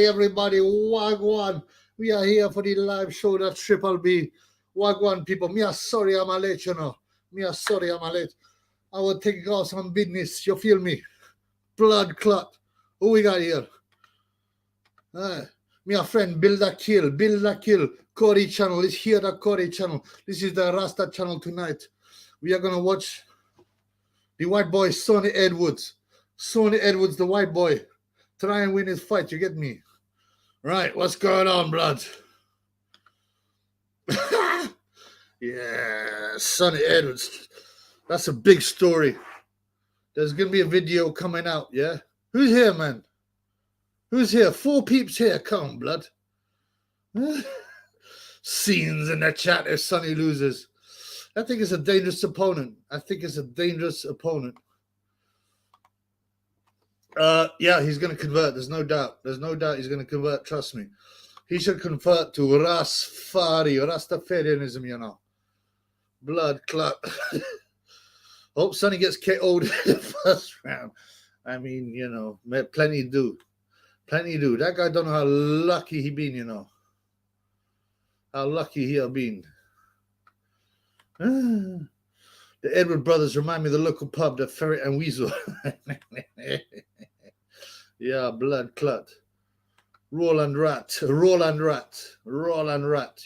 everybody. Wagwan. We are here for the live show that Triple B. Wagwan people. Me are sorry I'm late, you know. Me are sorry I'm late. I will take out some business. You feel me? Blood clot. Who we got here? Me a friend, Build a Kill. Corey channel. Let's hear the Corey channel. This is the Rasta channel tonight. We are going to watch the white boy, Sonny Edwards. Sonny Edwards, the white boy. Try and win his fight, you get me? Right, what's going on, blood? Yeah, Sonny Edwards. That's a big story. There's going to be a video coming out, yeah? Who's here, man? Who's here? 4 peeps here. Come on, blood. Scenes in the chat if Sonny loses. I think it's a dangerous opponent. Yeah, he's going to convert. There's no doubt. He's going to convert. Trust me. He should convert to Rastafarianism, you know. Blood clot. Hope Sonny gets KO'd in the first round. I mean, you know, plenty do. That guy don't know how lucky he been, you know. How lucky he have been. The Edward brothers remind me of the local pub, the Ferret and Weasel. Yeah, blood clot. Roland Rat.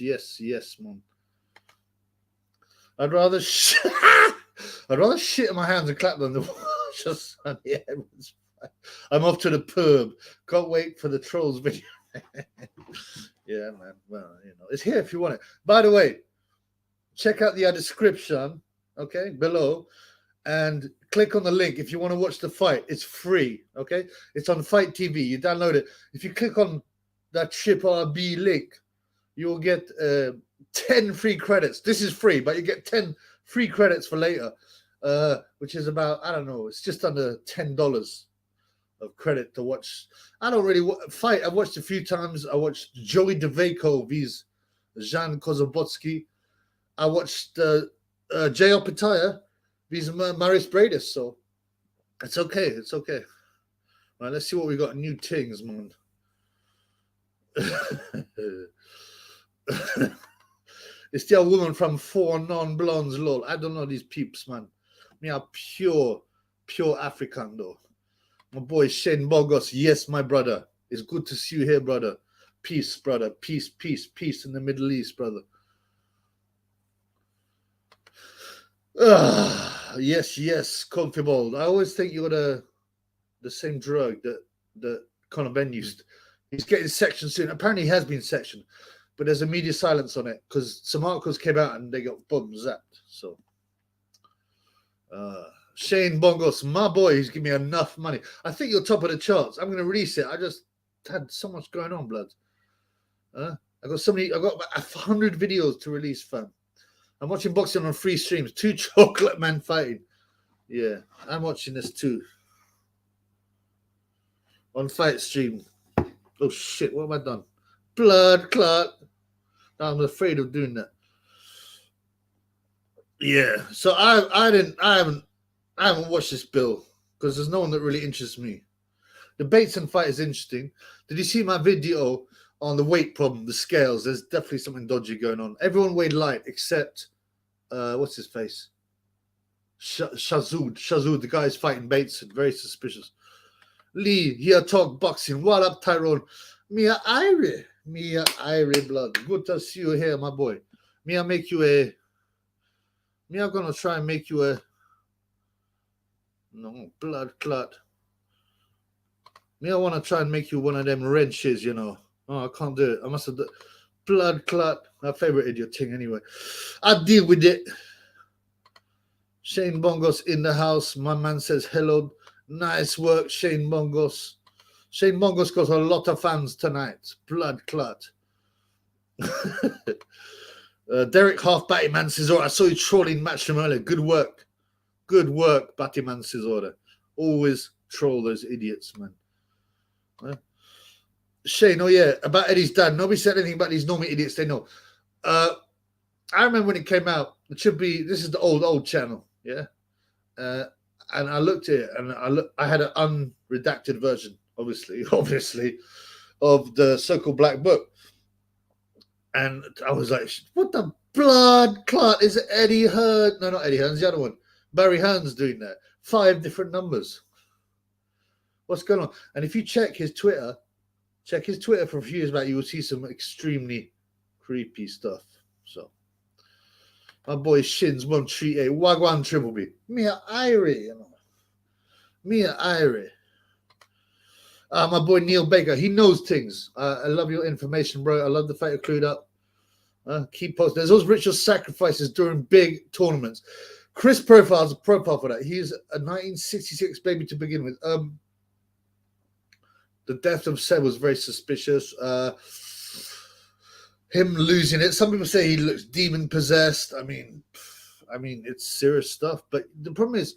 Yes, man. I'd rather shit in my hands and clap than the just Sonny Edwards. I'm off to the pub. Can't wait for the trolls video. Yeah, man. Well, you know, it's here if you want it. By the way, check out the description, okay, below, and click on the link if you want to watch the fight. It's free, okay? It's on Fight TV. You download it. If you click on that RB link, you'll get 10 free credits. This is free, but you get 10 free credits for later, which is about, I don't know, it's just under $10 of credit to watch. I don't really fight. I've watched a few times. I watched Joey DeVaco vs. Jan Kozobotsky. I watched Jay Opataya vs. Maris Bradis, so it's okay. Right, let's see what we got. New things, man. It's the woman from 4 Non-Blondes, lol. I don't know these peeps, man. Me are pure African, though. My boy Shane Bogos, yes, my brother. It's good to see you here, brother. Peace, brother. Peace in the Middle East, brother. Yes, Comfy Bold. I always think you're the same drug that Conor Benn used. He's getting sectioned soon. Apparently he has been sectioned, but there's a media silence on it because some articles came out and they got bums zapped. So Shane Bongos, my boy, he's giving me enough money. I think you're top of the charts. I'm going to release it. I just had so much going on, blood. I got about 100 videos to release, fam. I'm watching boxing on free streams. 2 chocolate men fighting. Yeah, I'm watching this too. On fight stream. Oh shit, what have I done? Blood clot. I'm afraid of doing that. Yeah, so I haven't watched this bill because there's no one that really interests me. The Bateson fight is interesting. Did you see my video on the weight problem, the scales? There's definitely something dodgy going on. Everyone weighed light except what's his face? Shazud, the guy's fighting Bateson. Very suspicious. Lee, here talk boxing. What up, Tyrone? Mia Irie, blood. Good to see you here, my boy. I'm gonna try and make you a no blood clot. I want to try and make you one of them wrenches, you know. Oh, I can't do it. I must have done blood clot. My favorite idiot thing, anyway. I deal with it. Shane Bongos in the house. My man says hello. Nice work, Shane Bongos. Shane Bongos got a lot of fans tonight. Blood clot. Derek Half Battyman Scissor. I saw you trolling Matchroom earlier. Good work, Battyman Scissor. Always troll those idiots, man. Shane, oh yeah, about Eddie's dad. Nobody said anything about these normal idiots. They know. I remember when it came out. It should be. This is the old channel. Yeah. and I looked at it, and I had an unredacted version, obviously, of the so-called Black Book, and I was like, "What the blood clot is Eddie Hearn? No, not Eddie Hearn's the other one. Barry Hearn's doing that. 5 different numbers. What's going on?" And if you check his Twitter for a few years back, you will see some extremely creepy stuff. So, my boy Shins 138 Wagwan Triple B. Mia Irie, you know. Mia Irie. My boy Neil Baker, he knows things. I love your information, bro. I love the fact you're clued up. Keep posting. There's those ritual sacrifices during big tournaments. Chris Profile's a profile for that. He's a 1966 baby to begin with. The death of Seb was very suspicious. Him losing it. Some people say he looks demon possessed. I mean, it's serious stuff. But the problem is,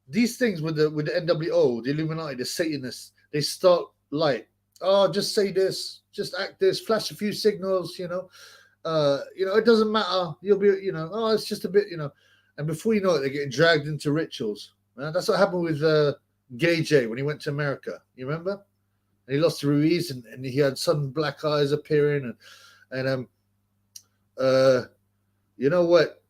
these things with the NWO, the Illuminati, the Satanists, they start like, oh, just say this, just act this, flash a few signals, you know, it doesn't matter. You'll be, oh, it's just a bit, and before you know it, they're getting dragged into rituals. That's what happened with Gay J when he went to America. You remember? And he lost to Ruiz, and he had sudden black eyes appearing, and you know what?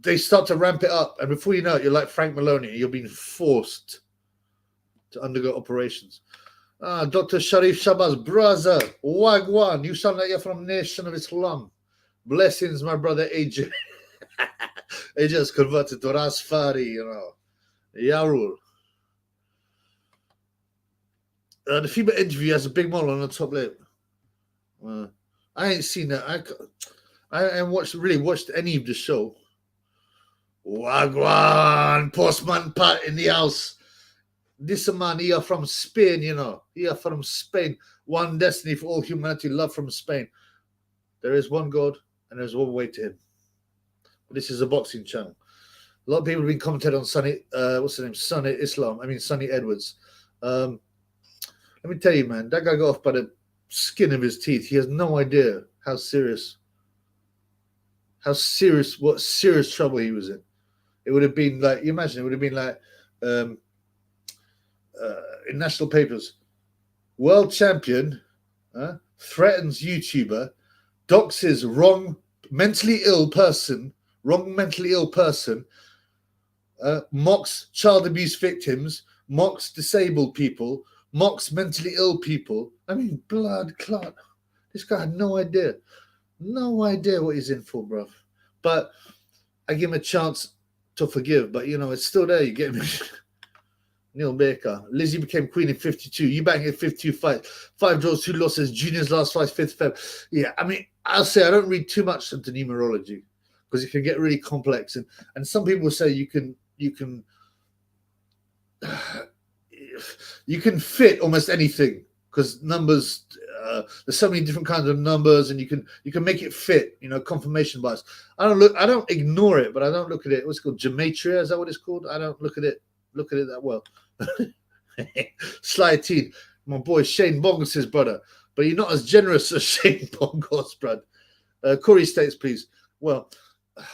They start to ramp it up, and before you know it, you're like Frank Maloney. You're being forced to undergo operations. Dr. Sharif Shabazz, brother, Wagwan, you sound like you're from Nation of Islam. Blessings, my brother AJ. AJ has converted to Rasfari, Yarul. The female interview has a big model on the top lip. I ain't seen that. I haven't really watched any of the show. Wagwan, Postman Pat in the house. This man here from Spain, Here from Spain. One destiny for all humanity, love from Spain. There is one God and there's one way to him. This is a boxing channel. A lot of people have been commenting on Sunny, what's his name? Sunny Edwards. Let me tell you, man, that guy got off by the skin of his teeth. He has no idea what serious trouble he was in. It would have been like, you imagine, it would have been like in national papers, world champion threatens YouTuber, doxes wrong mentally ill person, mocks child abuse victims, mocks disabled people, mocks mentally ill people. I mean, blood clot. This guy had no idea what he's in for, bruv. But I give him a chance to forgive. But, it's still there. You get me? Neil Baker. Lizzie became queen in 52. You bang at 52 fights. 5 draws, 2 losses. Junior's last fight, 5th Feb. Yeah, I mean, I'll say I don't read too much into numerology because it can get really complex. And some people say you can fit almost anything because numbers, there's so many different kinds of numbers, and you can make it fit, confirmation bias. I don't ignore it, but I don't look at it. What's it called? Gematria, is that what it's called? I don't look at it that well. Sly Teen, my boy Shane Bongos, his brother, but you're not as generous as Shane Bongos, Brad. Corey status, please. Well,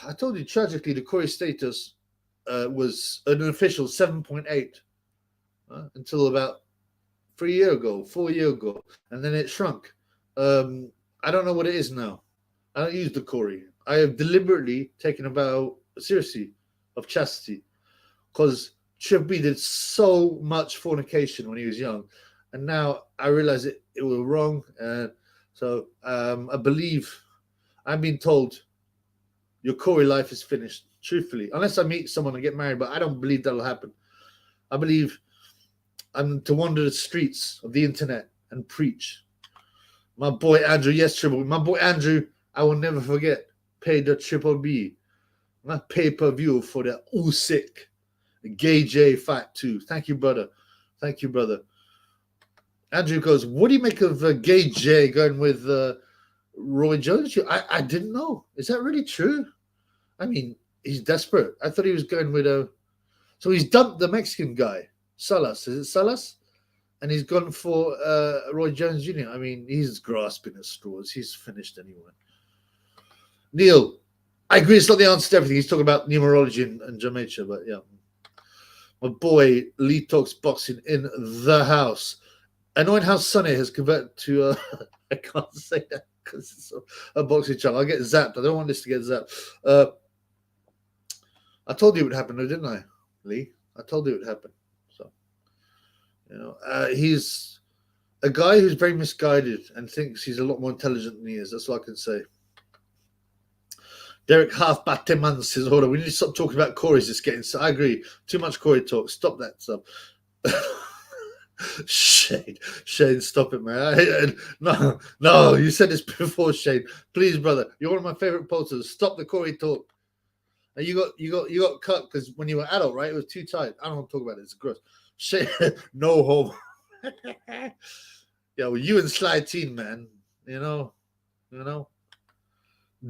I told you tragically the Corey status was an official 7.8 until about 4 years ago, and then it shrunk. I don't know what it is now. I don't use the Corey. I have deliberately taken a vow, seriously, of chastity, because Triple B did so much fornication when he was young, and now I realize it was wrong. So I believe I'm being told your Corey life is finished, truthfully, unless I meet someone and get married, but I don't believe that'll happen. I believe I'm to wander the streets of the internet and preach. My boy Andrew, yes, Triple B. My boy Andrew, I will never forget, paid the Triple B, my pay-per-view for the Usyk Gay J Fight 2. Thank you, brother. Andrew goes, what do you make of Gay J going with Roy Jones? I didn't know. Is that really true? I mean, he's desperate. I thought he was going with so he's dumped the Mexican guy, Salas. Is it Salas? And he's gone for Roy Jones Jr. I mean, he's grasping at straws. He's finished anyway. Neil, I agree. It's not the answer to everything. He's talking about numerology and Jamaica, but yeah. My boy Lee Talks Boxing in the house. Annoying how Sonny has converted to. I can't say that because it's a boxing channel. I'll get zapped. I don't want this to get zapped. I told you it would happen, though, didn't I, Lee? I told you it would happen. So, he's a guy who's very misguided and thinks he's a lot more intelligent than he is. That's all I can say. Derek Half Bateman says, hold on, we need to stop talking about Corey's. It's getting. I agree. Too much Corey talk. Stop that stuff. Shane, stop it, man. No, you said this before, Shane. Please, brother, you're one of my favorite posters. Stop the Corey talk. And you got cut because when you were adult, right? It was too tight. I don't want to talk about it. It's gross. Shane, no hope. Yeah, well, you and Sly Teen, man. You know.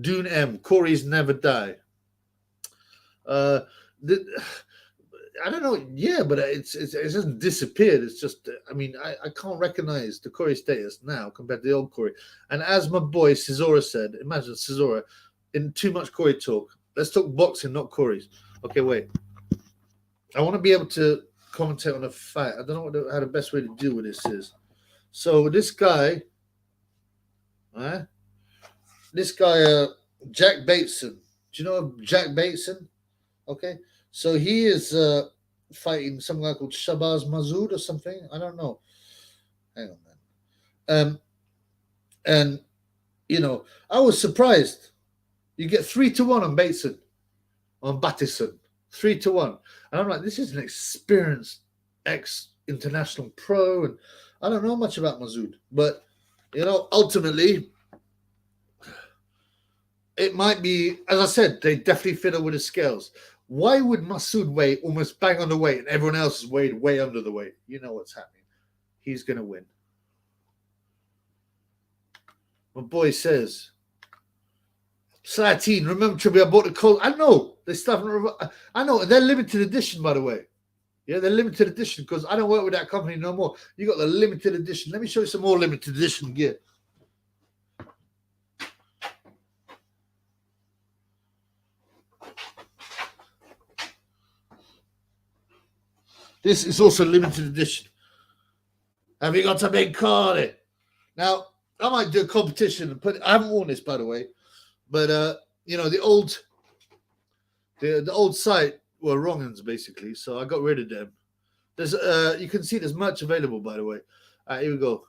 Dune M. Corey's never die. I don't know. Yeah, but it hasn't disappeared. It's just, I mean, I can't recognize the Corey status now compared to the old Corey. And as my boy Cesora said, imagine Cesora in too much Corey talk. Let's talk boxing, not Corey's. Okay, wait. I want to be able to commentate on a fight. I don't know how the best way to deal with this is. So this guy, Jack Bateson. Do you know Jack Bateson? Okay. So he is fighting some guy called Shabazz Mazood or something. I don't know. Hang on, man. And I was surprised. You get 3-1 on Bateson, on Battison, 3-1, and I'm like, this is an experienced ex-international pro, and I don't know much about Mazood, but ultimately, it might be, as I said, they definitely fiddle with the scales. Why would Masood weigh almost bang on the weight and everyone else is weighed way under the weight? You know what's happening. He's going to win. My boy says, Slatin, remember Tribute, I bought the cold. I know. They stuff. I know. They're limited edition, by the way. Yeah, they're limited edition because I don't work with that company no more. You got the limited edition. Let me show you some more limited edition gear. This is also limited edition. Have you got a big card? Now, I might do a competition and I haven't worn this, by the way, but the old site were wrong uns basically, so I got rid of them. There's you can see there's merch available, by the way. Here we go.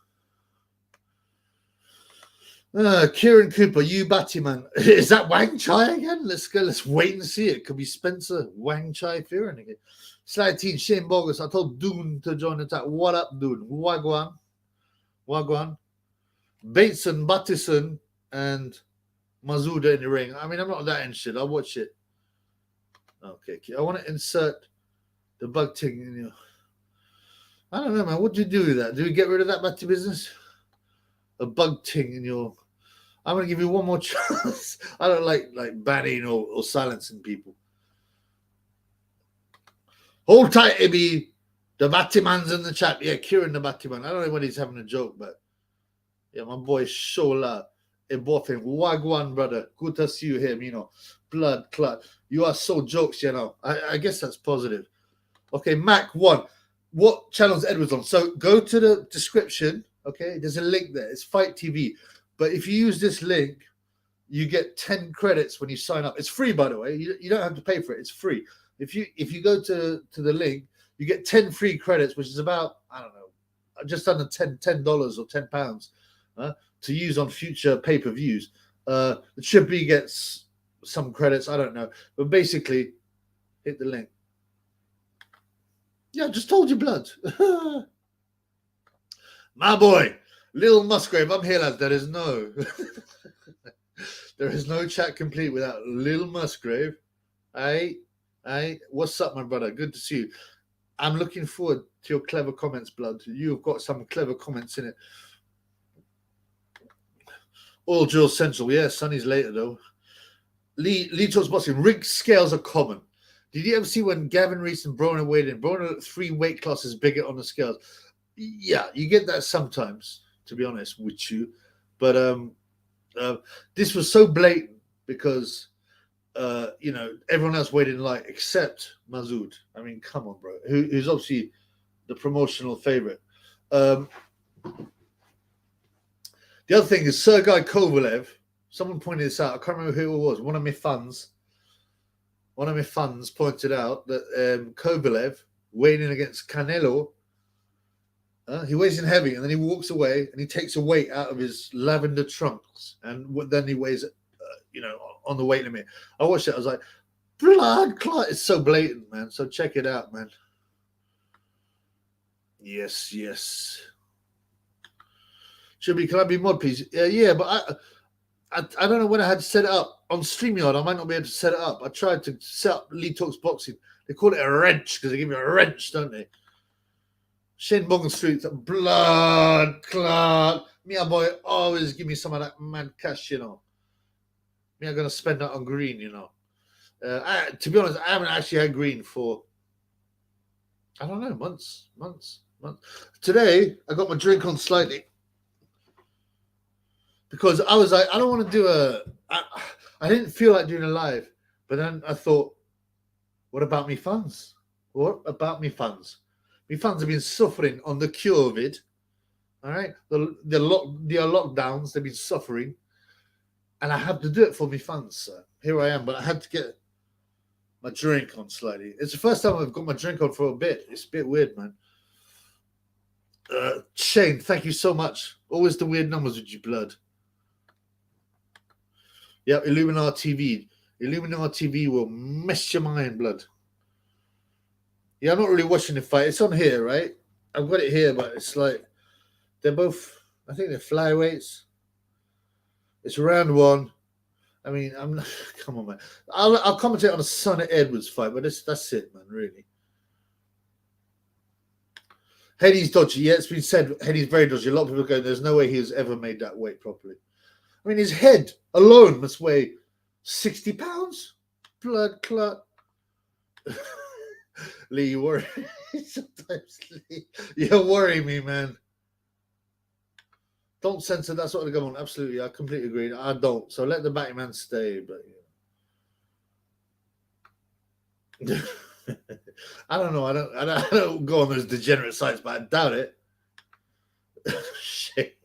Kieran Cooper, you Batman. Is that Wang Chai again? Let's go. Let's wait and see. It could be Spencer Wang Chai Fearon again. Slide team Shane Bogus. I told Dune to join the attack. What up, Dune? Wagwan. Bateson, Battison, and Mazuda in the ring. I mean, I'm not that interested. I'll watch it. Okay. I want to insert the bug thing in you. I don't know, man. What do you do with that? Do we get rid of that back to business? A bug thing in your. I'm going to give you one more chance. I don't like banning or silencing people. Hold tight, Ibby. The Batman's in the chat. Yeah, Kieran the Batman. I don't know when he's having a joke, but yeah, my boy Shola. Ebofin. Wagwan, brother. Good to see you here, Blood clot. You are so jokes, I guess that's positive. Okay, Mac 1. What channel's Edwards on? So go to the description. Okay, there's a link there. It's Fight TV. But if you use this link, you get 10 credits when you sign up. It's free, by the way. You don't have to pay for it. It's free. If you go to the link, you get 10 free credits, which is about, I don't know, just under $10 or £10 to use on future pay-per-views. The Triple gets some credits. I don't know. But basically, hit the link. Yeah, I just told you, blood. My boy, Lil Musgrave, I'm here, lads. There is no chat complete without Lil Musgrave. Hey, what's up, my brother? Good to see you. I'm looking forward to your clever comments, blood. You've got some clever comments in it. Oil Drill Central. Yeah, Sonny's later, though. Lee talks boxing. Rig scales are common. Did you ever see when Gavin Reese and Broner weighed in? Broner 3 weight classes bigger on the scales. Yeah, you get that sometimes, to be honest with you. But this was so blatant because you know, everyone else waited in line except Masood. I mean, come on, bro. Who's obviously the promotional favorite. The other thing is Sergei Kovalev. Someone pointed this out. I can't remember who it was. One of my fans pointed out that Kovalev weighing in against Canelo. He weighs in heavy, and then he walks away, and he takes a weight out of his lavender trunks, and then he weighs it, you know, on the weight limit. I watched it. I was like, blood clot! It's so blatant, man. So check it out, man. Yes. Should be. Can I be mod, please? Yeah, but I don't know when I had to set it up on StreamYard. I might not be able to set it up. I tried to set up Lee Talks Boxing. They call it a wrench because they give you a wrench, don't they? Shane Morgan Street, blood clot. Me, boy, always give me some of that mad cash, you know. Me, I'm gonna spend that on green, you know. To be honest, I haven't actually had green for, I don't know, months. Today, I got my drink on slightly because I was like, I don't want to do I didn't feel like doing a live, but then I thought, what about me fans? What about me fans? My fans have been suffering on the COVID. All right, the lockdowns, they've been suffering, and I have to do it for my fans. So here I am, but I had to get my drink on slightly. It's the first time I've got my drink on for a bit. It's a bit weird, man. Shane, thank you so much. Always the weird numbers with you, blood. Yeah, Illuminati TV. Illuminati TV will mess your mind, blood. Yeah, I'm not really watching the fight. It's on here, right? I've got it here, but it's like they're both, I think they're flyweights. It's round one. I mean, I'm not, come on, man. I'll commentate on a Sonny Edwards fight, but that's it, man, really. Hedy's dodgy. Yeah, it's been said Hedy's very dodgy. A lot of people go, there's no way he's ever made that weight properly. I mean, his head alone must weigh 60 pounds. Blood clot. Lee, you worry sometimes. Lee, you worry me, man. Don't censor that sort of going on. Absolutely, I completely agree. I don't. So let the Batman stay. But yeah. I don't know. I don't go on those degenerate sites, but I doubt it. Shit.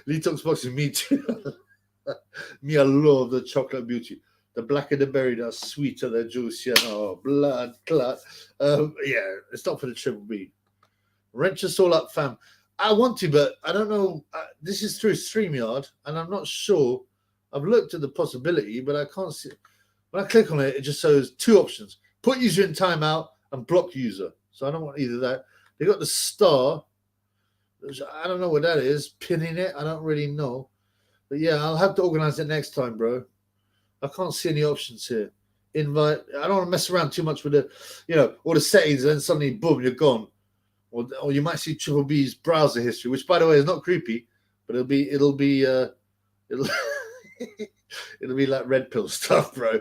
Lee Talks Boxing, me too. Me, I love the chocolate beauty. The blacker the berry, the sweeter the juice. You know, blood clot. Yeah, it's not for the Triple B. Wrench us all up, fam. I want to, but I don't know. This is through StreamYard, and I'm not sure. I've looked at the possibility, but I can't see. When I click on it, it just shows two options: put user in timeout and block user. So I don't want either of that. They got the star. I don't know what that is. Pinning it. I don't really know. But yeah, I'll have to organize it next time, bro. I can't see any options here. Invite. I don't want to mess around too much with the, you know, all the settings, and then suddenly, boom, you're gone. Or you might see Triple B's browser history, which, by the way, is not creepy, but it'll be it'll be like red pill stuff, bro.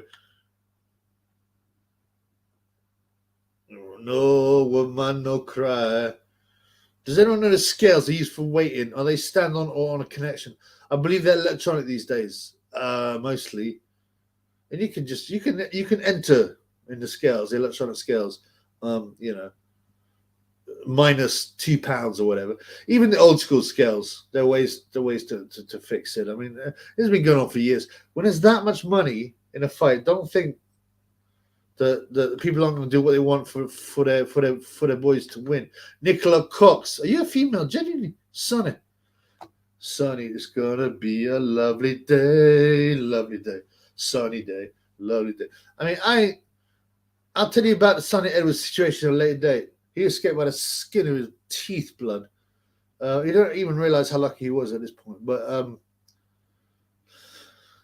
No woman, no cry. Does anyone know the scales they use for weighting? Are they stand on or on a connection? I believe they're electronic these days, mostly. And you can enter in the scales, the electronic scales, you know, minus 2 pounds or whatever. Even the old school scales, there are ways to fix it. I mean, it's been going on for years. When there's that much money in a fight, don't think the people aren't going to do what they want for their boys to win. Nicola Cox, are you a female? Genuinely, Sonny, it's gonna be a lovely day, sunny day, lovely day. I mean, I'll tell you about the Sonny Edwards situation at a later date. He escaped by the skin of his teeth, blood. You don't even realize how lucky he was at this point. But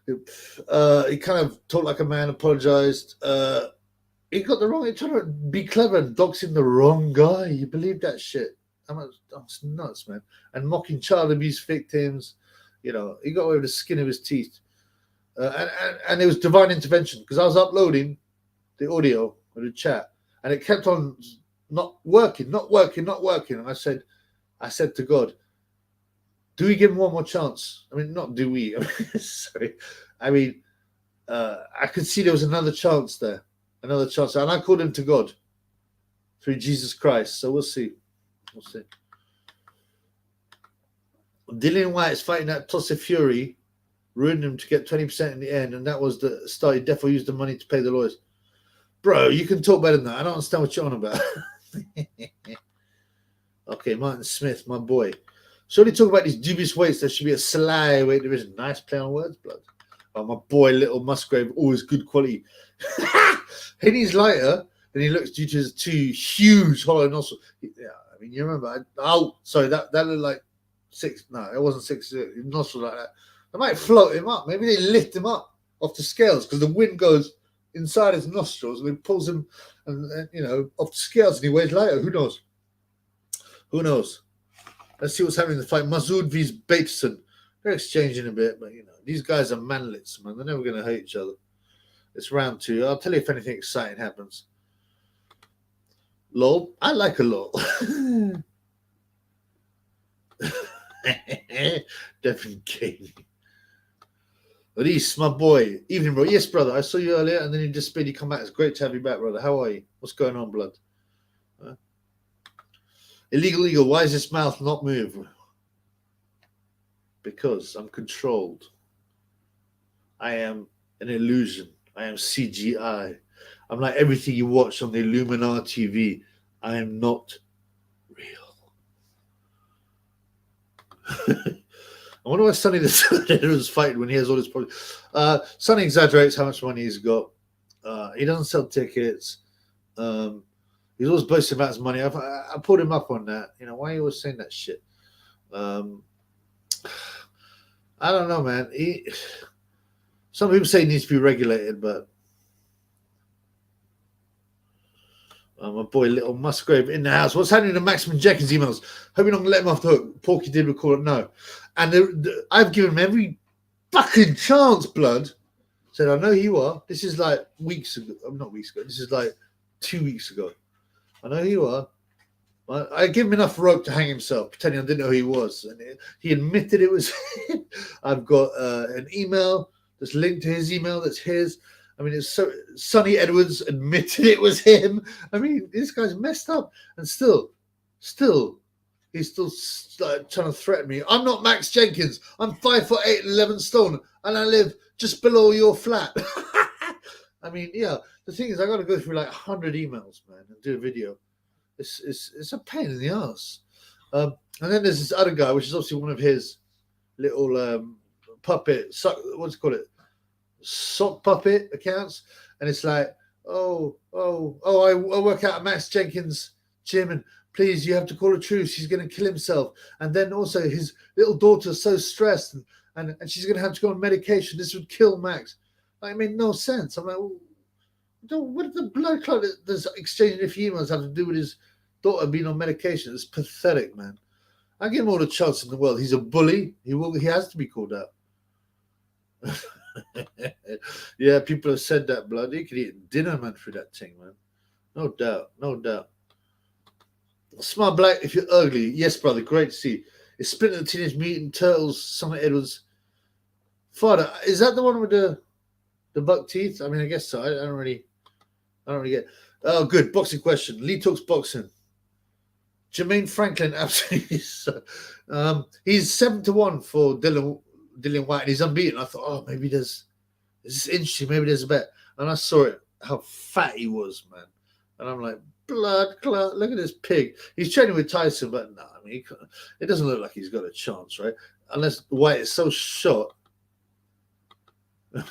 he kind of talked like a man, apologized. He got the wrong. He tried to be clever and doxing the wrong guy. You believe that shit? That's nuts, man. And mocking child abuse victims. You know, he got away with the skin of his teeth. And it was divine intervention because I was uploading the audio of the chat, and it kept on not working. And I said to God, do we give him one more chance? I mean, not do we. Sorry. I mean, I could see there was another chance there. Another chance. And I called him to God through Jesus Christ. So we'll see. We'll see. Dillian White is fighting that toss of Fury, ruined him to get 20% in the end, and that was the start. He definitely used the money to pay the lawyers. Bro, you can talk better than that. I don't understand what you're on about. Okay, Martin Smith, my boy. Surely talk about these dubious weights. There should be a sly weight division. Nice play on words, blood. Oh, my boy, Little Musgrave, always good quality. He's lighter than he looks due to his two huge hollow nostrils. Yeah, I mean, you remember. Sorry, that looked like 6. No, it wasn't 6 nostrils like that. They might float him up. Maybe they lift him up off the scales because the wind goes inside his nostrils and it pulls him, and off the scales, and he weighs lighter. Who knows? Who knows? Let's see what's happening in the fight. Masood vs. Bateson. They're exchanging a bit, but these guys are manlets, man. They're never going to hate each other. It's round 2. I'll tell you if anything exciting happens. Lol. I like a lol. Definitely gaming. Reese, my boy. Evening, bro. Yes, brother. I saw you earlier and then you disappeared. You come back. It's great to have you back, brother. How are you? What's going on, blood? Illegal Eagle. Why is this mouth not move? Because I'm controlled. I am an illusion. I am CGI. I'm like everything you watch on the Illuminar TV. I am not real. I wonder why Sonny was fighting when he has all this problems. Sonny exaggerates how much money he's got. He doesn't sell tickets. He's always boasting about his money. I pulled him up on that. Why are you always saying that shit? I don't know, man. Some people say he needs to be regulated, but my boy Little Musgrave in the house. What's happening to Maximum Jenkins emails? Hope you're not going to let him off the hook. Porky did recall it. No. And I've given him every fucking chance, blood. Said, I know who you are. This is like weeks ago. Not weeks ago. This is like 2 weeks ago. I know who you are. I give him enough rope to hang himself, pretending I didn't know who he was. And he admitted it was him. I've got an email that's linked to his email that's his. I mean, it's so Sonny Edwards admitted it was him. I mean, this guy's messed up. And still, he's still trying to threaten me. I'm not Max Jenkins. I'm 5'8" and 11 stone, and I live just below your flat. I mean, yeah. The thing is, I got to go through like 100 emails, man, and do a video. It's a pain in the ass. And then there's this other guy, which is obviously one of his little puppet. What's it called? Sock puppet accounts, and it's like, I work out at Max Jenkins' gym, and please, you have to call a truce. He's going to kill himself, and then also his little daughter's so stressed, and she's going to have to go on medication. This would kill Max. It made no sense. I'm like, what did the blood clot that's exchanging a few emails have to do with his daughter being on medication? It's pathetic, man. I give him all the chance in the world. He's a bully. He has to be called out. Yeah, people have said that, blood. He could eat dinner, man, through that thing, man. No doubt. Smart Black, if you're ugly. Yes, brother, great to see. It's Splinter the Teenage Mutant Turtles, Sonny Edwards. Father, is that the one with the buck teeth? I mean, I guess so. I don't really get. Oh, good. Boxing question. Lee talks boxing. Jermaine Franklin, absolutely. He's 7-1 for Dillian White, and he's unbeaten. I thought, maybe this is interesting. Maybe there's a bet. And I saw it, how fat he was, man. And I'm like, blood clot. Look at this pig. He's training with Tyson, but no, I mean, it doesn't look like he's got a chance, right? Unless White is so short. I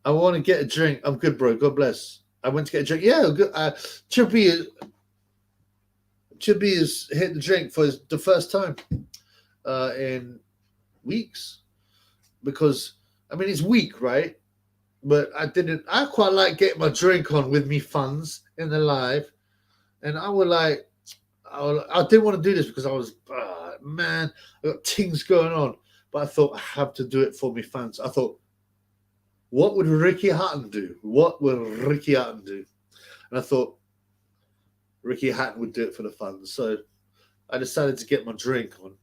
want to get a drink. I'm good, bro. God bless. I went to get a drink. Yeah, good. Chippy has hit the drink for the first time in weeks, because I mean it's weak, right? But I quite like getting my drink on with me funds in the live, and I didn't want to do this because I was man, I got things going on, but I thought I have to do it for me fans. I thought, what would Ricky Hatton do? And I thought Ricky Hatton would do it for the fans. So I decided to get my drink on.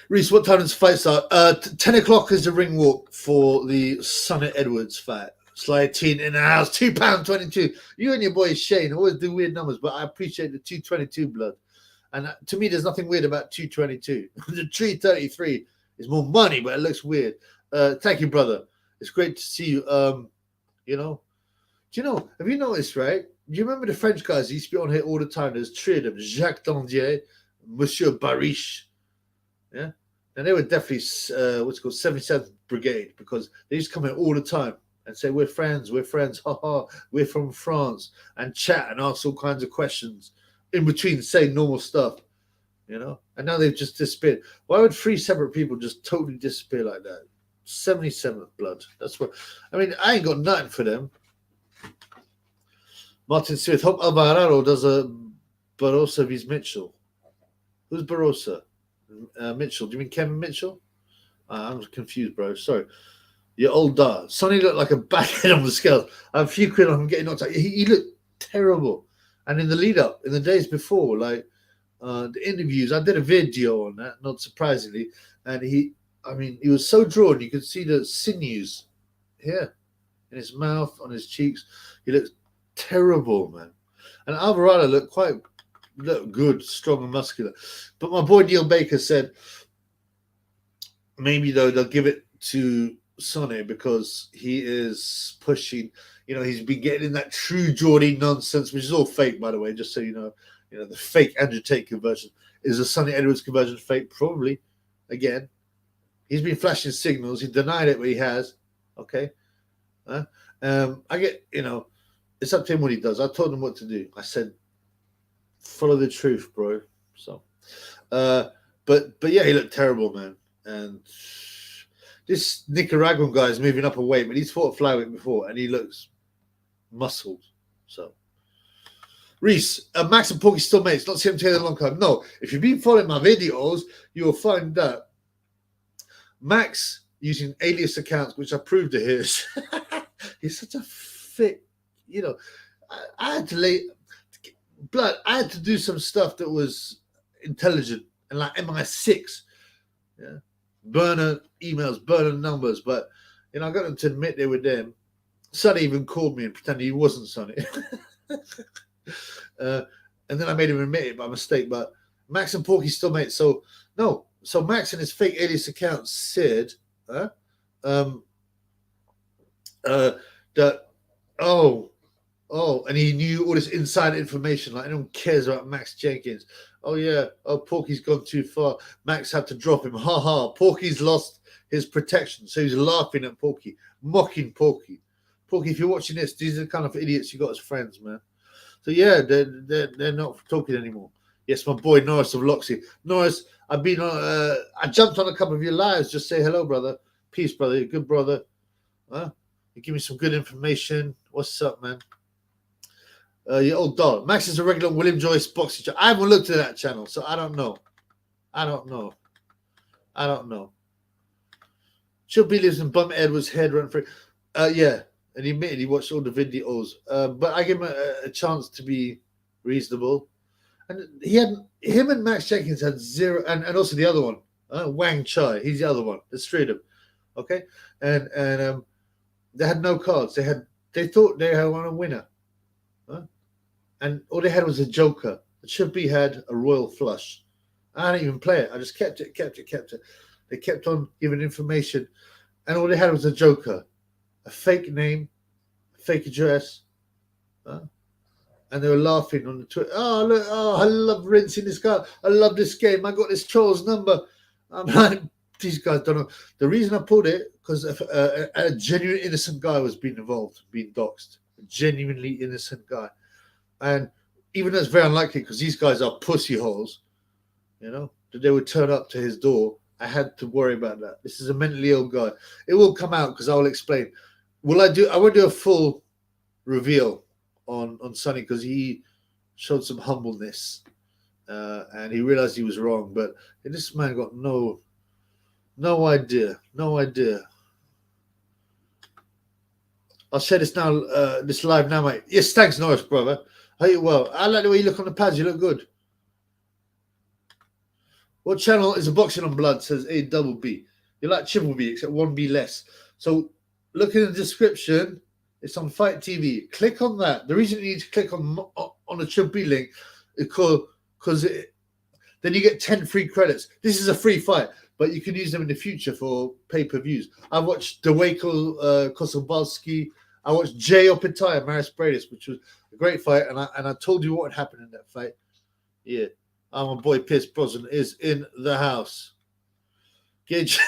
Reese, what time does the fight start? 10 o'clock is the ring walk for the Sonny Edwards fight. Sly Teen in the house, £2.22. You and your boy Shane always do weird numbers, but I appreciate the 222 blood. And to me, there's nothing weird about 222. The 333 is more money, but it looks weird. Thank you, brother. It's great to see you. You know, do you know? Have you noticed? Right? Do you remember the French guys who used to be on here all the time? There's three of them: Jacques Dandier, Monsieur Bariche. Yeah, and they were definitely what's called 77th Brigade, because they used to come in all the time and say, we're friends, haha, we're from France, and chat and ask all kinds of questions in between saying normal stuff, you know. And now they've just disappeared. Why would three separate people just totally disappear like that? 77th blood. That's what I mean. I ain't got nothing for them. Martin Smith, hope Alvarado does a Barossa vs Mitchell. Who's Barossa? Mitchell. Do you mean Kevin Mitchell? I'm confused, bro. Sorry. Your old dad. Sonny looked like a backhead on the scales. I have a few quid on him getting knocked out. He looked terrible. And in the lead up, in the days before, like the interviews, I did a video on that, not surprisingly. And he was so drawn. You could see the sinews here in his mouth, on his cheeks. He looked terrible, man. And Alvarado looked good, strong and muscular. But my boy Neil Baker said maybe though they'll give it to Sonny because he is pushing. You know, he's been getting in that true Geordie nonsense, which is all fake, by the way. Just so you know, the fake Andrew Tate conversion is a Sonny Edwards conversion fake. Probably, again, he's been flashing signals. He denied it, but he has. Okay, I get. It's up to him what he does. I told him what to do. I said, follow the truth, bro. So, but yeah, he looked terrible, man. And this Nicaraguan guy is moving up a weight, but he's fought flyweight before, and he looks muscled. So, Reese, Max and Porky still mates. Not see him together in a long time. No, if you've been following my videos, you'll find that Max using alias accounts, which I proved to his. He's such a fit. I had to I had to do some stuff that was intelligent and like MI6. Yeah. Burner emails, burner numbers. But, I got them to admit they were them. Sonny even called me and pretended he wasn't Sonny. And then I made him admit it by mistake. But Max and Porky still mates. So Max and his fake alias account said that, and he knew all this inside information. Like, anyone cares about Max Jenkins. Oh, yeah. Oh, Porky's gone too far. Max had to drop him. Ha ha. Porky's lost his protection. So he's laughing at Porky, mocking Porky. Porky, if you're watching this, these are the kind of idiots you got as friends, man. So, yeah, they're not talking anymore. Yes, my boy Norris of Loxley. Norris, I've been on, I jumped on a couple of your lives. Just say hello, brother. Peace, brother. You're a good brother. Huh? You give me some good information. What's up, man? Your old dog. Max is a regular William Joyce boxing channel. I haven't looked at that channel, so I don't know. Chill B lives in Bum Edwards' head run free. Yeah, and he admitted he watched all the videos. But I gave him a chance to be reasonable. And him and Max Jenkins had zero, and also the other one, Wang Chai. He's the other one. There's three of them. Okay, and they had no cards. They thought they had won a winner. And all they had was a joker. It should be had a royal flush. I didn't even play it. I just kept it. They kept on giving information. And all they had was a joker. A fake name, a fake address. And they were laughing on the Twitter. Oh, look. Oh, I love rinsing this guy. I love this game. I got this troll's number. I'm like, these guys don't know. The reason I pulled it, because a genuine innocent guy was being involved, being doxxed. A genuinely innocent guy. And even though it's very unlikely, because these guys are pussy holes, that they would turn up to his door, I had to worry about that. This is a mentally ill guy. It will come out because I will explain. I won't do a full reveal on Sonny because he showed some humbleness and he realized he was wrong. But this man got no idea. I'll share this now, this live now, mate. Yes, thanks, Norris, brother. I like the way you look on the pads. You look good. What channel is a boxing on blood? Says A double B. You like triple B, except 1B less. So look in the description. It's on Fight TV. Click on that. The reason you need to click on a triple B link is because then you get 10 free credits. This is a free fight, but you can use them in the future for pay-per-views. I watched Dwayko Kosobalski. I watched Jay Opetaya, Maris Bradis, which was a great fight, and I told you what happened in that fight. Yeah. My boy Pierce Brosnan is in the house. Gage,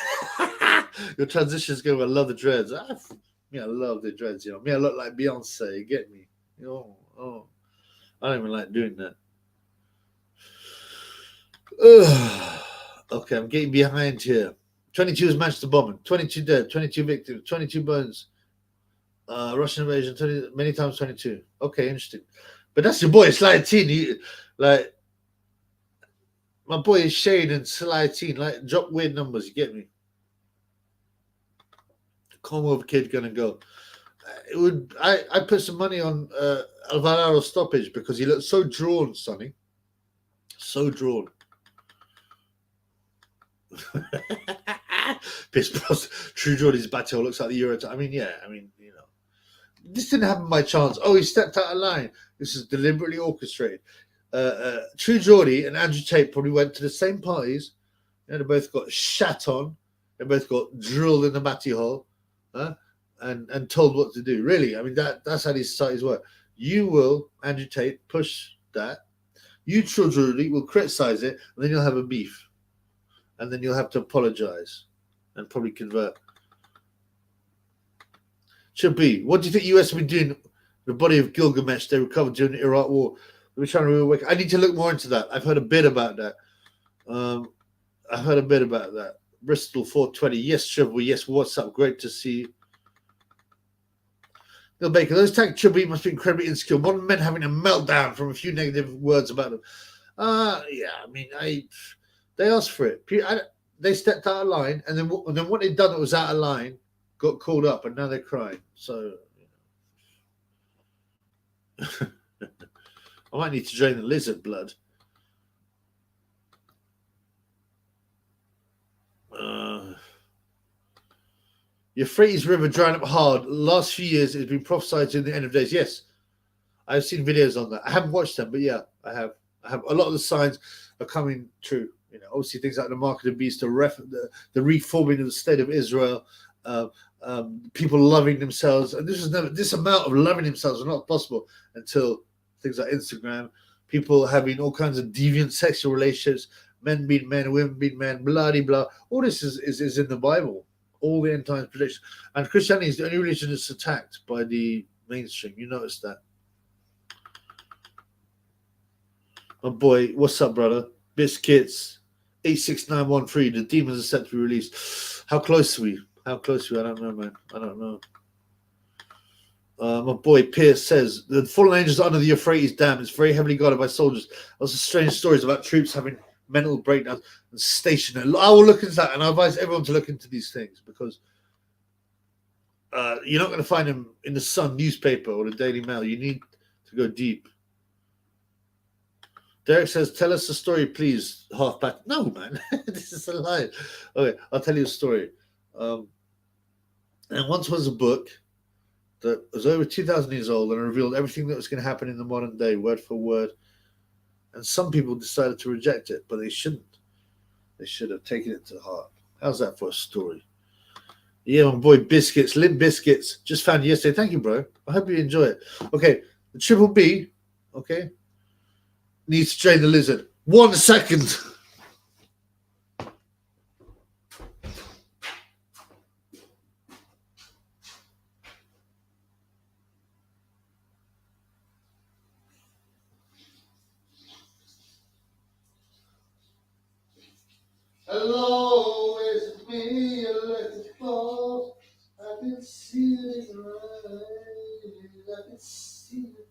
your transition's going. I love the dreads. I love the dreads. You know, me, I look like Beyonce. You get me? Oh, I don't even like doing that. Okay, I'm getting behind here. 22 is Manchester bombing. 22 dead. 22 victims. 22 burns. Russian invasion. 20, many times 22. Okay, interesting. But that's your boy Sly Teen. My boy is Shane and Sly Teen. Like, drop weird numbers. You get me? Commonwealth kid gonna go. I put some money on Alvarado stoppage because he looked so drawn, Sonny. So drawn. Piss Bros. True Jordy's battle looks like the Euro. This didn't happen by chance. Oh, he stepped out of line. This is deliberately orchestrated. True Geordie and Andrew Tate probably went to the same parties. They both got shat on. They both got drilled in the matty hole, and told what to do. Really, that's how these societies work. You will, Andrew Tate, push that. You, True Geordie, will criticize it, and then you'll have a beef, and then you'll have to apologize and probably convert. Should be. What do you think US will be doing? The body of Gilgamesh they recovered during the Iraq War. We're trying to reawaken. I need to look more into that. I've heard a bit about that. Bristol 420. Yes, Triple. Yes, what's up? Great to see. Neil Baker. Those tag Triple must be incredibly insecure. Modern men having a meltdown from a few negative words about them. They asked for it. They stepped out of line, and then what they'd done that was out of line got called up, and now they're crying. So I might need to drain the lizard blood. Euphrates River drying up hard. Last few years, it's been prophesied to the end of days. Yes, I've seen videos on that. I haven't watched them, but yeah, I have. A lot of the signs are coming true. Obviously things like the mark of the beast, the reforming of the state of Israel, people loving themselves, and this amount of loving themselves was not possible until things like Instagram, people having all kinds of deviant sexual relationships, men being men, women being men, blah blah. All this is in the Bible. All the end times predictions. And Christianity is the only religion that's attacked by the mainstream. You notice that. My boy, what's up, brother? Biscuits, 86913. The demons are set to be released. How close are we? I don't know, man. I don't know. My boy Pierce says the fallen angels under the Euphrates Dam is very heavily guarded by soldiers. Also, strange stories about troops having mental breakdowns and stationary. I will look into that, and I advise everyone to look into these things because you're not going to find them in the Sun newspaper or the Daily Mail. You need to go deep. Derek says, "Tell us a story, please." Halfback. No, man, this is a lie. Okay, I'll tell you a story. And once was a book that was over 2,000 years old and revealed everything that was going to happen in the modern day, word for word. And some people decided to reject it, but they shouldn't. They should have taken it to heart. How's that for a story? Yeah, my boy Biscuits, Limp Biscuits, just found it yesterday. Thank you, bro. I hope you enjoy it. Okay, the Triple B, okay, needs to train the lizard. 1 second. Hello, it's me, electric balls. I can see it in the rain. I can see it.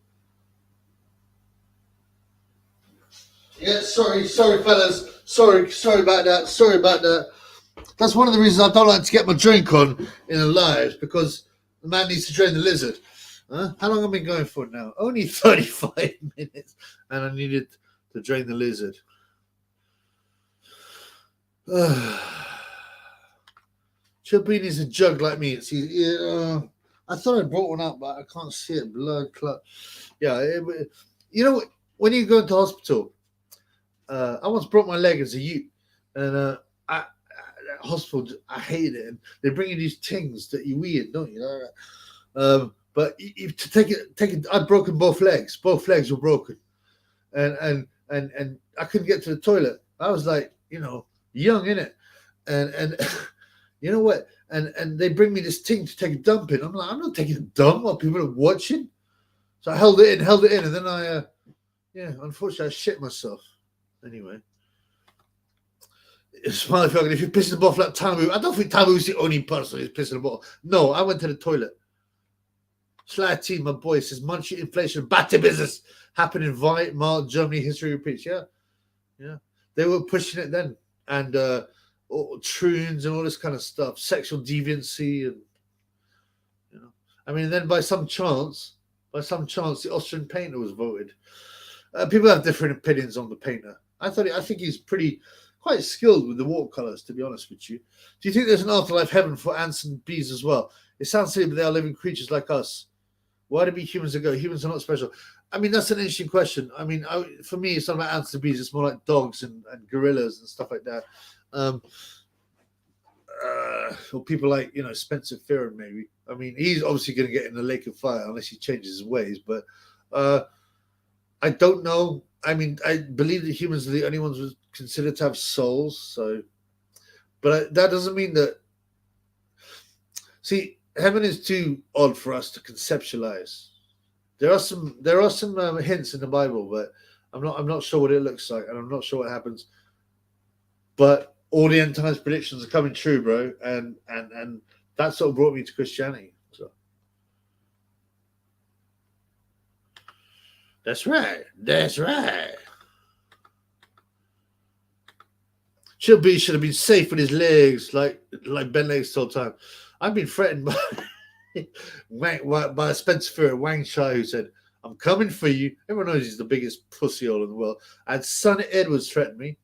Yeah, sorry, fellas. Sorry about that. That's one of the reasons I don't like to get my drink on in a live, because the man needs to train the lizard. How long have I been going for now? Only 35 minutes, and I needed to drain the lizard. Chubby needs a jug like me. I thought I brought one out, but I can't see it. Blood clot. Yeah, you know, when you go into hospital, I once broke my leg as a youth, and hospital, I hated it. And they bring you these things that you eat, don't you? But to take it, I'd broken both legs. Both legs were broken, and I couldn't get to the toilet. I was like, young in it, and you know what? And they bring me this thing to take a dump in. I'm like, I'm not taking a dump while people are watching. So I held it in, and then unfortunately, I shit myself. Anyway. Smiley fucking, if you're pissing the bottle like Tamu, I don't think Tamu's the only person who's pissing the bottle. No, I went to the toilet. Sly T, my boy, says munchie inflation, batty business happened in Weimar, Germany, history repeats. Yeah. They were pushing it then. And troons and all this kind of stuff, sexual deviancy, and then by some chance, the Austrian painter was voted. People have different opinions on the painter. I think he's quite skilled with the watercolors, to be honest with you. Do you think there's an afterlife heaven for ants and bees as well? It sounds silly, but they are living creatures like us. Why do we humans go? Humans are not special. That's an interesting question. For me, it's not about ants and bees. It's more like dogs and gorillas and stuff like that. Or people like, Spencer Fearon, maybe. He's obviously going to get in the lake of fire unless he changes his ways. But I don't know. I believe that humans are the only ones who considered to have souls. So, but that doesn't mean that. See, heaven is too odd for us to conceptualize. There are some hints in the Bible, but I'm not sure what it looks like, and I'm not sure what happens. But all the end times predictions are coming true, bro, and that sort of brought me to Christianity. So that's right. Should have been safe with his legs, like Ben Legs the whole time. I've been threatened by Spencer Fearon, Wang Chai, who said, "I'm coming for you." Everyone knows he's the biggest pussyhole in the world. I had Sonny Edwards threaten me.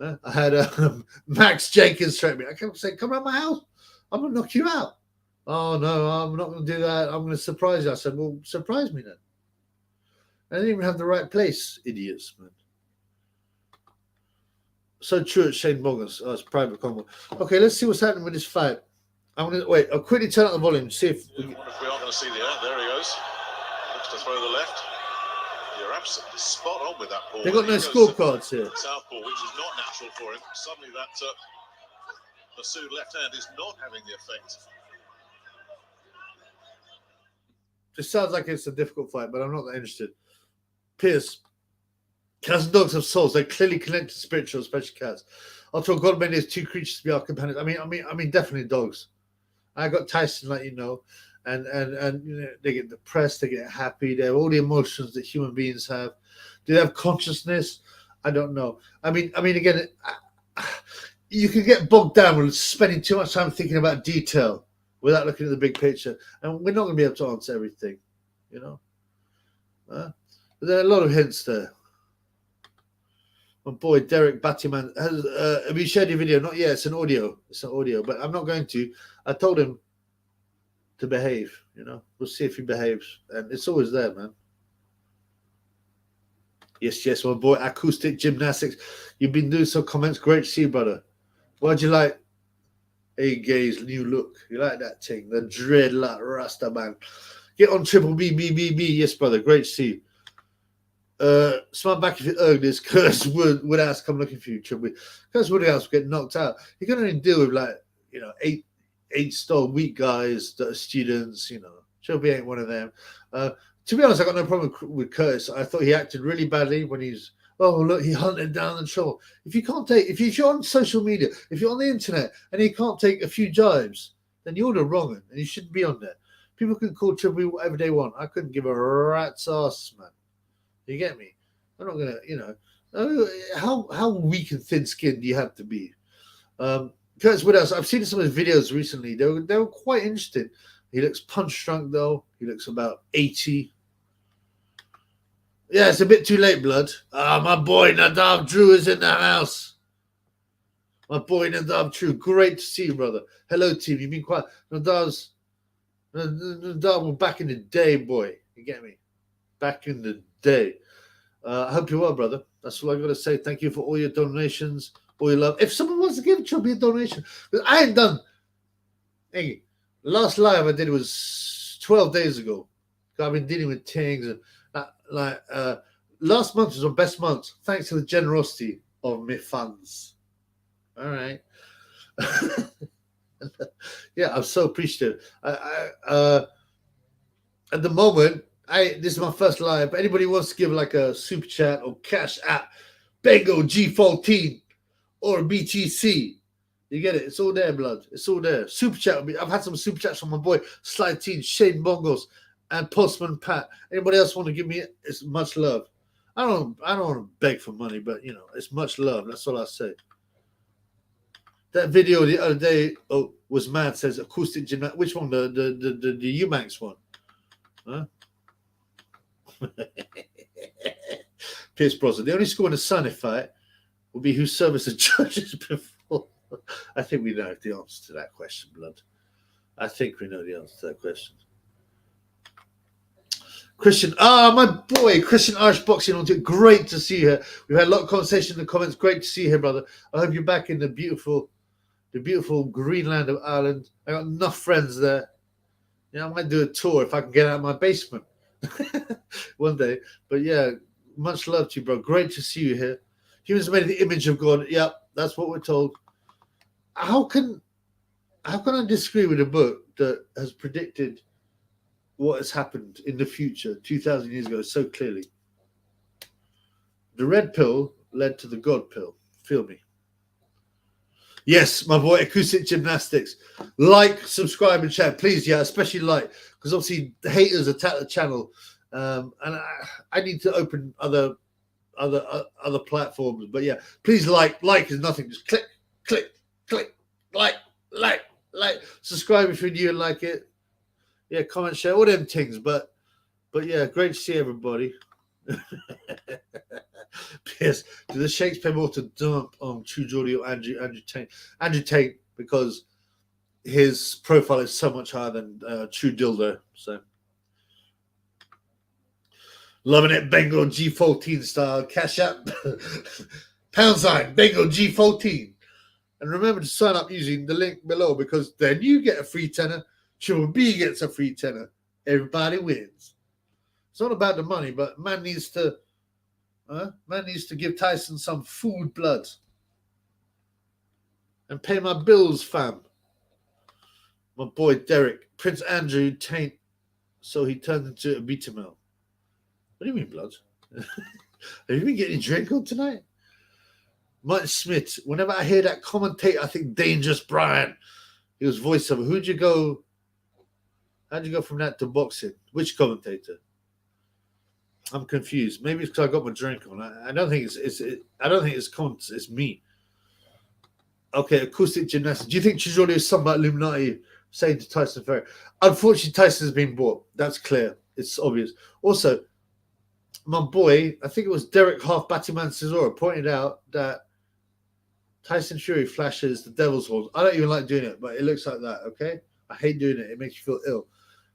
I had Max Jenkins threaten me. I kept saying, "Come around my house. I'm going to knock you out." "Oh, no, I'm not going to do that. I'm going to surprise you." I said, "Well, surprise me then." I didn't even have the right place, idiots, man. So true at Shane Boggins. Oh, it's private comment. Okay, let's see what's happening with this fight. I'm going to wait. I'll quickly turn up the volume. See if we are going to see the air. There he goes. Looks to throw the left. You're absolutely spot on with that ball. They've got no scorecards here. Southpaw, which is not natural for him. Suddenly that pursued left hand is not having the effect. It sounds like it's a difficult fight, but I'm not that interested. Pierce. Cats and dogs have souls. They're clearly connected to spiritual, especially cats. After all, God made these two creatures to be our companions. Definitely dogs. I got Tyson, and they get depressed, they get happy. They have all the emotions that human beings have. Do they have consciousness? I don't know. Again, you can get bogged down with spending too much time thinking about detail without looking at the big picture, and we're not going to be able to answer everything, But there are a lot of hints there. My boy Derek Battyman has. Have you shared your video? Not yet. It's an audio. But I'm not going to. I told him to behave. We'll see if he behaves, and it's always there, man. Yes, my boy Acoustic Gymnastics. You've been doing some comments. Great to see you, brother. Why'd you like A-Gay's new look? You like that thing? The dreadlock Rasta man. Get on Triple B. Yes, brother. Great to see you. Smart back if you earned this. Curtis Woodhouse come looking for you, Triple B. Curtis Woodhouse will get knocked out. You can only deal with 8-star weak guys that are students. Triple B ain't one of them. To be honest, I got no problem with Curtis. I thought he acted really badly when he hunted down the troll. If you're on social media, if you're on the internet and you can't take a few jibes, then you're the wrong one and you shouldn't be on there. People can call Triple B whatever they want. I couldn't give a rat's ass, man. You get me? I'm not gonna, how weak and thin-skinned do you have to be? Curtis Woodhouse, I've seen some of his videos recently. They were quite interesting. He looks punch drunk though. He looks about 80. Yeah, it's a bit too late, blood. My boy Nadav Drew is in the house. My boy Nadav True, great to see you, brother. Hello, team. You've been quiet. Nadav, well, back in the day, boy. You get me? Back in the day. I hope you're well, brother. That's all I got to say. Thank you for all your donations, all your love. If someone wants to give Chubby a donation, because I ain't done. Hey, the last live I did was 12 days ago. I've been dealing with things and last month was my best month, thanks to the generosity of my fans. All right. Yeah, I'm so appreciative. At the moment, this is my first live. But anybody wants to give like a super chat or cash app, Bengo G14 or BTC, you get it. It's all there, blood. It's all there. Super chat. I've had some super chats from my boy Sly Teen, Shane Bongos, and Postman Pat. Anybody else want to give me it? It's much love. I don't want to beg for money, but you know, it's much love. That's all I say. That video the other day was mad. Says acoustic gymnast. Which one? The UMax one? Huh? Pierce Brosnan. The only score in the Sunny fight will be who serviced the judges before. I think we know the answer to that question, blood. I think we know the answer to that question. Christian, my boy, Christian Irish Boxing on it. Great to see you here. We've had a lot of conversation in the comments. Great to see you here, brother. I hope you're back in the beautiful green land of Ireland. I got enough friends there. Yeah, I might do a tour if I can get out of my basement one day. But yeah, much love to you, bro. Great to see you here. Humans made in the image of God. Yep, that's what we're told. How can I disagree with a book that has predicted what has happened in the future 2,000 years ago so clearly? The red pill led to the God pill. Feel me? Yes, my boy, Acoustic Gymnastics. Like, subscribe, and share, please. Yeah, especially like, because obviously the haters attack the channel, and I need to open other platforms. But yeah, please like is nothing. Just click, like. Subscribe if you're new and like it. Yeah, comment, share, all them things. But yeah, great to see everybody. Yes, to the Shakespeare more to dump on True Geordie or Andrew Tate. Andrew Tate, because his profile is so much higher than True Dildo. So loving it, Bengal G14 style. Cash up, # Bengal G14. And remember to sign up using the link below, because then you get a free tenner. Triple B gets a free tenner. Everybody wins. It's not about the money, but man needs to give Tyson some food, blood, and pay my bills, fam. My boy Derek, Prince Andrew taint, so he turned into a beta male. What do you mean, blood? Have you been getting a drink on tonight? Mike Smith. Whenever I hear that commentator, I think Dangerous Brian. He was voiceover. How'd you go from that to boxing? Which commentator? I'm confused. Maybe it's because I got my drink on. I don't think it's me. Okay, Acoustic Gymnastics. Do you think Chijoli is something about Illuminati saying to Tyson Fury? Unfortunately, Tyson has been bought. That's clear. It's obvious. Also, my boy, I think it was Derek Half Battyman Cesaro, pointed out that Tyson Fury flashes the devil's horns. I don't even like doing it, but it looks like that, okay? I hate doing it. It makes you feel ill.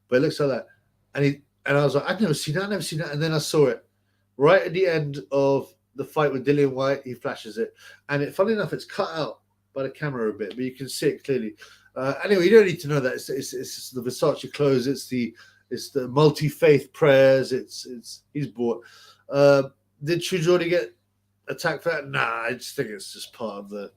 But it looks like that. And I was like, I've never seen that. And then I saw it right at the end of the fight with Dillian White. He flashes it. And funny enough, it's cut out by the camera a bit, but you can see it clearly. Anyway, you don't need to know that. It's the Versace clothes. It's the multi-faith prayers. He's bought. Did True Geordie get attacked for that? Nah, I just think it's just part of the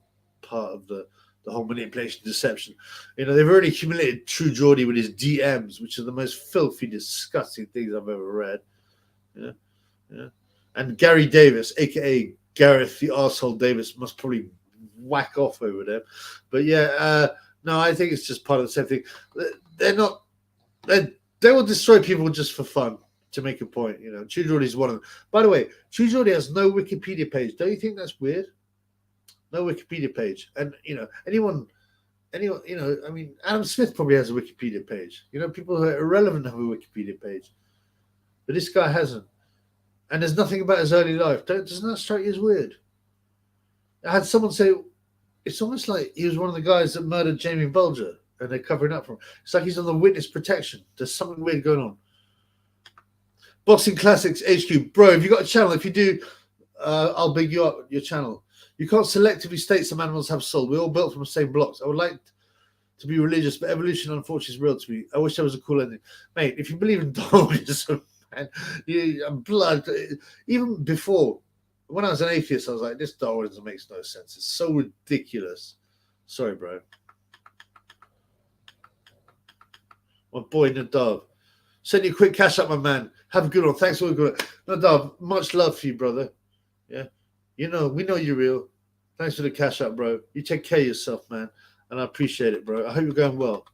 whole manipulation, deception. You know, they've already humiliated True Geordie with his DMs, which are the most filthy, disgusting things I've ever read. Yeah. And Gary Davis, aka Gareth the Arsehole Davis, must probably whack off over them. But yeah, no, I think it's just part of the same thing. They will destroy people just for fun, to make a point. You know, True Geordie is one of them. By the way, True Geordie has no Wikipedia page. Don't you think that's weird? No Wikipedia page. And, you know, anyone, you know, I mean, Adam Smith probably has a Wikipedia page. You know, people who are irrelevant have a Wikipedia page. But this guy hasn't. And there's nothing about his early life. Doesn't that strike you as weird? I had someone say, It's almost like he was one of the guys that murdered Jamie Bulger and they're covering up for him. It's like he's on the witness protection. There's something weird going on. Boxing Classics HQ. Bro, if you got a channel, if you do, I'll big you up, your channel. You can't selectively state some animals have soul. We're all built from the same blocks. I would like to be religious, but evolution, unfortunately, is real to me. I wish there was a cool ending. Mate, if you believe in Darwinism, man, blood, even before, when I was an atheist, I was like, this Darwinism makes no sense. It's so ridiculous. Sorry, bro. My boy Nadav. Send you a quick cash up, my man. Have a good one. Thanks for the good one. Nadav, much love for you, brother. Yeah. You know, we know you're real. Thanks for the cash up, bro. You take care of yourself, man. And I appreciate it, bro. I hope you're going well.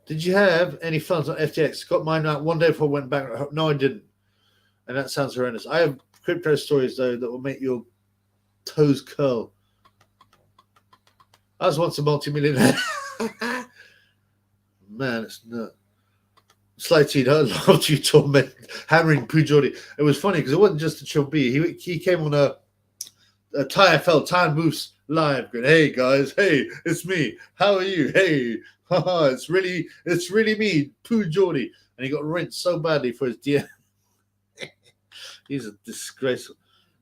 Did you have any funds on FTX? Got mine out one day before I went back. No, I didn't. And that sounds horrendous. I have crypto stories, though, that will make your toes curl. I was once a multi-millionaire. Man, it's not. Slighty, I loved you, torment, hammering Pujori. It was funny because it wasn't just a chill B. He came on a TIFL, Time Moves Live, going, hey guys, hey, it's me. How are you? Hey, haha, it's really me, Pujori. And he got rinsed so badly for his DM. He's a disgrace.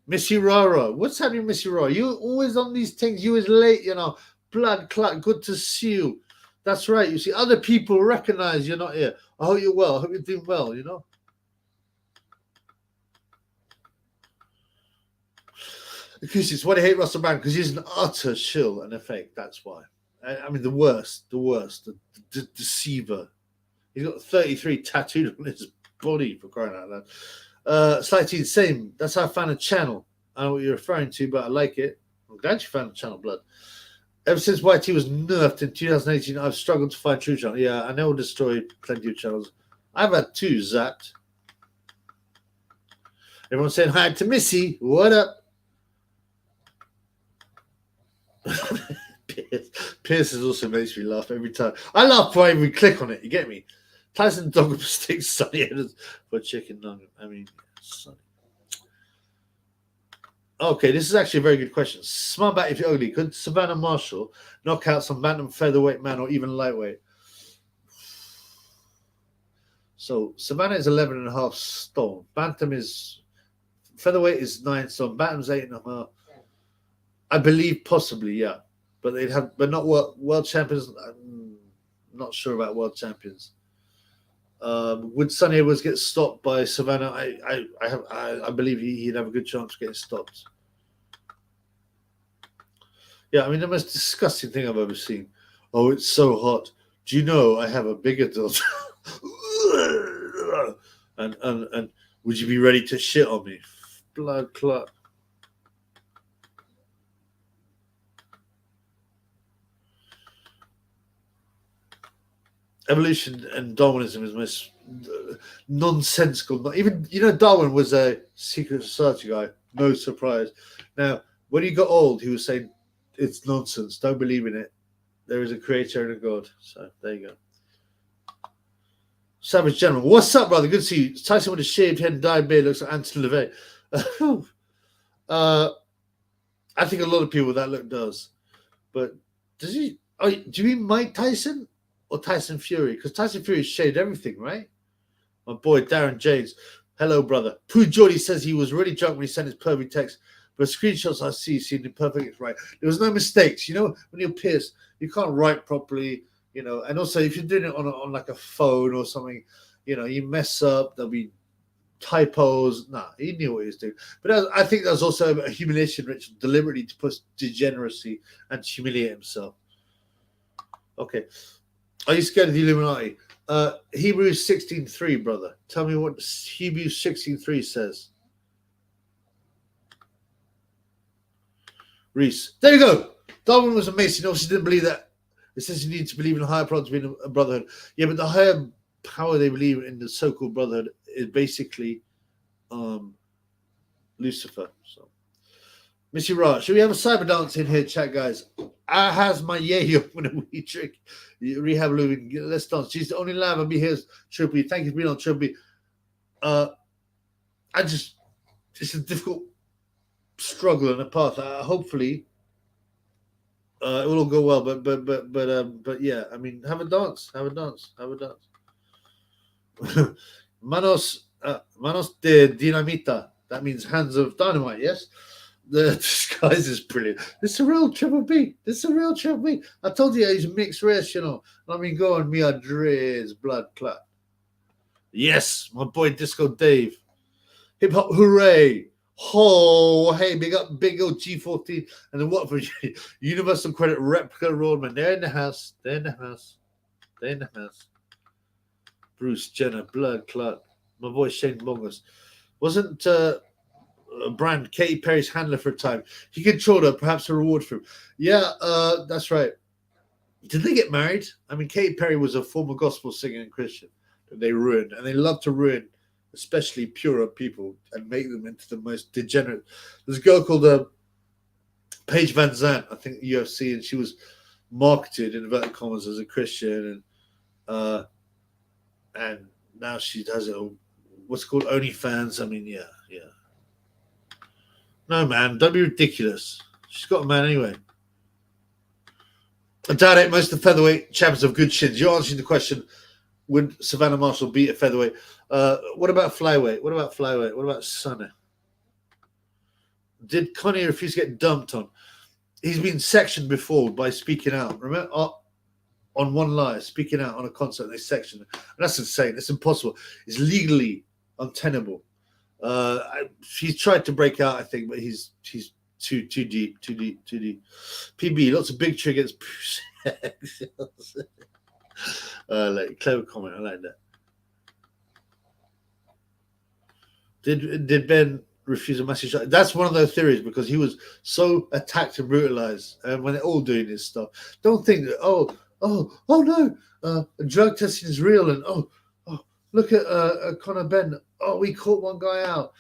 Missy Rara, what's happening, Missy Rara? You always on these things. You was late, you know. Blood clot, good to see you. That's right. You see, other people recognize you're not here. I hope you're well. I hope you're doing well, you know. Acoustics, why do you hate Russell Brand? Because he's an utter shill and a fake. That's why. I mean, the worst, the deceiver. He's got 33 tattooed on his body, for crying out loud. Slightly same. That's how I found a channel. I know what you're referring to, but I like it. I'm glad you found the channel, blood. Ever since YT was nerfed in 2018, I've struggled to find true channel. Yeah, I know will destroy plenty of channels. I've had 2 zapped. Everyone's saying hi to Missy. What up? Pierce also makes me laugh every time. I laugh before I even click on it. You get me? Tyson dog sticks sunny for chicken nugget. I mean, sunny. Okay, this is actually a very good question. Smart bat if you're ugly. Could Savannah Marshall knock out some bantam featherweight man or even lightweight? So Savannah is 11.5 stone. Bantam is featherweight is 9 stone. Bantam's 8.5. I believe possibly, yeah. But they'd have, but not world champions. I'm not sure about world champions. Would Sonny Edwards get stopped by Savannah? I believe he'd have a good chance of getting stopped. Yeah, I mean, the most disgusting thing I've ever seen. Oh, it's so hot. Do you know I have a big adult? and would you be ready to shit on me? Blood clot. Evolution and Darwinism is most nonsensical. Not even, you know, Darwin was a secret society guy. No surprise. Now, when he got old, he was saying, it's nonsense. Don't believe in it. There is a creator and a God. So there you go. Savage General. What's up, brother? Good to see you. Tyson with a shaved head and dyed beard looks like Anthony LaVey. I think a lot of people with that look does. But does he? Oh, do you mean Mike Tyson or Tyson Fury? Because Tyson Fury shaved everything, right? My boy Darren James. Hello, brother. Pooh Jordy says he was really drunk when he sent his pervy text. But screenshots I see seem perfect right. There was no mistakes. You know, when you're pissed, you can't write properly, you know. And also, if you're doing it on like a phone or something, you know, you mess up, there'll be typos. Nah, he knew what he was doing. But I think there's also a humiliation ritual deliberately to push degeneracy and humiliate himself. Okay. Are you scared of the Illuminati? Hebrews 16:3, brother. Tell me what Hebrews 16:3 says. Reese. There you go. Darwin was a Mason. Obviously didn't believe that. It says you need to believe in a higher power to be in a brotherhood. Yeah, but the higher power they believe in the so-called brotherhood is basically Lucifer. So, Missy Ra, should we have a cyber dance in here, chat guys? I has my yayo when a wee trick. Rehab Louis. Let's dance. She's the only live I'll be here. Trippy. Thank you for being on Trippy. I just it's a difficult struggle and a path. Hopefully, it will all go well. But yeah, I mean, have a dance. Manos de dinamita. That means hands of dynamite. Yes. The disguise is brilliant. This is a real Triple B. I told you he's mixed race, I mean, go on, me Andres, blood clot. Yes, my boy Disco Dave. Hip hop, hooray! Oh, hey, big up, big old G14 and the Watford Universal Credit Replica Roadman. They're in the house. Bruce Jenner, blood clot. My boy Shane Bongos. Wasn't Brand Katy Perry's handler for a time. He controlled her, perhaps a reward for him. Yeah, that's right. Did they get married? I mean, Katy Perry was a former gospel singer and Christian that they ruined, and they love to ruin especially purer people and make them into the most degenerate. There's a girl called Paige Van Zandt, I think UFC, and she was marketed in inverted commas as a Christian, and now she does it. What's called OnlyFans. I mean, yeah. No, man, don't be ridiculous. She's got a man anyway. I doubt it. Most of the featherweight champions have good shins. You're answering the question: would Savannah Marshall beat a featherweight? What about flyweight? What about Sonny? Did Connie refuse to get dumped on? He's been sectioned before by speaking out. Remember, on one lie, speaking out on a concert, they sectioned. And that's insane. It's impossible. It's legally untenable. He's tried to break out, I think, but he's too deep. PB, lots of big triggers. Like clever comment. I like that. Did Ben refuse a massive shot? That's one of those theories because he was so attacked and brutalized, and when they're all doing this stuff, don't think that no, drug testing is real, and look at Conor Ben. Oh, we caught one guy out.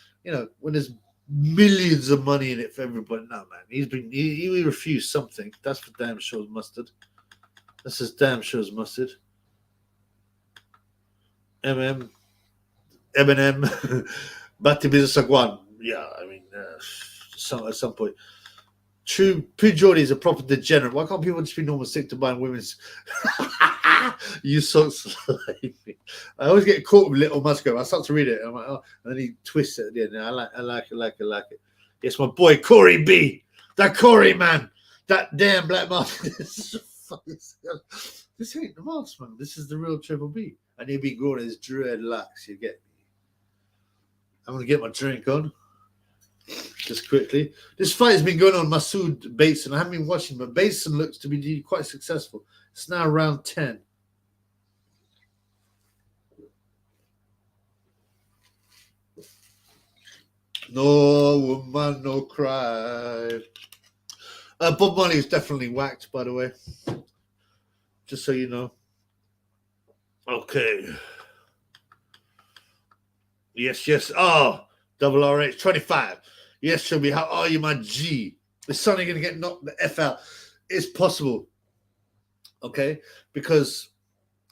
When there's millions of money in it for everybody. No, man, he refused something. That's for damn sure as mustard. That's as damn sure as mustard. Eminem, Batibizasagwan. Yeah, I mean, at some point. True, Jordy is a proper degenerate. Why can't people just be normal sick to buying women's? You so slimy. I always get caught with little Musgrave. I start to read it, and I'm like, oh, and then he twists it at the end. I like it. Yes, my boy Corey B. That Corey man. That damn black mask. This ain't the mask, man. This is the real Triple B. And he'll be growing his dreadlocks. You get me? I'm gonna get my drink on. Just quickly. This fight has been going on Masood Bateson. I haven't been watching, but Bateson looks to be quite successful. It's now round 10. No woman, no cry. Bob Marley is definitely whacked, by the way. Just so you know. Okay. Yes. Oh, double RH 25. Yes, Chubby, how are you, my G? Is Sonny going to get knocked the F out? It's possible. Okay? Because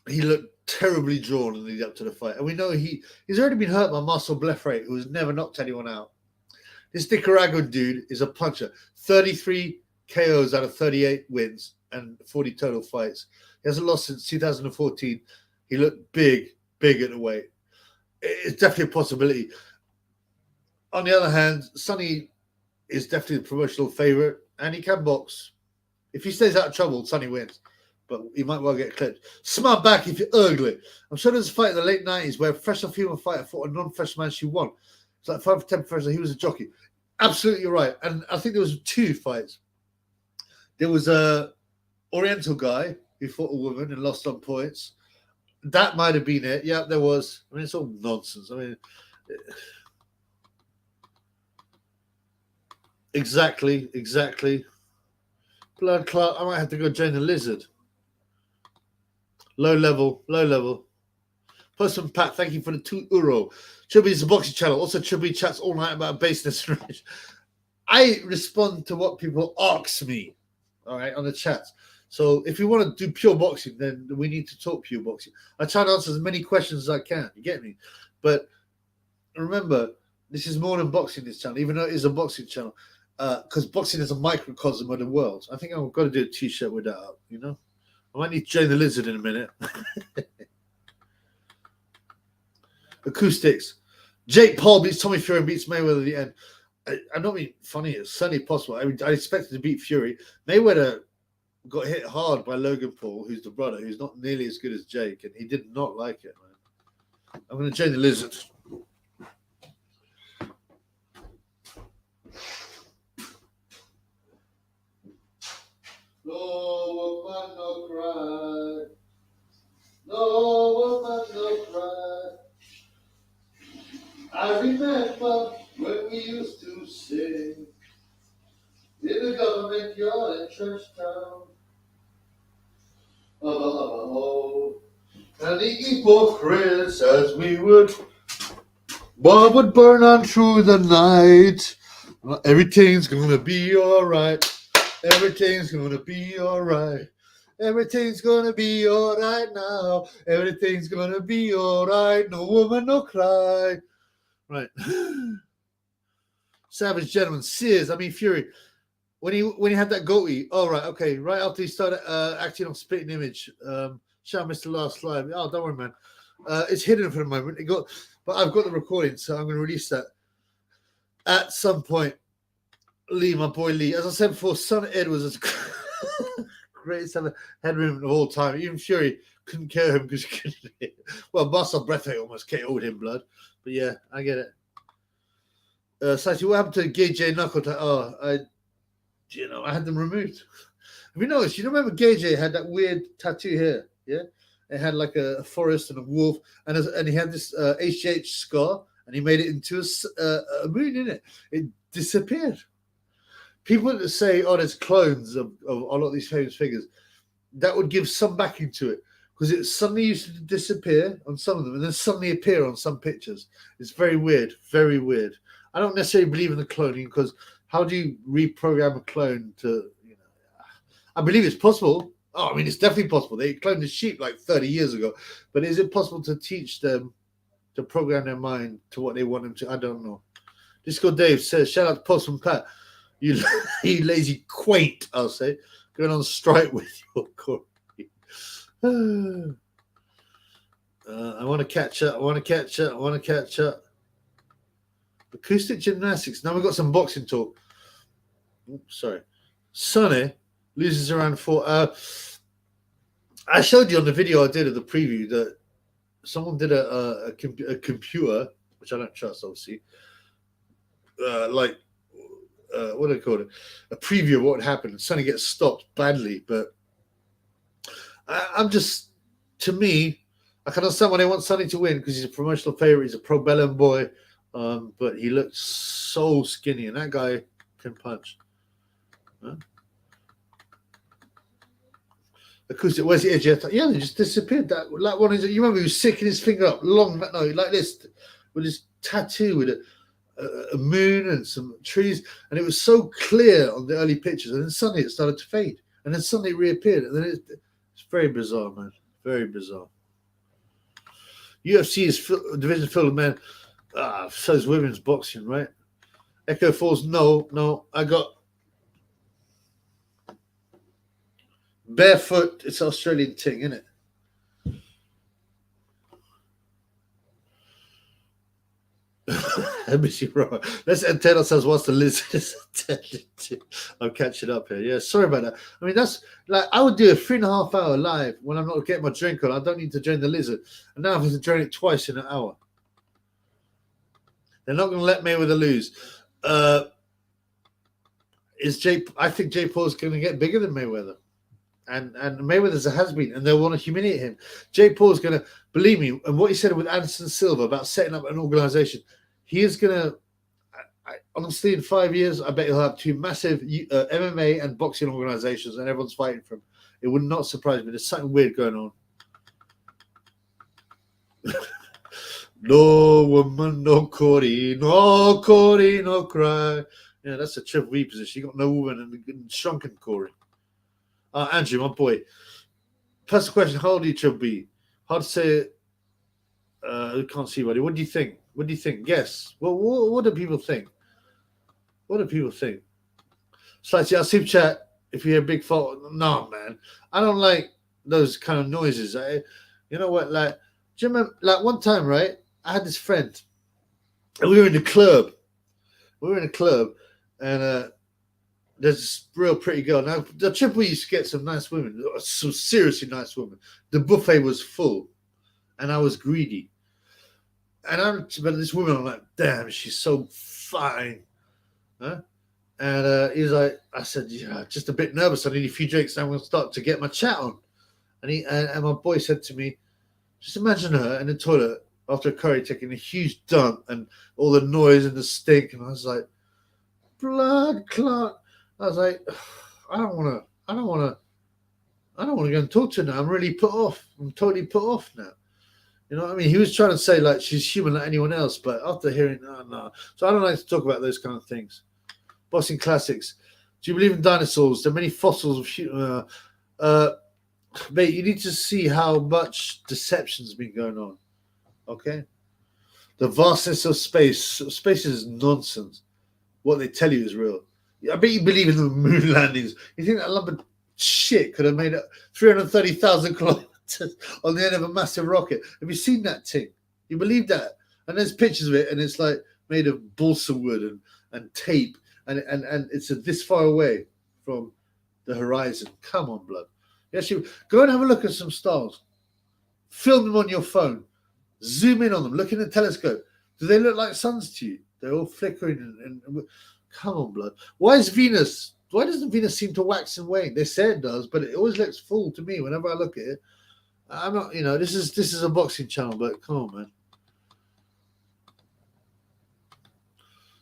he looked terribly drawn in the lead up to the fight. And we know he's already been hurt by Marcel Blefrey, who has never knocked anyone out. This Nicaraguan dude is a puncher. 33 KOs out of 38 wins and 40 total fights. He hasn't lost since 2014. He looked big at the weight. It's definitely a possibility. On the other hand, Sonny is definitely the promotional favorite, and he can box. If he stays out of trouble, Sonny wins, but he might well get clipped. Smart back if you're ugly. I'm sure there's a fight in the late 90s where a professional female fighter fought a non-professional man. She won. It's like 5 for 10 professional. He was a jockey. Absolutely right. And I think there was 2 fights. There was a Oriental guy who fought a woman and lost on points. That might have been it. Yeah, there was. I mean, it's all nonsense. I mean, exactly. Blood clot. I might have to go join the lizard. Low level. Person Pat, thank you for the €2. Chubby is a boxing channel. Also, Chubby chats all night about baseness and rage. I respond to what people ask me, all right, on the chats. So if you want to do pure boxing, then we need to talk pure boxing. I try to answer as many questions as I can. You get me? But remember, This is more than boxing, this channel, even though it is a boxing channel. Because boxing is a microcosm of the world. I think I've got to do a t-shirt with that up, you know? I might need to join the lizard in a minute. Acoustics. Jake Paul beats Tommy Fury and beats Mayweather at the end. I'm not being funny. It's certainly possible. I expected to beat Fury. Mayweather got hit hard by Logan Paul, who's the brother, who's not nearly as good as Jake, and he did not like it, man. I'm going to join the lizard. No woman, no cry. No woman, no cry. I remember when we used to sing in the government yard in church town. Oh, and the hypocrites as we would, what would burn on through the night. Everything's gonna be alright. Everything's gonna be alright. Everything's gonna be alright now. Everything's gonna be alright. No woman, no cry. Right. Savage Gentleman. Sears, Fury. When he had that goatee. Oh, right. Okay. Right after he started acting on Spitting Image. Shout out Mr. Last Live. Oh, don't worry, man. It's hidden for the moment. But I've got the recording, so I'm going to release that at some point. Lee, my boy Lee. As I said before, Son Edwards is greatest ever headroom of all time. Even Fury couldn't kill him because he couldn't hit. Well, Marcel Breathitt almost KO'd him, blood. But yeah, I get it. Sachi, what happened to Gay J Knuckle? I had them removed. Have you noticed? You remember Gay J had that weird tattoo here? Yeah, it had like a forest and a wolf, and he had this HGH scar, and he made it into a moon in it. It disappeared. People that say, "Oh, there's clones of a lot of these famous figures," that would give some backing to it because it suddenly used to disappear on some of them and then suddenly appear on some pictures. It's very weird, very weird. I don't necessarily believe in the cloning because how do you reprogram a clone to, I believe it's possible. Oh, it's definitely possible. They cloned the sheep like 30 years ago. But is it possible to teach them to program their mind to what they want them to? I don't know. Disco Dave says, shout out to Possum Pat. You lazy quaint, I'll say. Going on strike with your Corey. I want to catch up. Acoustic gymnastics. Now we've got some boxing talk. Oops, sorry. Sonny loses around 4. I showed you on the video I did of the preview that someone did a computer, which I don't trust, obviously. What do they call it? A preview of what would happen. Sonny gets stopped badly, but to me, I can understand why they want Sonny to win because he's a promotional favorite. He's a pro Bellum boy. But he looks so skinny, and that guy can punch. Huh? Acoustic, where's the edge? Yeah, they just disappeared. That one is. You remember he was sticking his finger up long, like this, with his tattoo with a moon and some trees, and it was so clear on the early pictures, and then suddenly it started to fade, and then suddenly it reappeared, and then it's very bizarre, man. Very bizarre. UFC is division filled with men. So is women's boxing, right? Echo Falls, no. I got barefoot. It's an Australian thing, isn't it? Let's tell ourselves what's the lizard is attended to. I'm catching up here. Yeah, sorry about that. That's like I would do a 3.5 hour live when I'm not getting my drink on. I don't need to join the lizard, and now I have to join it twice in an hour. They're not going to let Mayweather lose. I think Jake Paul's going to get bigger than Mayweather. And Mayweather's a has-been, and they'll want to humiliate him. Jake Paul's going to, believe me, and what he said with Anderson Silva about setting up an organization, he is going to, honestly, in 5 years, I bet he'll have 2 massive MMA and boxing organizations, and everyone's fighting for him. It would not surprise me. There's something weird going on. No woman, no Corey, no cry. Yeah, that's a Triple B position. You got no woman and shrunken Corey. Andrew, my boy. Personal question: how old are you, Triple B? Hard to say. We can't see, buddy. What do you think? What do you think? Guess. What do people think? What do people think? Slightly, I'll super chat if you hear big fault. No, man. I don't like those kind of noises. You know what? Like, do you remember? Like one time, right? I had this friend, and we were in the club. And there's this real pretty girl. Now, the Triple used to get some nice women, some seriously nice women. The buffet was full, and I was greedy. But this woman, I'm like, damn, she's so fine. Huh? And he's like, I said, yeah, just a bit nervous. I need a few drinks. And I'm going to start to get my chat on. And my boy said to me, just imagine her in the toilet after a curry taking a huge dump and all the noise and the stink. And I was like, blood clot. I was like, I don't want to go and talk to her now. I'm really put off. I'm totally put off now. You know what I mean? He was trying to say like she's human like anyone else, but after hearing, no. So I don't like to talk about those kind of things. Boxing classics. Do you believe in dinosaurs? There are many fossils of mate, you need to see how much deception's been going on. Okay? The vastness of space. Space is nonsense. What they tell you is real. I bet you believe in the moon landings. You think that lump of shit could have made it 330,000 kilometers on the end of a massive rocket? Have you seen that thing? You believe that? And there's pictures of it, and it's like made of balsa wood and tape, and it's this far away from the horizon. Come on, blood. Yes, you go and have a look at some stars. Film them on your phone. Zoom in on them. Look in the telescope. Do they look like suns to you? They're all flickering and come on, blood. Why doesn't Venus seem to wax and wane? They say it does, but it always looks full to me whenever I look at it. I'm not, this is a boxing channel, but come on, man.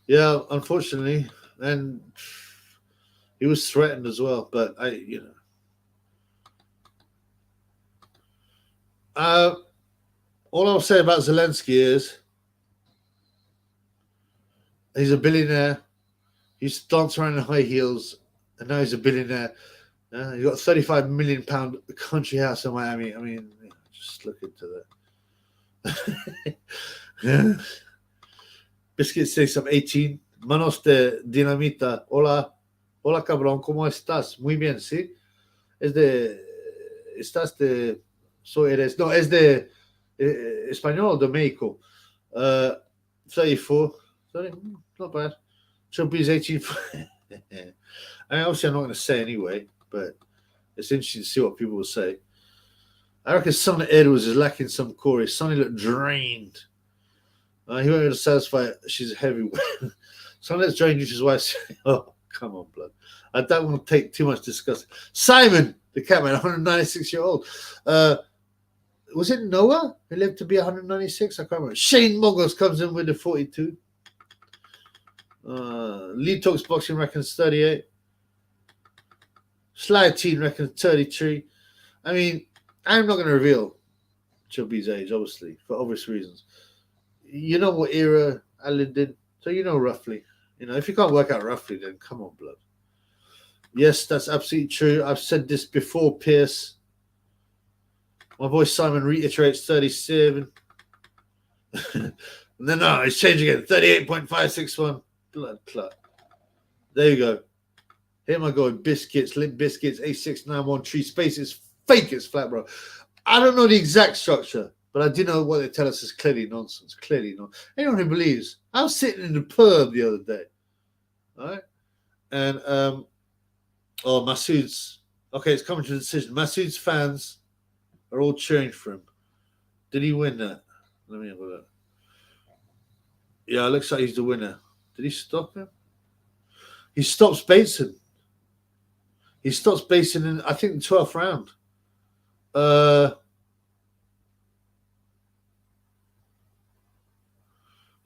Yeah, unfortunately, and he was threatened as well. But all I'll say about Zelensky is he's a billionaire. He used to dance around in high heels, and now he's a billionaire. He's got a £35 million country house in Miami. I mean, just look into that. Biscuit says I'm 18. Manos de Dinamita. Hola, cabrón, ¿cómo estás? Muy bien, ¿sí? Es de español, de Mexico. 34. Sorry, not bad. Chubby's 18. I mean, obviously, I'm not going to say anyway, but it's interesting to see what people will say. I reckon Sonny Edwards is lacking some core. Sonny looked drained. He won't be able to satisfy it. She's a heavyweight. Sonny looks drained, which is why. Oh, come on, blood. I don't want to take too much discuss. Simon, the catman, 196-year-old. Was it Noah who lived to be 196? I can't remember. Shane Mogos comes in with the 42. Lee Talks Boxing reckons 38. Sly Teen reckons 33. I mean, I'm not going to reveal Chubby's age, obviously, for obvious reasons. You know what era I lived in, so you know roughly. If you can't work out roughly, then come on, blood. Yes, that's absolutely true. I've said this before, Pierce. My boy Simon reiterates 37. And then, it's changing again. 38.561. Blood clot. There you go. Here am I going. Biscuits, Limp Biscuits, A691 Tree Space is fake as flat, bro. I don't know the exact structure, but I do know what they tell us is clearly nonsense. Clearly not. Anyone who believes. I was sitting in the pub the other day. All right? And, Masood's. Okay, it's coming to the decision. Masood's fans are all cheering for him. Did he win that? Let me have a look. Yeah, it looks like he's the winner. Did he stop him? He stops Bateson. He stops Bateson in, I think, the 12th round.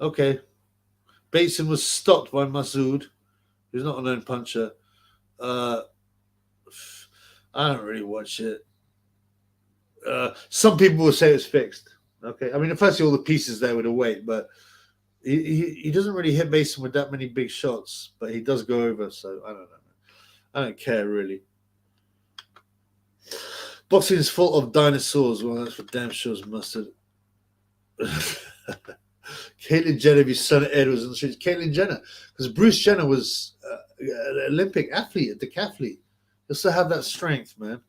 Okay. Bateson was stopped by Masood. He's not a known puncher. I don't really watch it. Some people will say it's fixed. Okay. I mean, firstly, all the pieces there with the weight, but he doesn't really hit Mason with that many big shots, but he does go over, so I don't know. I don't care, really. Boxing is full of dinosaurs. Well, that's for damn sure as mustard. Caitlyn Jenner, his son Ed was in the streets. Caitlyn Jenner, because Bruce Jenner was an Olympic athlete, a decathlete. Just to have that strength, man.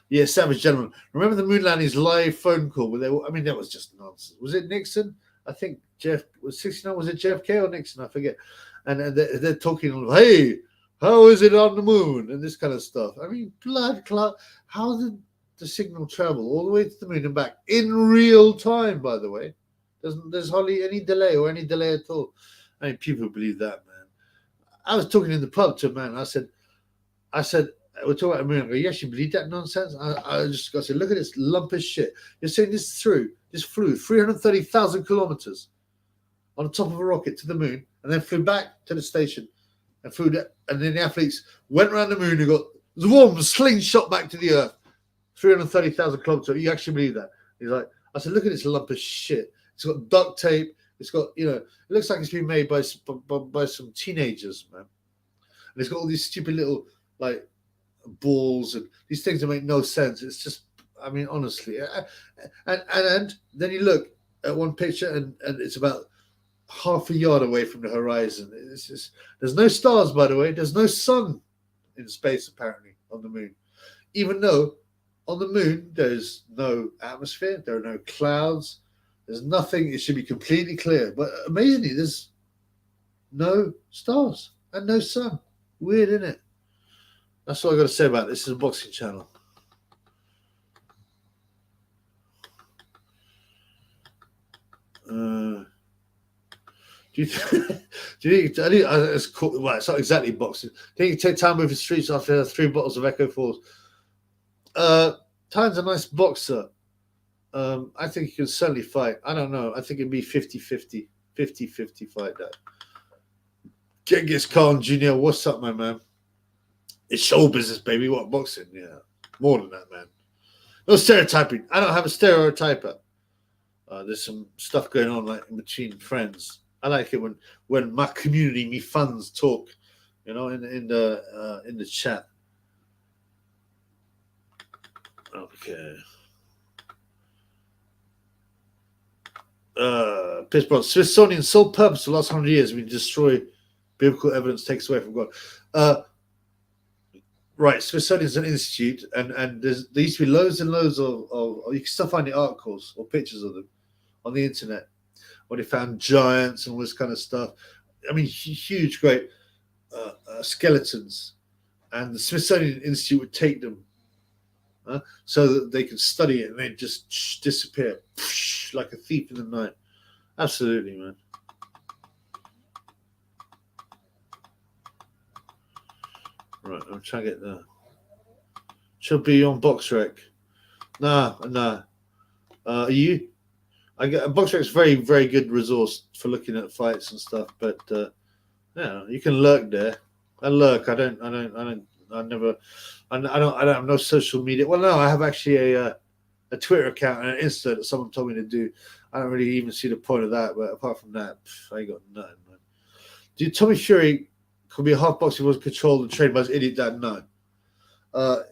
Yeah, Savage Gentleman. Remember the moon landing's live phone call? Where I mean, that was just nonsense. Was it Nixon? I think Jeff was 69. Was it JFK or Nixon? I forget. And they're talking, hey, how is it on the moon? And this kind of stuff. I mean, blood clot. How did the signal travel all the way to the moon and back in real time, by the way? There's hardly any delay or any delay at all. I mean, people believe that, man. I was talking in the pub to a man. I said, we're talking about a moon. I go, you actually believe that nonsense? I said, look at this lump of shit. You're saying this flew 330,000 kilometers on the top of a rocket to the moon and then flew back to the station and flew that. And then the athletes went around the moon and got warm slingshot back to the earth. 330,000 kilometers. You actually believe that? He's like, I said, look at this lump of shit. It's got duct tape. It's got, it looks like it's been made by some teenagers, man. And it's got all these stupid little, like, balls and these things that make no sense. It's just, I mean, honestly. And then you look at one picture and it's about half a yard away from the horizon. It's just, there's no stars, by the way. There's no sun in space, apparently, on the moon. Even though on the moon, there's no atmosphere. There are no clouds. There's nothing. It should be completely clear. But amazingly, there's no stars and no sun. Weird, isn't it? That's all I got to say about this. This is a boxing channel. Do you think it's cool? Well, it's not exactly boxing. Do you think you take time with the streets after 3 bottles of Echo 4s? Tyne's a nice boxer. I think he can certainly fight. I don't know. I think it'd be 50-50. 50-50 fight that. Genghis Khan Jr., what's up, my man? It's show business, baby. What, boxing? Yeah. More than that, man. No stereotyping. I don't have a stereotyper. There's some stuff going on like in between friends. I like it when my community, me fans talk, in the chat. Okay. Pittsburgh. Smithsonian's sole purpose for the last 100 years has been to destroy biblical evidence, takes away from God. Right, Smithsonian's an institute, and there used to be loads and loads of you can still find the articles or pictures of them on the internet, where they found giants and all this kind of stuff. I mean, huge, great skeletons, and the Smithsonian Institute would take them so that they could study it, and they'd just disappear like a thief in the night. Absolutely, man. Right, I'm trying to get there. Should be on BoxRec. Nah. Are you? I get BoxRec's very, very good resource for looking at fights and stuff. But yeah, you can lurk there. I lurk. I don't have no social media. Well, no, I have actually a Twitter account and an Insta that someone told me to do. I don't really even see the point of that. But apart from that, I ain't got nothing, man. Do Tommy Fury could be a half boxer was controlled and trained by his idiot dad? No. I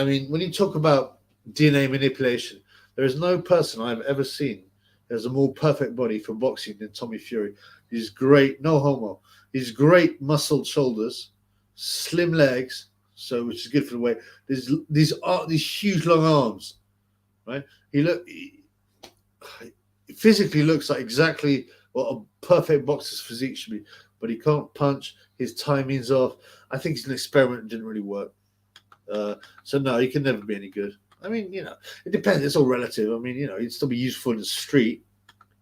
mean, when you talk about DNA manipulation, there is no person I've ever seen that has a more perfect body for boxing than Tommy Fury. He's great, no homo. He's great muscled shoulders, slim legs, which is good for the weight. These huge long arms, right? He physically looks like exactly what a perfect boxer's physique should be, but he can't punch. His timing's off. I think it's an experiment that didn't really work. So no, he can never be any good. I mean, it depends. It's all relative. I mean, he'd still be useful in the street,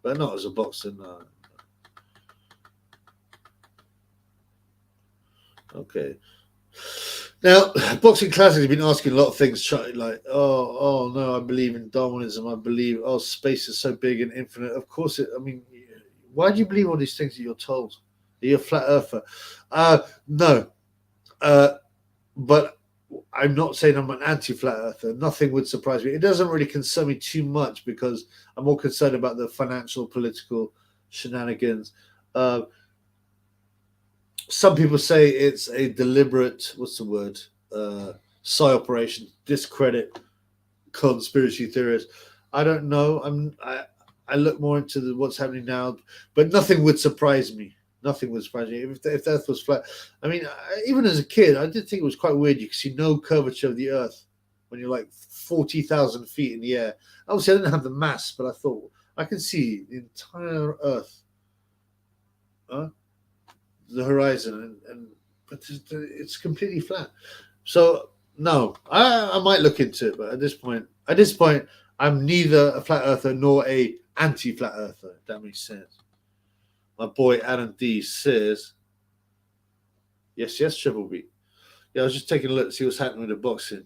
but not as a boxer. No. Okay. Now, Boxing Classic has been asking a lot of things, like, oh no, I believe in Darwinism. I believe, space is so big and infinite. Of course, why do you believe all these things that you're told? Are you a flat earther? No. But I'm not saying I'm an anti-flat earther. Nothing would surprise me. It doesn't really concern me too much because I'm more concerned about the financial, political shenanigans. Some people say it's a deliberate, psi operation, discredit conspiracy theorists. I don't know. I look more into what's happening now, but nothing would surprise me. Nothing would surprise me if the Earth was flat. I mean, even as a kid, I did think it was quite weird. You could see no curvature of the Earth when you're like 40,000 feet in the air. Obviously, I didn't have the mass, but I thought I can see the entire Earth, the horizon, but it's completely flat. So no, I might look into it, but at this point, I'm neither a flat earther nor a anti-flat earther. If that makes sense. My boy Adam D says, yes, Triple B. Yeah, I was just taking a look to see what's happening with the boxing.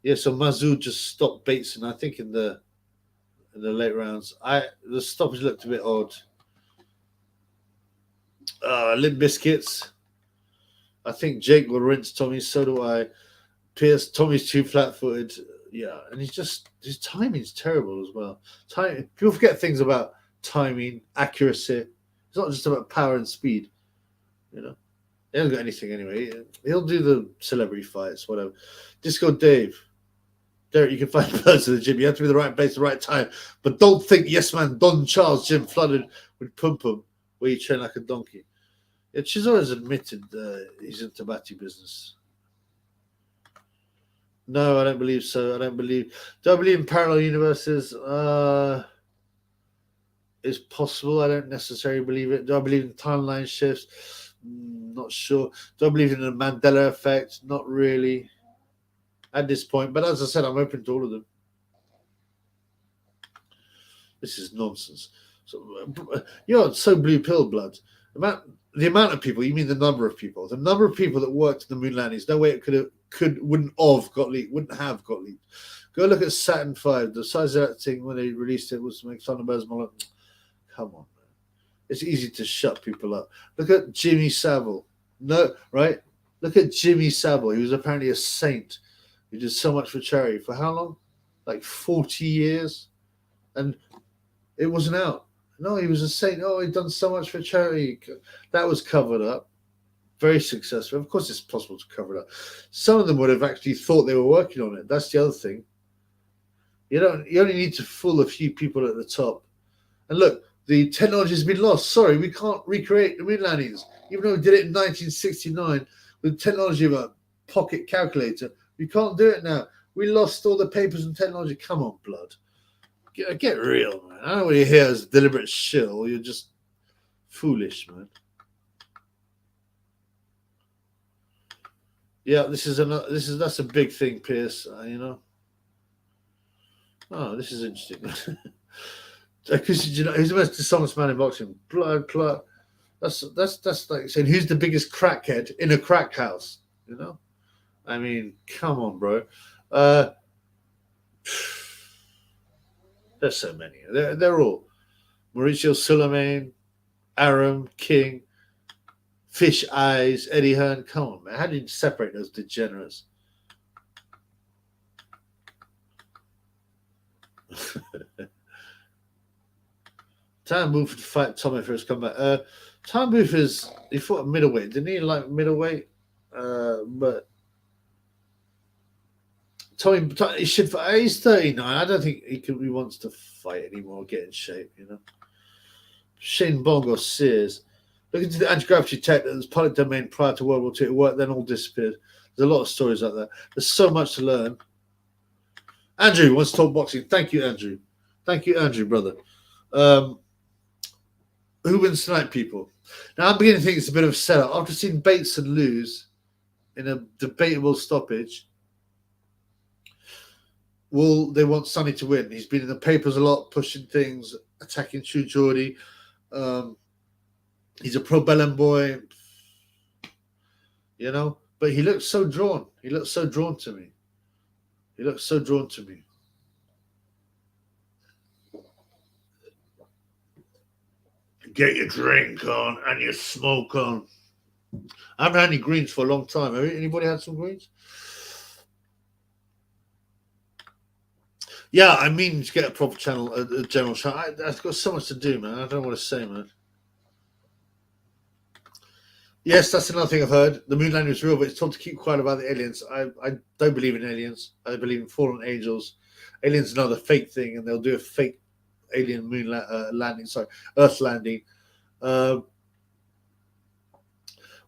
Yeah, so Mazou just stopped Bateson, I think, in the late rounds. The stoppage looked a bit odd. Limp Biscuits. I think Jake will rinse Tommy. So do I. Pierce, Tommy's too flat-footed. Yeah, and his timing's terrible as well. People forget things about timing, accuracy. It's not just about power and speed. You know, he hasn't got anything anyway. He'll do the celebrity fights, whatever. Disco Dave. Derek, you can find birds in the gym. You have to be in the right place at the right time. But don't think yes man Don Charles gym flooded with pum pum where you train like a donkey. Yeah, she's always admitted he's into batty business. No, I don't believe so. Do I believe in parallel universes? It's possible. I don't necessarily believe it. Do I believe in timeline shifts? Not sure. Do I believe in the Mandela effect? Not really at this point. But as I said, I'm open to all of them. This is nonsense. So, you're so blue pill blood. The amount of people, you mean the number of people? The number of people that worked in the moon landings, no way it wouldn't have got leaked. Go look at Saturn V. The size of that thing when they released it was to make Thunderbirds more like, come on, man. It's easy to shut people up. Look at Jimmy Savile. No, right? Look at Jimmy Savile. He was apparently a saint. He did so much for charity. For how long? Like 40 years? And it wasn't out. No, he was a saint. Oh, he'd done so much for charity. That was covered up. Very successful. Of course, it's possible to cover it up. Some of them would have actually thought they were working on it. That's the other thing. You only need to fool a few people at the top. And look, the technology has been lost. Sorry, we can't recreate the moon landings. Even though we did it in 1969 with technology of a pocket calculator, we can't do it now. We lost all the papers and technology. Come on, blood. Get real, man. I don't want to hear as deliberate shill. You're just foolish, man. Yeah, that's a big thing, Pierce. You know. Oh, this is interesting. Because you know, who's the most dishonest man in boxing? Blood clot. That's like saying who's the biggest crackhead in a crack house. You know. I mean, come on, bro. There's so many. They're all Mauricio Suleiman, Aram, King, Fish Eyes, Eddie Hearn. Come on, man. How do you separate those degenerates? Time Booth to fight Tommy for his comeback. Time Booth he fought a middleweight, didn't he? Like middleweight, but Tommy, he should. He's 39. I don't think he wants to fight anymore. Get in shape, you know. Shane Bongo Sears. Look into the anti-gravity tech that was public domain prior to World War II. It worked, then all disappeared. There's a lot of stories like that. There's so much to learn. Andrew wants to talk boxing. Thank you, Andrew. Thank you, Andrew, brother. Who wins tonight, people? Now, I'm beginning to think it's a bit of a setup. After seeing Bateson lose in a debatable stoppage, they want Sonny to win. He's been in the papers a lot, pushing things, attacking True Geordie. He's a pro-Bellum boy, you know, but he looks so drawn. He looks so drawn to me. Get your drink on and your smoke on. I haven't had any greens for a long time. Anybody had some greens? Yeah, I mean to get a proper channel, a general channel. I've got so much to do, man. I don't know what to say, man. Yes, that's another thing I've heard. The moon landing is real, but it's told to keep quiet about the aliens. I don't believe in aliens. I believe in fallen angels. Aliens are another fake thing, and they'll do a fake alien moon landing. Sorry, Earth landing.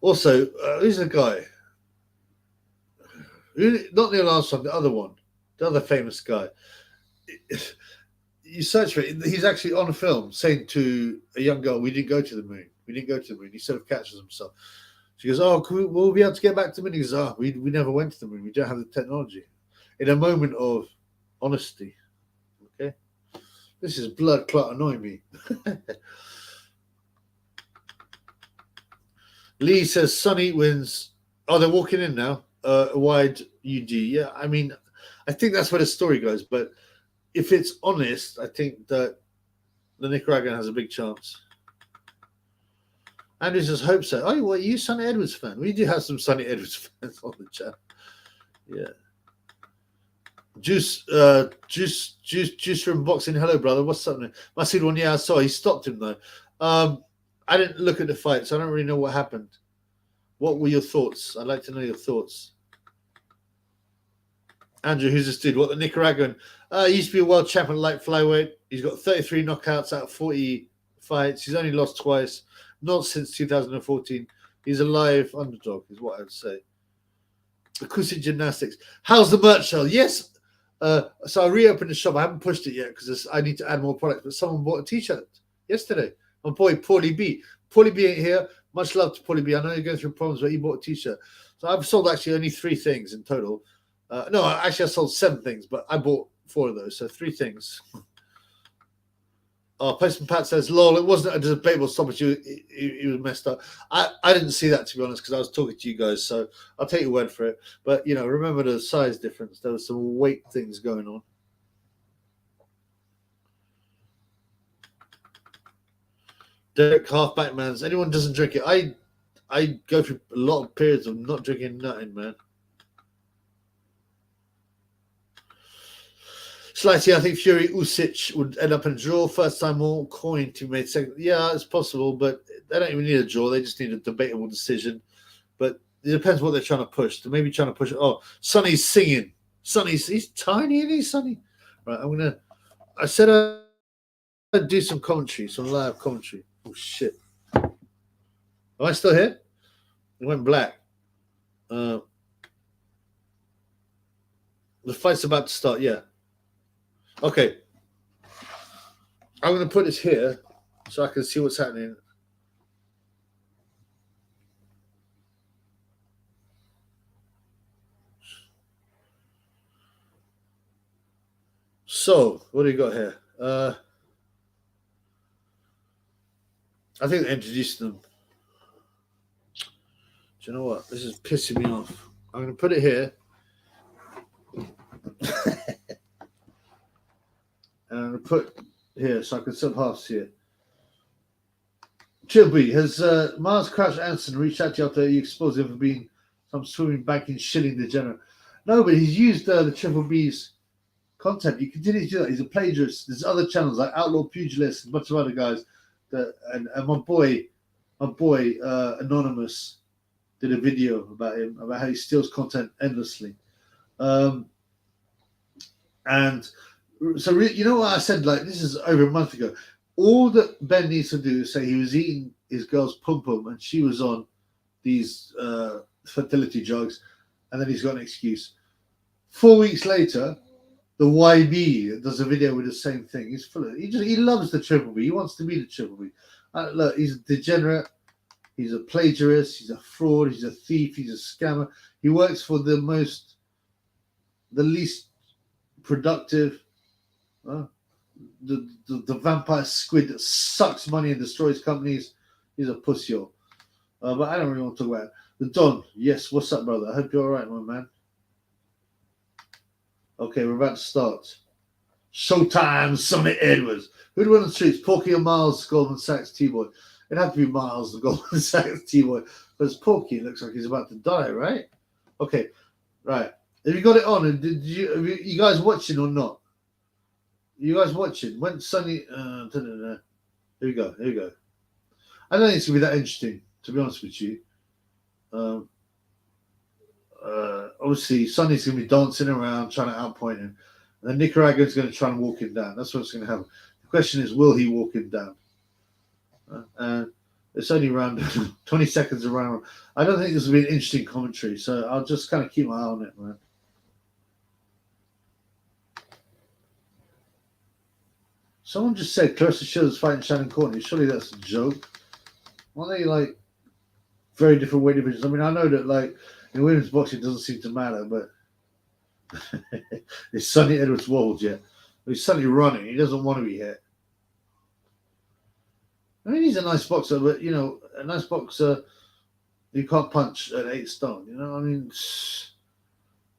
Also, who's the guy? Not Neil Armstrong, the other one, the other famous guy. You search for it. He's actually on a film saying to a young girl, "We didn't go to the moon. We didn't go to the moon." He sort of catches himself. She goes, "Oh, will we be able to get back to the moon?" He goes, "Oh, we never went to the moon. We don't have the technology." In a moment of honesty. Okay, this is blood clot annoying me. Lee says Sonny wins. Oh, they're walking in now. Wide UG. Yeah, I mean, I think that's where the story goes. But if it's honest, I think that the Nicaraguan has a big chance. Andrew says, hope so. Oh, well, are you Sonny Edwards fan? We do have some Sonny Edwards fans on the chat. Yeah. Juice from boxing. Hello, brother. What's up? Masood one, yeah, I saw. He stopped him though. I didn't look at the fight, so I don't really know what happened. What were your thoughts? I'd like to know your thoughts. Andrew, who's this dude? What, the Nicaraguan? He used to be a world champion light flyweight. He's got 33 knockouts out of 40 fights. He's only lost twice, not since 2014. He's a live underdog, is what I would say. Acoustic gymnastics. How's the merch sale? Yes. So I reopened the shop. I haven't pushed it yet because I need to add more products. But someone bought a T-shirt yesterday. My boy Paulie B. Paulie B ain't here. Much love to Paulie B. I know you're going through problems, but he bought a T-shirt. So I've sold actually only 3 things in total. No, actually I sold 7 things, but I bought 4 of those. So 3 things. Postman Pat says, lol, it wasn't a debatable stoppage. He was messed up. I didn't see that, to be honest, because I was talking to you guys. So I'll take your word for it. But, you know, remember the size difference. There was some weight things going on. Derek, halfback man's. Anyone doesn't drink it. I go through a lot of periods of not drinking nothing, man. Slightly, I think Fury Usyk would end up in a draw. First time all coin to made second. Yeah, it's possible, but they don't even need a draw. They just need a debatable decision. But it depends what they're trying to push. They may be trying to push it. Oh, Sonny's singing. He's tiny, isn't he, Sonny? Right, I said I'd do some commentary, some live commentary. Oh, shit. Am I still here? It went black. The fight's about to start, yeah. Okay. I'm going to put this here so I can see what's happening. So, what do you got here? I think they introduced them. Do you know what? This is pissing me off. I'm going to put it here. And I'm going to put here so I can somehow see it. Chilby, has Miles Crouch Anderson reached out to you after you exposed him for being some swimming banking shilling degenerate? No, but he's used the Triple B's content. You continue to do that. He's a plagiarist. There's other channels like Outlaw Pugilist and a bunch of other guys. And my boy Anonymous did a video about him, about how he steals content endlessly. And so, you know what I said? Like, this is over a month ago. All that Ben needs to do is say he was eating his girl's pum-pum and she was on these fertility drugs, and then he's got an excuse. 4 weeks later, the YB does a video with the same thing. He's full of it. He loves the Triple B. He wants to be the Triple B. Look, he's a degenerate. He's a plagiarist. He's a fraud. He's a thief. He's a scammer. He works for the least productive, the vampire squid that sucks money and destroys companies. He's a pussy. But I don't really want to talk about it. The Don, yes, what's up, brother? I hope you're all right, my man. Okay, we're about to start. Showtime, Sonny Edwards. Who'd win on the streets? Porky or Miles, Goldman Sachs T-Boy? It'd have to be Miles, the Goldman Sachs T-Boy. But it's Porky. It looks like he's about to die, right? Okay, right. Have you got it on? And did you guys watching or not? You guys watching? When Sonny... Here we go. I don't think it's going to be that interesting, to be honest with you. Obviously, Sonny's going to be dancing around, trying to outpoint him. And then Nicaraguan's going to try and walk him down. That's what's going to happen. The question is, will he walk him down? It's only around 20 seconds around. I don't think this will be an interesting commentary, so I'll just kind of keep my eye on it, man. Someone just said Clarissa Shields fighting Shannon Courtney. Surely that's a joke. Aren't they like very different weight divisions? I mean, I know that like in women's boxing it doesn't seem to matter, but it's Sonny Edwards wobbled yet. He's suddenly running. He doesn't want to be hit. I mean, he's a nice boxer, but you know, a nice boxer, you can't punch at 8 stone. You know, I mean,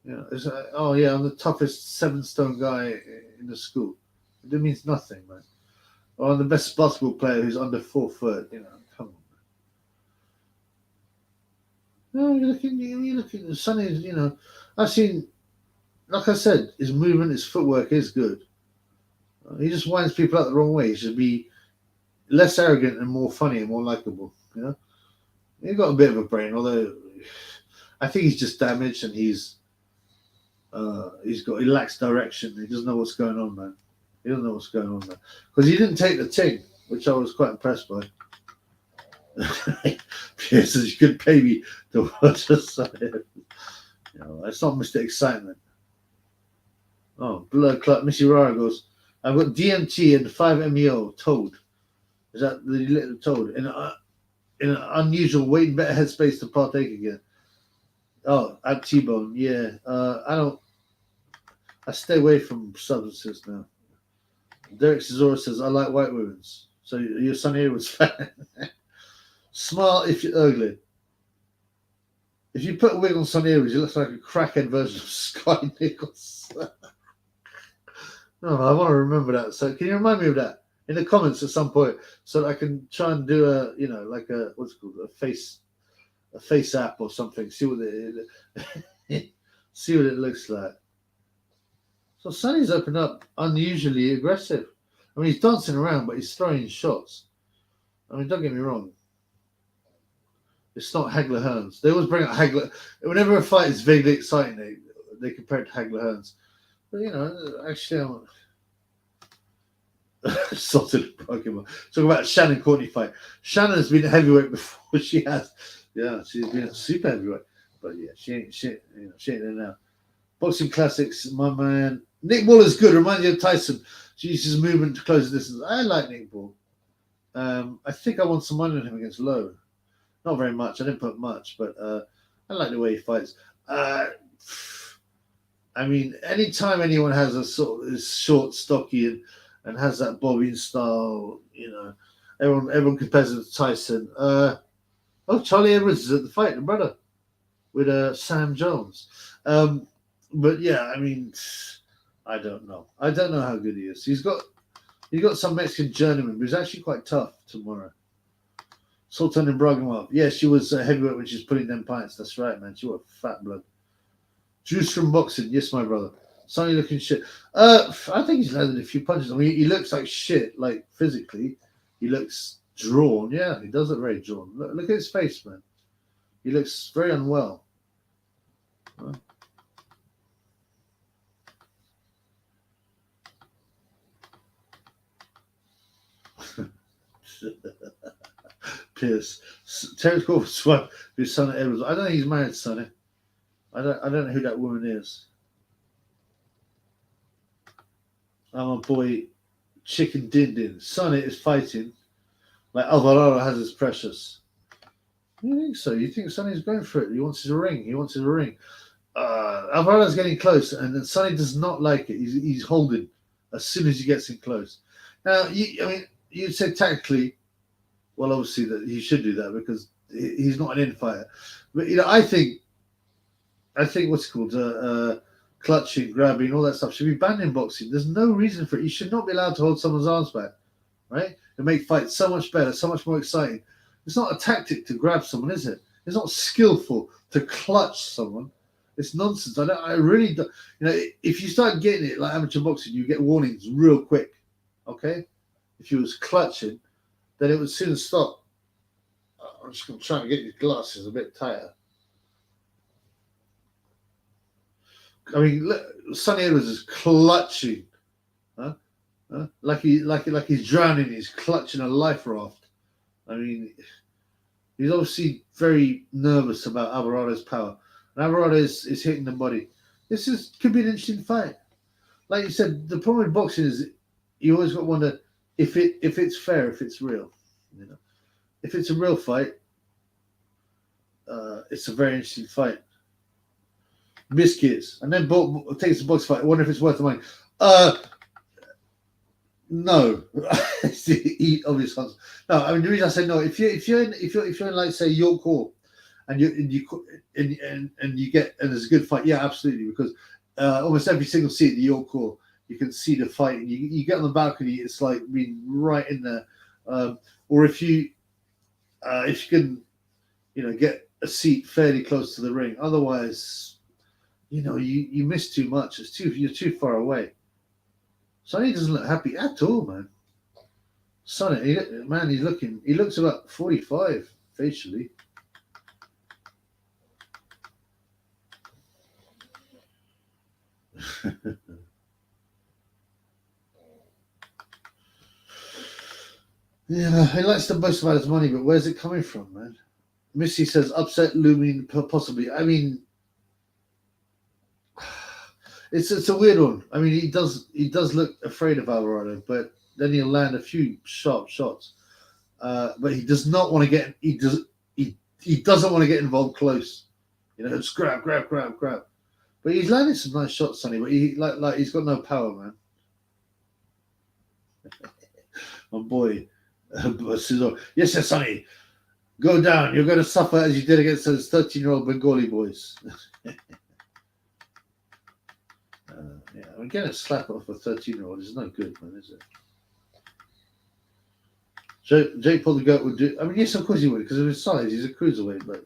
you know, it's oh yeah, I'm the toughest 7 stone guy in the school. It means nothing, man. Or I'm the best basketball player who's under 4 foot. You know, come on. No, you're looking. Sonny is, you know, I've seen, like I said, his movement, his footwork is good. He just winds people up the wrong way. He should be less arrogant and more funny and more likable. You know, he's got a bit of a brain, although I think he's just damaged and he lacks direction. He doesn't know what's going on, man. He doesn't know what's going on, man. Because he didn't take the ting, which I was quite impressed by. Pierce says you could pay me to watch this. You know, it's not Mr. Excitement. Oh, blood clot. Missy Rara goes, I've got DMT and 5-MeO toad. Is that the little toad? In an unusual weight and better headspace to partake again. Oh, add T-bone. Yeah. I stay away from substances now. Derek Cesaro says, I like white women's. So you're Sonny Edwards fan. Smart if you're ugly. If you put a wig on Sonny Edwards, he looks like a crackhead version of Sky Nichols. No, I want to remember that. So can you remind me of that in the comments at some point so that I can try and do a, you know, like a, what's it called, a face app or something. See what it see what it looks like. So Sonny's opened up unusually aggressive. I mean, he's dancing around, but he's throwing shots. I mean, don't get me wrong. It's not Hagler Hearns. They always bring up Hagler. Whenever a fight is vaguely exciting, they compare it to Hagler Hearns. But, you know, actually, I'm sorted Pokemon. Talk about Shannon Courtney fight. Shannon's been a heavyweight before she has. Yeah, she's been a super heavyweight. But yeah, she ain't there now. Boxing classics, my man. Nick Bull is good. Reminds you of Tyson. She uses movement to close the distance. I like Nick Bull. I think I want some money on him against Lowe. Not very much. I didn't put much, but I like the way he fights. I mean, anytime anyone has a sort of is short, stocky, and has that bobbing style, you know, everyone compares it to Tyson. Charlie Edwards is at the fight, the brother, with Sam Jones. But yeah, I mean, I don't know. I don't know how good he is. He's got some Mexican journeyman, but he's actually quite tough tomorrow. Sultan Ibrahimov. Yeah, she was a heavyweight when she was putting them pints. That's right, man. She was fat blood. Juice from boxing. Yes, my brother. Sonny looking shit. I think he's landed a few punches. I mean, he looks like shit, like physically. He looks drawn. Yeah, he does look very drawn. Look at his face, man. He looks very unwell. Pierce. Terence Crawford's wife, who's Sonny Edwards. I don't think he's married to Sonny. I don't know who that woman is. I'm a boy, Chicken Din Din. Sonny is fighting like Alvarado has his precious. You think so? You think Sonny's going for it? He wants his ring. Alvarado's getting close, and then Sonny does not like it. He's holding as soon as he gets in close. Now, you'd say tactically, well, obviously that he should do that because he's not an infighter. But you know, I think what's it called clutching, grabbing, all that stuff should be banned in boxing. There's no reason for it. You should not be allowed to hold someone's arms back, right? And make fights so much better, so much more exciting. It's not a tactic to grab someone, is it? It's not skillful to clutch someone. It's nonsense. I really don't. You know, if you start getting it like amateur boxing, you get warnings real quick. Okay, if you was clutching, then it would soon stop. I'm just going to try and get your glasses a bit tighter. I mean, look, Sonny Edwards is clutching. Huh? Like he's drowning. He's clutching a life raft. I mean, he's obviously very nervous about Alvarado's power. And Alvarado is hitting the body. Could be an interesting fight. Like you said, the problem with boxing is you always got to wonder if it's fair, if it's real. You know, if it's a real fight, it's a very interesting fight. Biscuits, and then takes the box fight. I wonder if it's worth the money. No, it's the obvious answer. No, I mean the reason I say no, if you're in like say York Hall, and you get and there's a good fight, yeah, absolutely, because almost every single seat at the York Hall you can see the fight, and you get on the balcony, it's like being right in there. Or if you can, get a seat fairly close to the ring, otherwise, you miss too much. You're too far away. Sonny doesn't look happy at all, man. Sonny, he looks about 45 facially. Yeah, he likes to boast about his money, but where's it coming from, man? Missy says upset looming, possibly. I mean, it's a weird one. I mean, he does look afraid of Alvarado, but then he'll land a few sharp shots. But he does not want to get. He doesn't want to get involved close. Just grab. But he's landing some nice shots, Sonny. But he's got no power, man. My boy, yes, Sonny. Go down. You're going to suffer as you did against those 13-year-old Bengali boys. Yeah, I mean, getting a slap off a 13-year-old is no good, man, is it? Jake Paul the GOAT would do. I mean, yes, of course he would, because of his size. He's a cruiserweight, but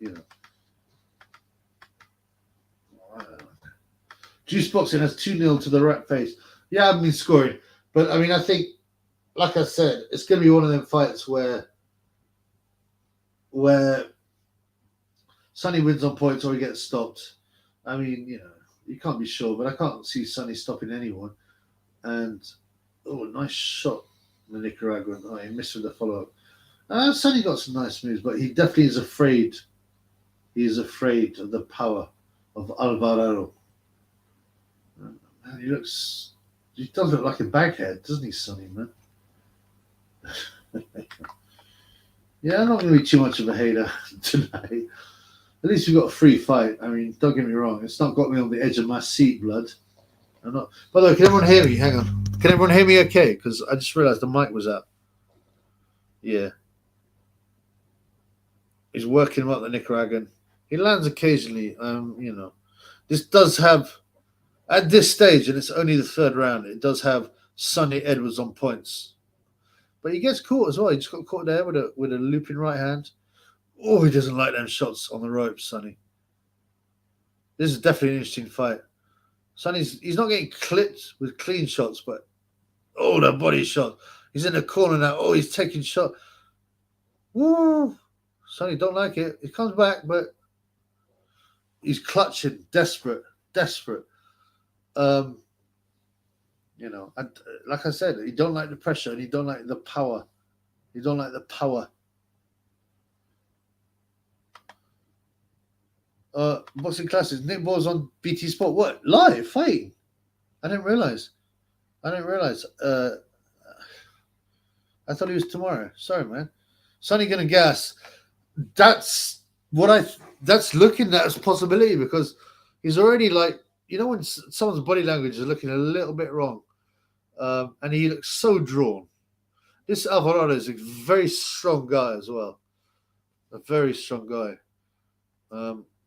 Juice Boxing has 2-0 to the rat face. Yeah, I've been scoring, but I mean, I think, like I said, it's going to be one of them fights where Sonny wins on points or he gets stopped. I mean, you can't be sure, but I can't see Sonny stopping anyone. And nice shot, the Nicaraguan. Oh, he missed with the follow-up. Sonny got some nice moves, but he definitely is afraid. He is afraid of the power of Alvarado. Man, he does look like a baghead, doesn't he, Sonny, man? Yeah, I'm not going to be too much of a hater tonight. At least we got a free fight. I mean, don't get me wrong. It's not got me on the edge of my seat, blood. I'm not. By the way, can everyone hear me? Hang on. Can everyone hear me okay? Because I just realized the mic was up. Yeah. He's working him up the Nicaraguan. He lands occasionally. This does have, at this stage, and it's only the third round, it does have Sonny Edwards on points. But he gets caught as well. He just got caught there with a looping right hand. Oh, he doesn't like them shots on the ropes, Sonny. This is definitely an interesting fight. He's not getting clipped with clean shots, but the body shot. He's in the corner now. Oh, he's taking shot. Woo! Sonny don't like it. He comes back, but he's clutching, desperate. And like I said, he don't like the pressure and he don't like the power. Boxing classes. Nick Ball's on BT Sport. What? Live fighting? I didn't realize. I thought he was tomorrow. Sorry, man. Sonny gonna gas. That's looking at as a possibility, because he's already when someone's body language is looking a little bit wrong, and he looks so drawn. This Alvarado is a very strong guy as well. A very strong guy.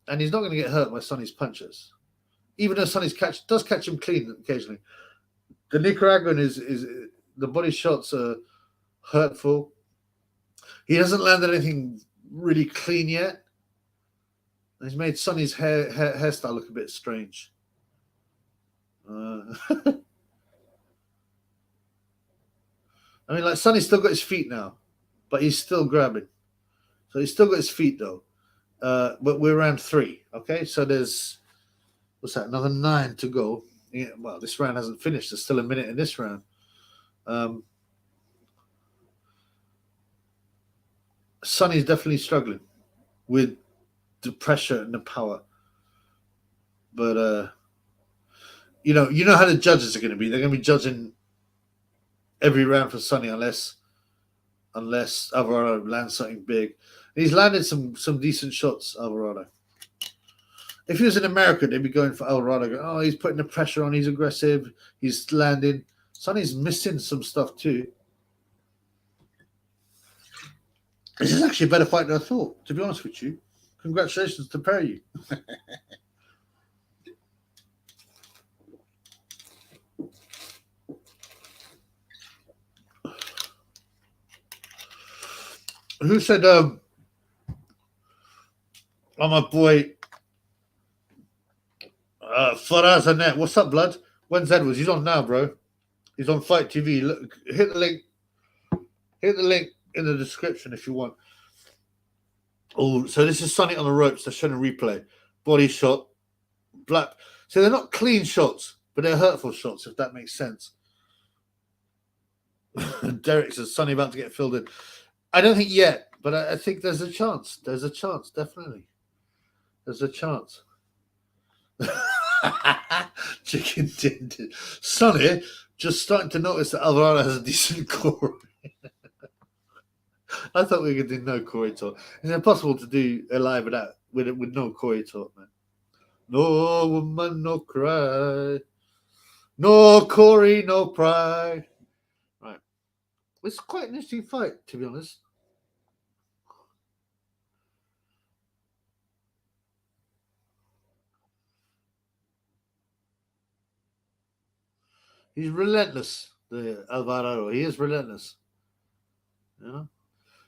And he's not going to get hurt by Sonny's punches, even though Sonny's does catch him clean occasionally. The Nicaraguan is the body shots are hurtful. He hasn't landed anything really clean yet. He's made Sonny's hairstyle look a bit strange. I mean, Sonny's still got his feet now, but he's still grabbing. So he's still got his feet though. But we're round 3, okay? So there's, another 9 to go. Yeah, well, this round hasn't finished. There's still a minute in this round. Sonny's definitely struggling with the pressure and the power. But you know how the judges are going to be. They're going to be judging every round for Sonny unless Alvarado lands something big. And he's landed some decent shots, Alvarado. If he was in America, they'd be going for Alvarado. Going, oh, he's putting the pressure on. He's aggressive. He's landing. Sonny's missing some stuff too. This is actually a better fight than I thought, to be honest with you. Congratulations to pair you. Who said, oh, my boy, Faraz Annette. What's up, blood? When's Edwards? He's on now, bro. He's on Fight TV. Look, hit the link. Hit the link in the description if you want. Oh, so this is Sonny on the ropes. They're showing a replay. Body shot. Black. So they're not clean shots, but they're hurtful shots, if that makes sense. Derek says, Sonny about to get filled in. I don't think yet, but I think there's a chance. There's a chance, definitely. There's a chance. Chicken tinted. Sonny just starting to notice that Alvarado has a decent core. I thought we could do no Corey talk. It's impossible to do a live with no Corey talk, man. No woman, no cry. No Corey, no pride. Right. It's quite an interesting fight, to be honest. He's relentless, the Alvarado. He is relentless. You know?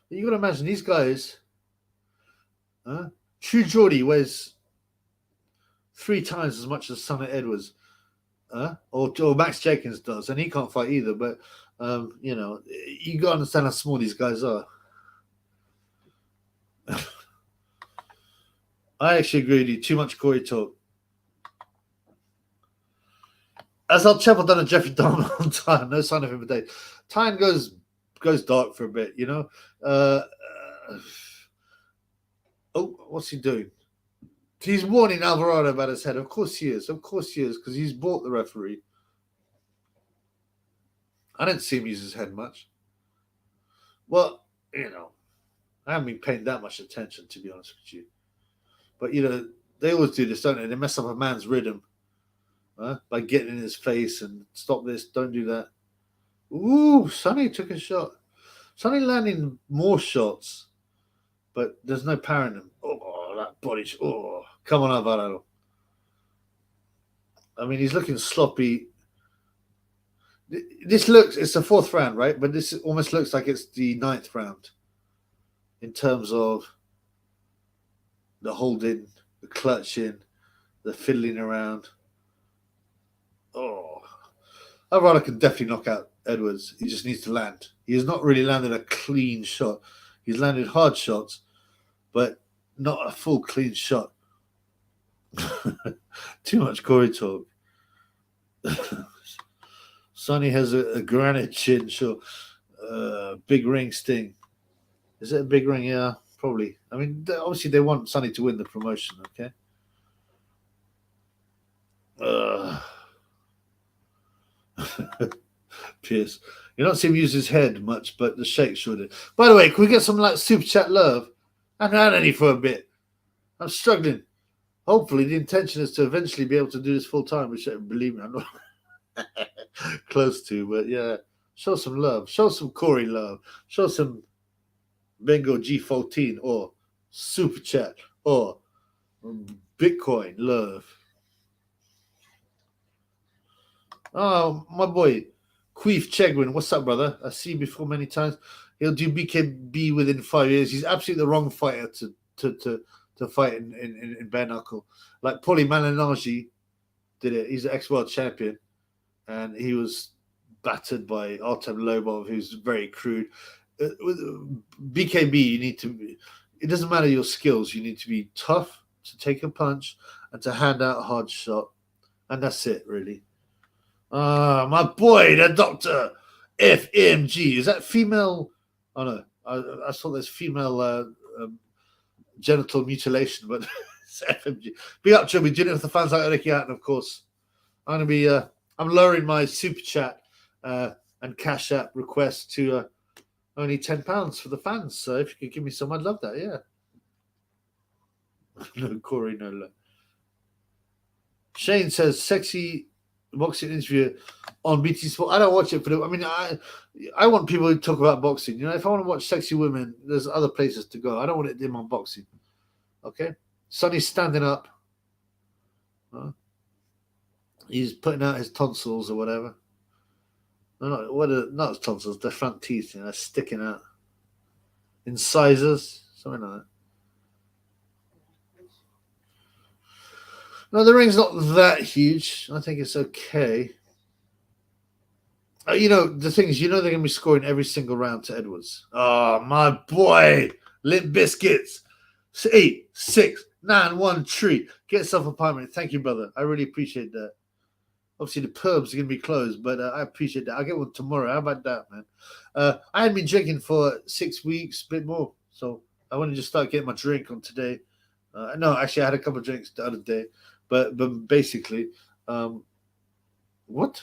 You got to imagine these guys. True Geordie weighs 3 times as much as Sonny Edwards, or Max Jenkins does, and he can't fight either. But you know, you got to understand how small these guys are. I actually agree with you. Too much Corey talk. As I'll Chapel done a Jeffrey Dahmer on time. No sign of him today. Time goes dark for a bit, you know. Oh, what's he doing? He's warning Alvarado about his head. Of course he is. Of course he is, because he's bought the referee. I didn't see him use his head much. Well, you know, I haven't been paying that much attention, to be honest with you. But, you know, they always do this, don't they? They mess up a man's rhythm by getting in his face and stop this, don't do that. Ooh, Sonny took a shot. Sonny landing more shots, but there's no power in them. Oh, that body. Oh, come on, Alvarado. I mean, he's looking sloppy. It's the 4th round, right? But this almost looks like it's the 9th round in terms of the holding, the clutching, the fiddling around. Oh, Alvarado can definitely knock out Edwards. He just needs to land. He has not really landed a clean shot. He's landed hard shots, but not a full clean shot. Too much Corey talk. Sonny has a granite chin, sure. Big ring sting. Is it a big ring? Yeah, probably. I mean, obviously they want Sonny to win the promotion, okay? Pierce. You don't see him use his head much, but the shake sure did. By the way, can we get some like super chat love? I haven't had any for a bit. I'm struggling. Hopefully, the intention is to eventually be able to do this full time, which, believe me, I'm not close to. But yeah, show some love. Show some Corey love. Show some Bengo G14 or super chat or Bitcoin love. Oh, my boy, Queef Chegwin. What's up, brother? I see you before many times. He'll do BKB within 5 years. He's absolutely the wrong fighter to fight in bare knuckle. Like Paulie Malignaggi did it. He's an ex-world champion, and he was battered by Artem Lobov, who's very crude. With BKB, you need to. It doesn't matter your skills. You need to be tough to take a punch and to hand out a hard shot, and that's it, really. My boy, the doctor, FMG. Is that female? Oh no, I saw there's female genital mutilation, but it's FMG. Be up, Chubby. Doing it with the fans like Ricky Hatton, of course. I'm gonna be. I'm lowering my super chat and cash app request to only £10 for the fans. So if you could give me some, I'd love that. Yeah. No, Corey, no. Shane says sexy boxing interview on BT Sport. I don't watch it for the. I mean, I want people to talk about boxing. You know, if I want to watch sexy women, there's other places to go. I don't want it in on boxing. Okay, Sonny's standing up. He's putting out his tonsils or whatever. No, not his tonsils. The front teeth, you know, sticking out. Incisors, something like that. No, the ring's not that huge. I think it's okay. You know, the thing is, you know they're going to be scoring every single round to Edwards. Oh, my boy. Limp Biscuits. 8, 6, 9, 1, 3. Get yourself a pint, mate. Thank you, brother. I really appreciate that. Obviously, the pubs are going to be closed, but I appreciate that. I'll get one tomorrow. How about that, man? I hadn't been drinking for 6 weeks, a bit more. So I want to just start getting my drink on today. No, actually, I had a couple of drinks the other day. But basically, what?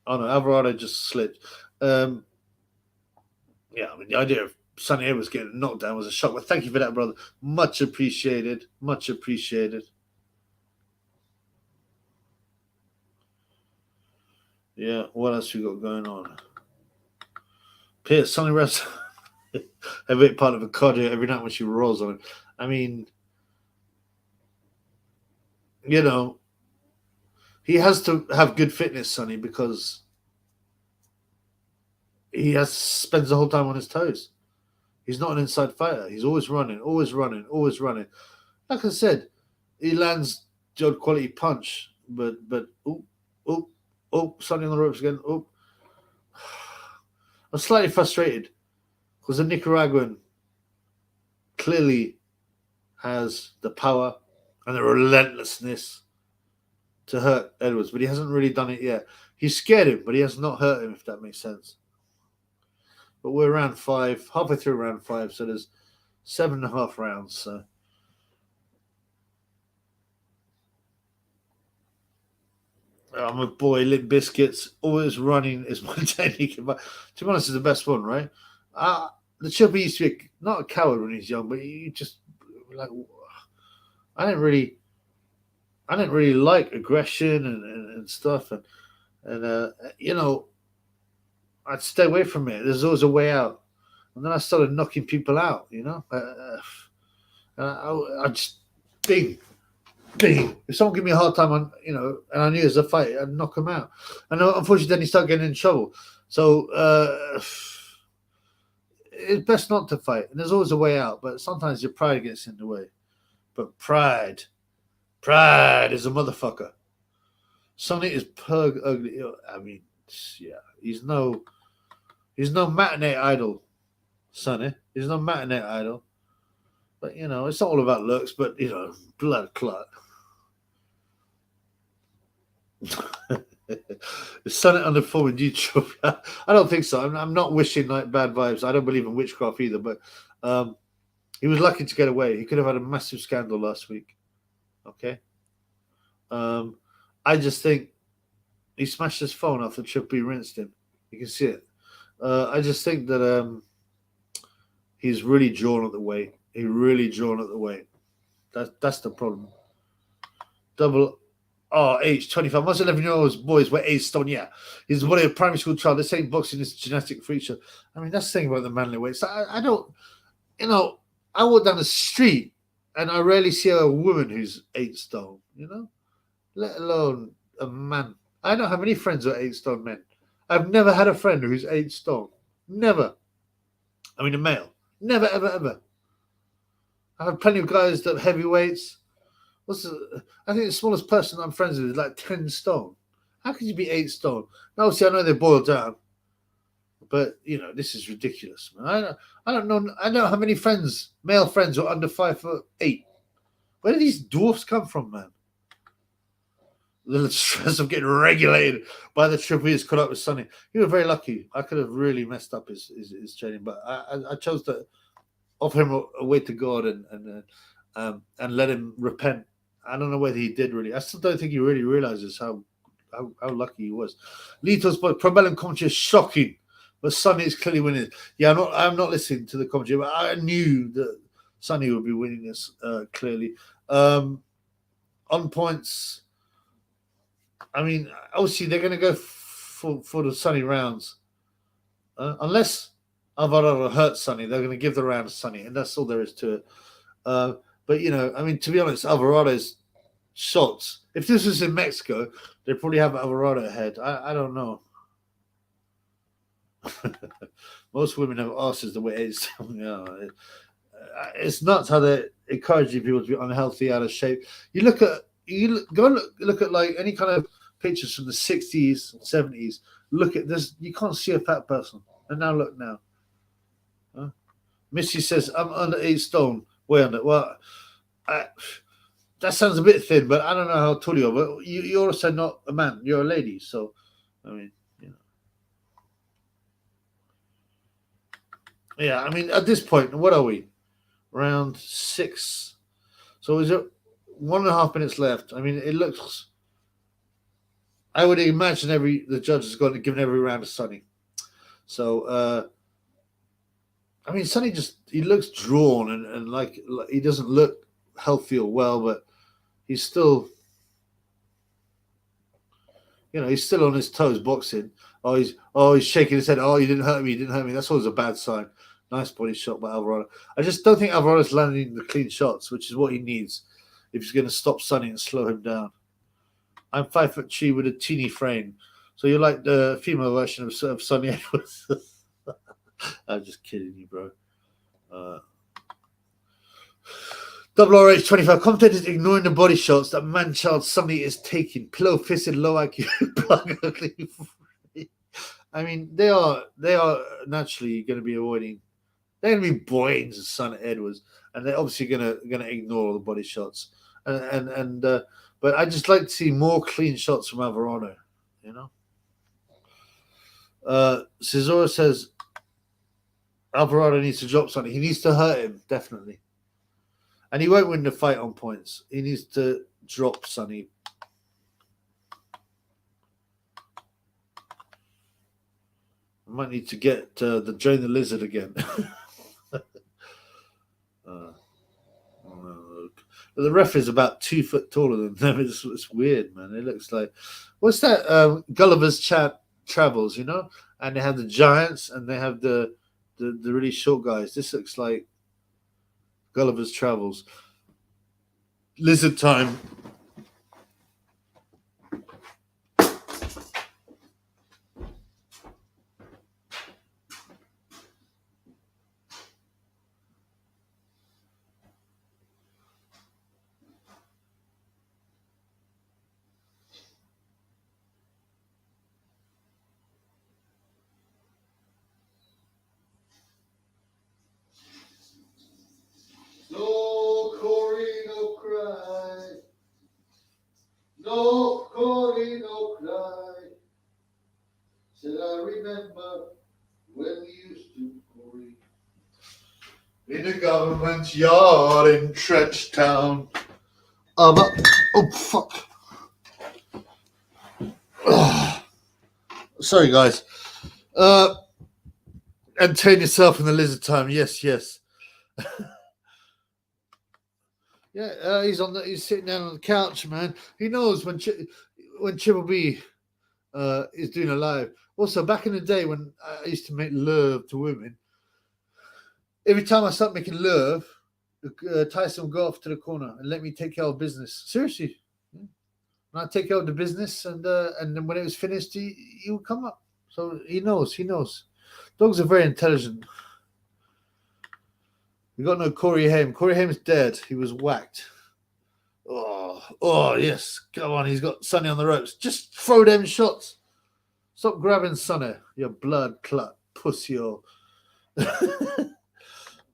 Oh, no, Alvarado just slipped. Yeah, I mean, the idea of Sonny Edwards getting knocked down was a shock. But thank you for that, brother. Much appreciated. Much appreciated. Yeah, what else we got going on? Pierce, Sonny Rest, a bit part of a cardio every night when she rolls on it. I mean, you know, he has to have good fitness, Sonny, because he spends the whole time on his toes. He's not an inside fighter. He's always running, always running, always running. Like I said, he lands the odd quality punch, but Sonny on the ropes again. I'm slightly frustrated because the Nicaraguan clearly has the power and the relentlessness to hurt Edwards, but he hasn't really done it yet. He's scared him, but he has not hurt him, if that makes sense. But we're round 5, halfway through round 5, so there's 7.5 rounds. So my boy, Limp Biscuits, always running is my technique. But to be honest, it's the best one, right? The Chubby used to be not a coward when he's young, but he just like I didn't really like aggression and stuff, and you know, I'd stay away from it. There's always a way out, and then I started knocking people out. You know, I just bing. If someone give me a hard time on, you know, and I knew it was a fight, I'd knock him out. And unfortunately, then he started getting in trouble. So it's best not to fight. And there's always a way out, but sometimes your pride gets in the way. But pride is a motherfucker. Sonny is pug ugly. I mean, yeah, he's no matinee idol, Sonny. He's no matinee idol. But you know, it's not all about looks. But you know, blood clot. Is Sonny underperforming YouTube? I don't think so. I'm not wishing like bad vibes. I don't believe in witchcraft either. But he was lucky to get away. He could have had a massive scandal last week. Okay. I just think he smashed his phone after Triple B rinsed him. You can see it. I just think that he's really drawn at the weight. He really drawn at the weight. That's the problem. Age 25. Most 11-year-old boys weigh 8 stone. Yeah, he's the body of a primary school child. They're saying boxing is a genetic feature. I mean, that's the thing about the manly weights. I don't, you know, I walk down the street and I rarely see a woman who's 8 stone, you know, let alone a man. I don't have any friends who are 8 stone men. I've never had a friend who's 8 stone. Never. I mean, a male. Never, ever, ever. I have plenty of guys that are heavyweights. I think the smallest person I'm friends with is like 10 stone. How could you be 8 stone? Now, obviously, I know they boil down, but you know this is ridiculous, man. I don't know. I don't have any friends, male friends, who are under 5'8". Where do these dwarfs come from, man? the stress of getting regulated by the triple he's caught up with Sonny. He was very lucky. I could have really messed up his training, but I chose to offer him a way to God and let him repent. I don't know whether he did really. I still don't think he really realizes how lucky he was. Lito's but Probellum commentary is shocking, but Sonny is clearly winning. Yeah, I'm not listening to the commentary, but I knew that Sonny would be winning this clearly. On points, I mean, obviously they're going to go for the Sonny rounds, unless Alvarado hurts Sonny. They're going to give the round to Sonny, and that's all there is to it. But I mean, to be honest, Alvarado's shots. If this was in Mexico, they'd probably have Alvarado ahead. I don't know. Most women have asses the way it is. It's nuts how they're encouraging people to be unhealthy, out of shape. Go look at like any kind of pictures from the 60s, 70s. Look at this. You can't see a fat person. And now look now. Huh? Missy says, I'm under 8 stone. Way under. Well, that sounds a bit thin, but I don't know how tall you are. But you're also not a man. You're a lady. So, I mean, Yeah, I mean, at this point, what are we? Round 6. So is it 1.5 minutes left? I mean, it looks. I would imagine the judge has got to give every round to Sonny. So, I mean, Sonny he looks drawn and like he doesn't look healthy or well, but he's still, he's still on his toes boxing. He's shaking his head. Oh, you didn't hurt me. You didn't hurt me. That's always a bad sign. Nice body shot by Alvarado. I just don't think Alvarado's landing the clean shots, which is what he needs if he's going to stop Sonny and slow him down. I'm 5'2" with a teeny frame. So you're like the female version of Sonny Edwards. I'm just kidding you, bro. WRH25 commentators ignoring the body shots that man-child Sonny is taking. Pillow-fisted, low IQ, plug ugly. I mean, they are naturally going to be avoiding. They're going to be Boynes and Son Edwards, and they're obviously going to ignore all the body shots. But I just like to see more clean shots from Alvarado. Cesaro says Alvarado needs to drop something. He needs to hurt him, definitely. And he won't win the fight on points. He needs to drop Sonny. I might need to get the Join the Lizard again. The ref is about 2 foot taller than them. It's weird, man. It looks like, what's that? Gulliver's Travels, And they have the giants and they have the really short guys. This looks like Gulliver's Travels. Lizard time. No, Corey, no cry. No, Corey, no cry. Said I remember when we used to, Corey. In the government yard in Trench Town. Oh, fuck. Sorry, guys. And turn yourself in the lizard time. Yes. Yeah, he's sitting down on the couch, man. He knows when Triple B is doing a live. Also, back in the day when I used to make love to women, every time I start making love, Tyson would go off to the corner and let me take care of business. Seriously. And I'd take care of the business, and then when it was finished, he would come up. So he knows. Dogs are very intelligent. We got no Corey Haim. Corey Haim's dead. He was whacked. Oh, yes. Come on. He's got Sonny on the ropes. Just throw them shots. Stop grabbing Sonny. You blood clot pussy. I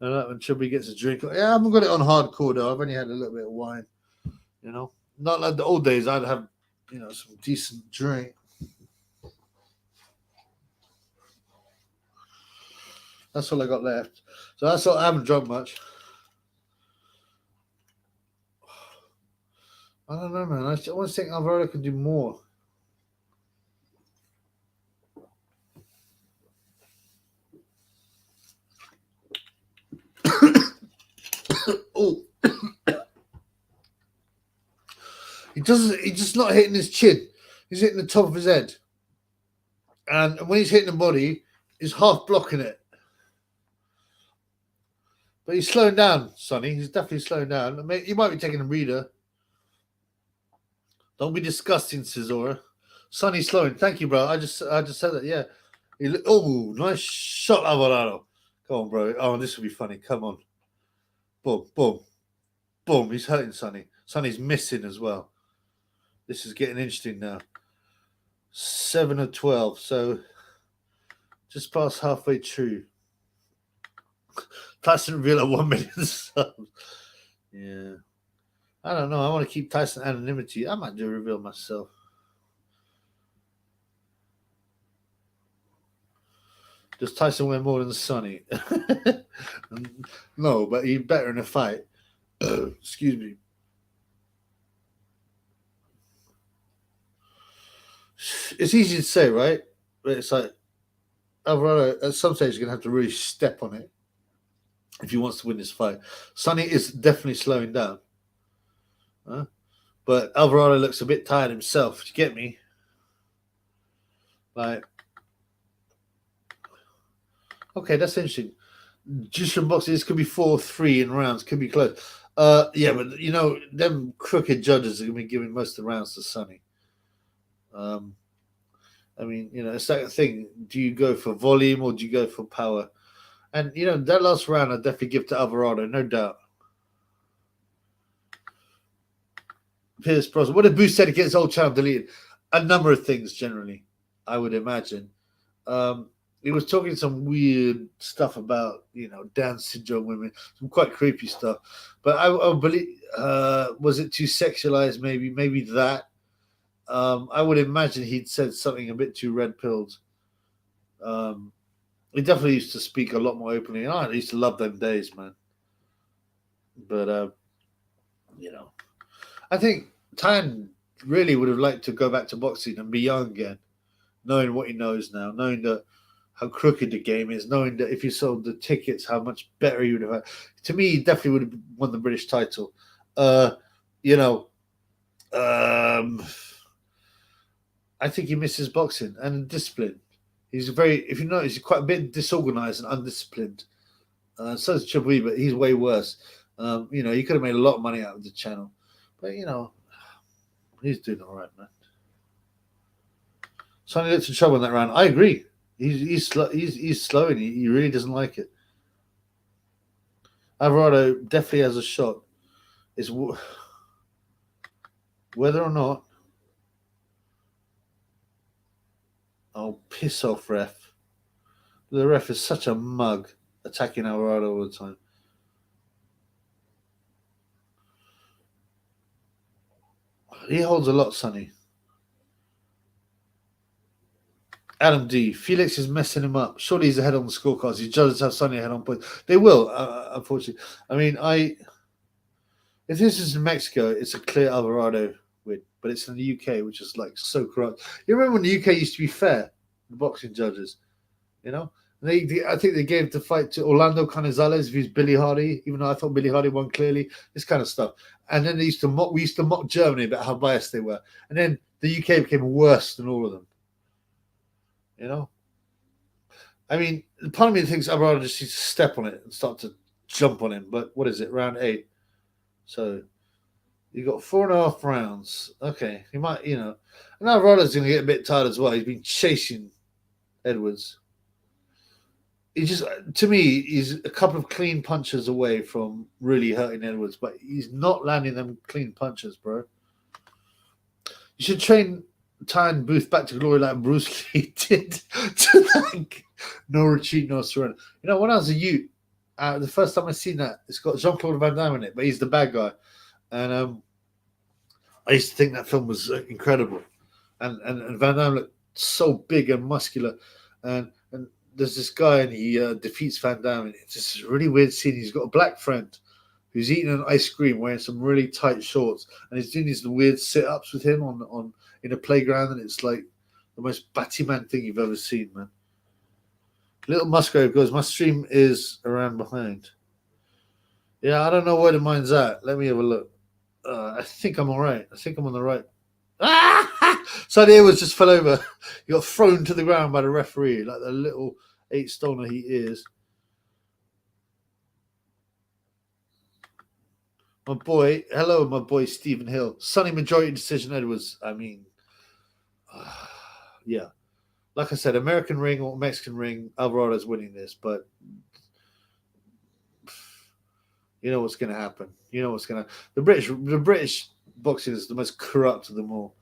like when Chubby gets a drink. Yeah, I haven't got it on hardcore, though. I've only had a little bit of wine. Not like the old days. I'd have, some decent drink. That's all I got left. So that's all. I haven't drunk much. I don't know, man. I always think Alvarado can do more. Oh, he's just not hitting his chin. He's hitting the top of his head, and when he's hitting the body, he's half blocking it. But he's slowing down, Sonny. He's definitely slowing down. I mean, he might be taking a breather. Don't be disgusting, Cesora. Sonny's slowing. Thank you, bro. I just said that. Yeah. Oh, nice shot, Alvarado. Come on, bro. Oh, this will be funny. Come on. Boom, boom, boom. He's hurting Sonny. Sonny's missing as well. This is getting interesting now. 7 of 12. So just past halfway through. Tyson reveal at 1 million subs. Yeah. I don't know. I want to keep Tyson anonymity. I might do a reveal myself. Does Tyson wear more than Sonny? No, but he's better in a fight. Excuse me. It's easy to say, right? But it's like Alvarado, at some stage, you're going to have to really step on it if he wants to win this fight. Sonny is definitely slowing down. But Alvarado looks a bit tired himself. Do you get me? Like, okay, that's interesting. Just from boxing, this could be 4-3 in rounds. Could be close. Yeah, but them crooked judges are going to be giving most of the rounds to Sonny. I mean, it's that thing. Do you go for volume or do you go for power? And that last round, I'd definitely give to Alvarado, no doubt. Pierce Brosnan. What did Boost said against old channel deleted? A number of things, generally, I would imagine. He was talking some weird stuff about, Down syndrome women, some quite creepy stuff. But I believe, was it too sexualized? Maybe that. I would imagine he'd said something a bit too red-pilled. He definitely used to speak a lot more openly. I used to love them days, man. But, I think Tan really would have liked to go back to boxing and be young again, knowing what he knows now, knowing how crooked the game is, knowing that if he sold the tickets, how much better he would have had. To me, he definitely would have won the British title. I think he misses boxing and discipline. He's if you notice, he's quite a bit disorganized and undisciplined. So is Chabui, but he's way worse. He could have made a lot of money out of the channel. But, he's doing all right, man. Sonny looks in trouble in that round. I agree. He's slowing. He really doesn't like it. Alvarado definitely has a shot. It's whether or not. Oh, piss off, ref. The ref is such a mug, attacking Alvarado all the time. He holds a lot, Sonny. Adam D. Felix is messing him up. Surely he's ahead on the scorecards. He judges have Sonny ahead on points. They will, unfortunately. I mean, if this is in Mexico, it's a clear Alvarado win. But it's in the UK, which is like so corrupt. You remember when the UK used to be fair, the boxing judges, I think they gave the fight to Orlando Canizales vs Billy Hardy, even though I thought Billy Hardy won clearly. This kind of stuff. And then we used to mock Germany about how biased they were. And then the UK became worse than all of them. I mean, part of me thinks Alvarado just needs to step on it and start to jump on him. But what is it? Round 8. So you got 4.5 rounds. Okay. He might, and Alvarado's going to get a bit tired as well. He's been chasing Edwards. He just, to me, he's a couple of clean punches away from really hurting Edwards, but he's not landing them clean punches, bro. You should train Tyne Booth back to glory like Bruce Lee did to thank No Retreat, No Surrender. When I was a youth, the first time I seen that, it's got Jean-Claude Van Damme in it, but he's the bad guy. And I used to think that film was incredible, and Van Damme looked so big and muscular, and there's this guy and he defeats Van Damme, and it's just a really weird scene. He's got a black friend who's eating an ice cream wearing some really tight shorts, and he's doing these weird sit-ups with him on in a playground, and it's like the most batty man thing you've ever seen, man. Little Musgrave goes, my stream is around behind. Yeah, I don't know where the mine's at. Let me have a look. I think I'm all right. I think I'm on the right. So the Edwards just fell over. He got thrown to the ground by the referee, like the little 8-stoner he is. My boy, hello, my boy Stephen Hill. Sunny majority decision, Edwards. I mean, yeah. Like I said, American ring or Mexican ring, Alvarado's winning this, but you know what's going to happen. You know what's going to. The British boxing is the most corrupt of them all.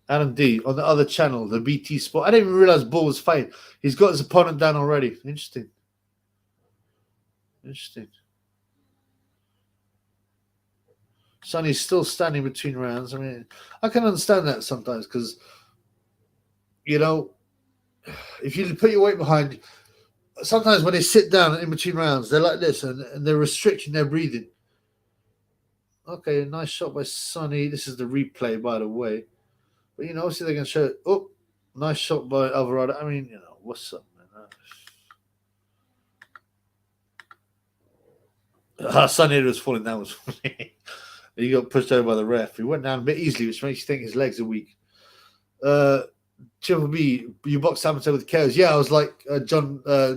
Adam D on the other channel, the BT Sport. I didn't even realize Bull was fighting. He's got his opponent down already. Interesting. Sonny's still standing between rounds. I mean, I can understand that sometimes because, you know, if you put your weight behind, sometimes when they sit down in between rounds, they're like this and they're restricting their breathing. Okay, nice shot by Sonny. This is the replay, by the way. But, you know, obviously they're going to show it. Oh, nice shot by Alvarado. I mean, you know, what's up, man? Sonny was falling down. Was funny. He got pushed over by the ref. He went down a bit easily, which makes you think his legs are weak. Triple B, you boxed amateur with KOs. Yeah, I was like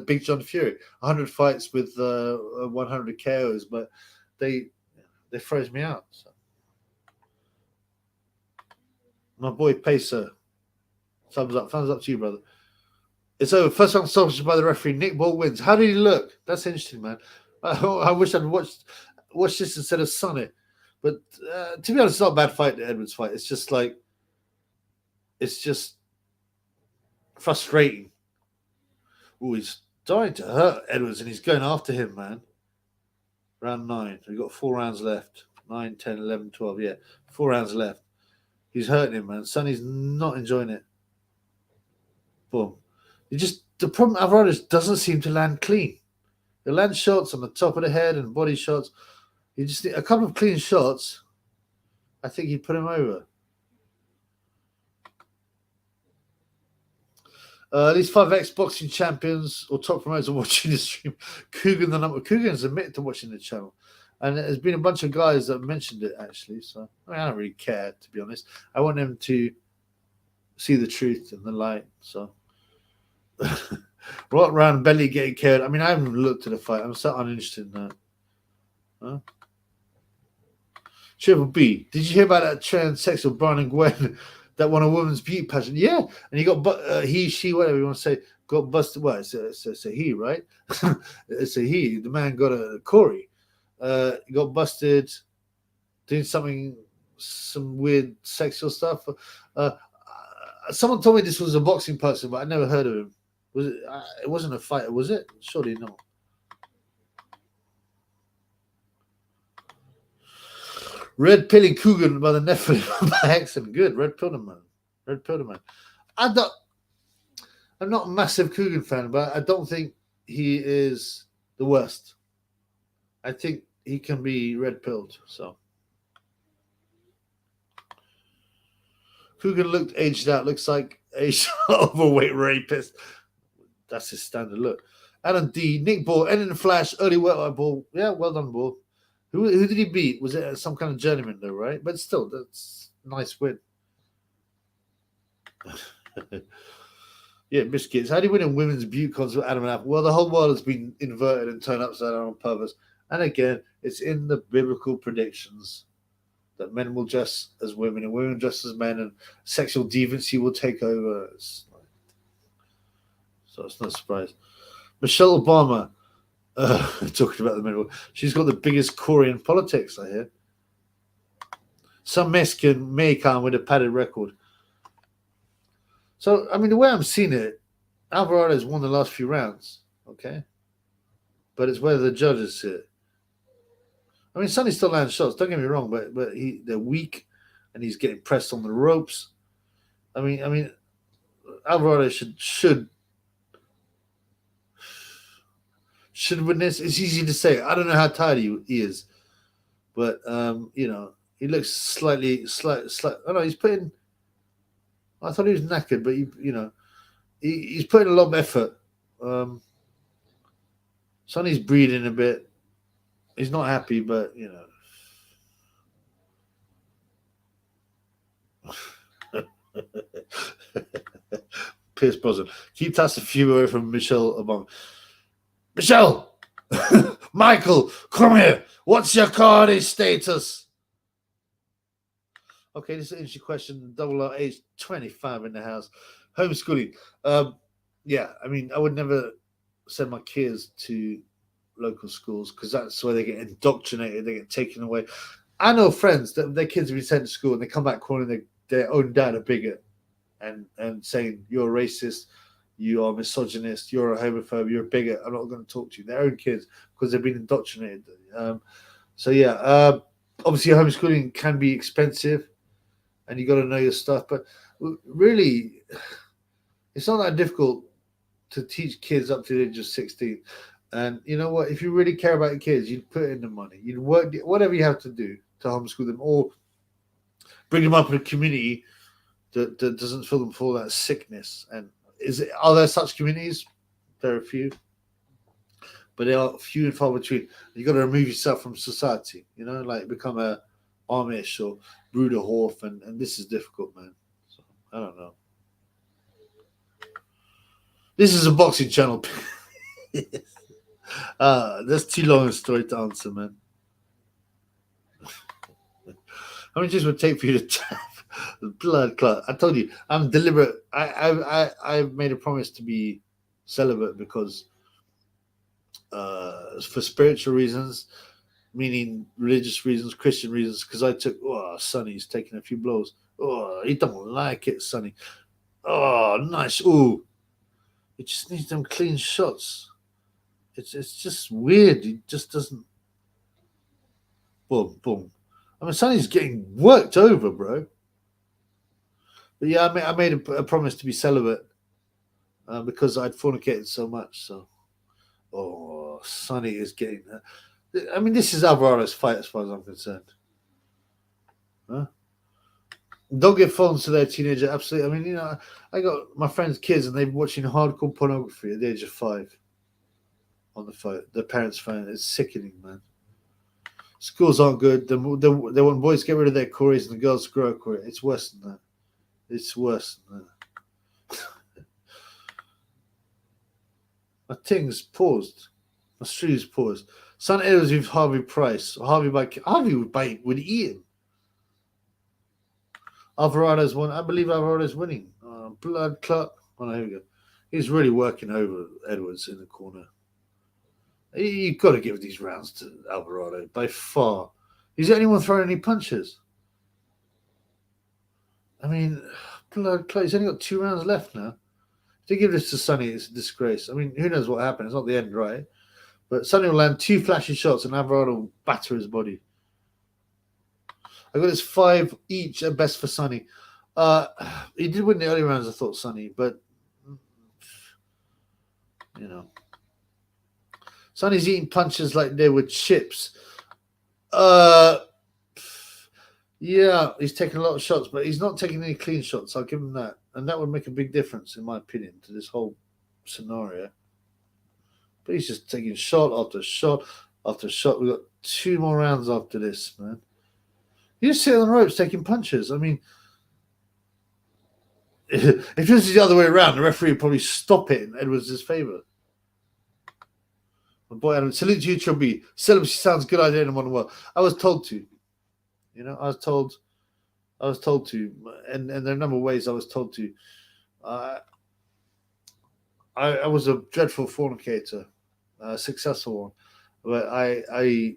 Big John Fury. 100 fights with 100 KOs, but they froze me out. So. My boy Pacer, thumbs up to you, brother. It's over. First round stoppage by the referee. Nick Ball wins. How did he look? That's interesting, man. I wish I'd watched this instead of Sonny. But to be honest, it's not a bad fight, the Edwards fight. It's just like, it's just frustrating. Oh, he's trying to hurt Edwards, and he's going after him, man. Round 9. We've got 4 rounds left. 9, 10, 11, 12. Yeah, 4 rounds left. He's hurting him, man. Sonny's not enjoying it. Boom. The problem, Alvarado doesn't seem to land clean. He lands shots on the top of the head and body shots. You just need a couple of clean shots. I think he'd put him over. These 5 ex-boxing champions or top promoters are watching the stream. Coogan's admitted to watching the channel. And there's been a bunch of guys that mentioned it, actually. So I don't really care, to be honest. I want them to see the truth and the light. So right round belly getting cared. I mean, I haven't looked at the fight. I'm so uninterested in that. Huh? Triple B, did you hear about that transsexual Brian and Gwen that won a woman's beauty pageant? Yeah, and he got he, she, whatever you want to say, got busted. Well, it's a he, right? It's a he. The man got a Corey. He got busted doing some weird sexual stuff. Someone told me this was a boxing person, but I never heard of him. Was it? It wasn't a fighter, was it? Surely not. Red pilling Coogan by the Nephilim by accident. Good. Red Pilder man. I'm not a massive Coogan fan, but I don't think he is the worst. I think he can be red pilled. So Coogan looked aged out. Looks like aged overweight rapist. That's his standard look. Adam D. Nick Ball. Ending the flash. Early welterweight Ball. Yeah, well done, Ball. Who did he beat? Was it some kind of journeyman, though, right? But still, that's a nice win. Yeah, biscuits. How do you win a women's beauty contest with Adam and Apple? Well, the whole world has been inverted and turned upside down on purpose. And again, it's in the biblical predictions that men will dress as women and women dress as men, and sexual deviancy will take over. So it's not a surprise. Michelle Obama. Talking about the middle, she's got the biggest Corey in politics, I hear. Some Mexican Mexican with a padded record. So, I mean, the way I'm seeing it, Alvarado's won the last few rounds, okay? But it's whether the judges see it. I mean, Sonny still lands shots. Don't get me wrong, but they're weak, and he's getting pressed on the ropes. I mean, Alvarado should win this. It's easy to say. I don't know how tired he is, but he looks slightly. Oh no, he's putting. I thought he was knackered, but he's putting a lot of effort. Sonny's breathing a bit. He's not happy, but Pierce Brosnan. Keep Tyson Fury away from Michelle Obama. Michelle! Michael, come here. What's your Cardi status? Okay, this is an interesting question. Double R age 25 in the house. Homeschooling. Yeah, I mean, I would never send my kids to local schools because that's where they get indoctrinated, they get taken away. I know friends that their kids have been sent to school and they come back calling their own dad a bigot and saying you're a racist, you are a misogynist, you're a homophobe, you're a bigot, I'm not going to talk to you. Their own kids because they've been indoctrinated. Obviously homeschooling can be expensive and you got to know your stuff, but really it's not that difficult to teach kids up to the age of 16. And you know what? If you really care about your kids, you'd put in the money. You'd work whatever you have to do to homeschool them, or bring them up in a community that doesn't fill them full of that sickness. And are there such communities? There are a few, but they are few and far between. You got to remove yourself from society. Like become a Amish or Bruderhof, and this is difficult, man. So I don't know. This is a boxing channel. That's too long a story to answer, man. How many days would it take for you to tap blood clot? I told you, I'm deliberate. I've made a promise to be celibate because for spiritual reasons, meaning religious reasons, Christian reasons, because I took, Sonny's taking a few blows. Oh, he don't like it, Sonny. Oh, nice. Ooh. It just needs them clean shots. It's just weird. He just doesn't. Boom, boom. I mean, Sonny's getting worked over, bro. But yeah, I made a promise to be celibate because I'd fornicated so much. So, Sonny is getting. I mean, this is Alvarado's fight as far as I'm concerned. Huh? Don't give phones to their teenager. Absolutely. I mean, I got my friends' kids and they're watching hardcore pornography at the age of 5 on the phone. Their parents' phone. It's sickening, man. Schools aren't good. They want boys to get rid of their Corys and the girls to grow a Corey. It's worse than that. It's worse than that. My thing's paused. My stream's paused. Son Edwards with Harvey Price. Harvey would eat him. Alvarado's won. I believe Alvarado's winning. Blood clot. Oh, no, here we go. He's really working over Edwards in the corner. You've got to give these rounds to Alvarado by far. Is there anyone throwing any punches? I mean, blood clot. He's only got 2 rounds left now. To give this to Sonny, it's a disgrace. I mean, who knows what happened? It's not the end, right? But Sonny will land 2 flashy shots and Alvarado will batter his body. I got this 5 each at best for Sonny. He did win the early rounds, I thought, Sonny, but Sonny's eating punches like they were chips. Yeah, he's taking a lot of shots, but he's not taking any clean shots. I'll give him that. And that would make a big difference, in my opinion, to this whole scenario. But he's just taking shot after shot after shot. We've got 2 more rounds after this, man. You just sit on the ropes taking punches. I mean, if this is the other way around, the referee would probably stop it in Edwards' favour. My boy Adam, salute to you, Chubby. Celibacy sounds a good idea in the modern world. I was told to. I was told to. And there are a number of ways I was told to. I was a dreadful fornicator, a successful one. But I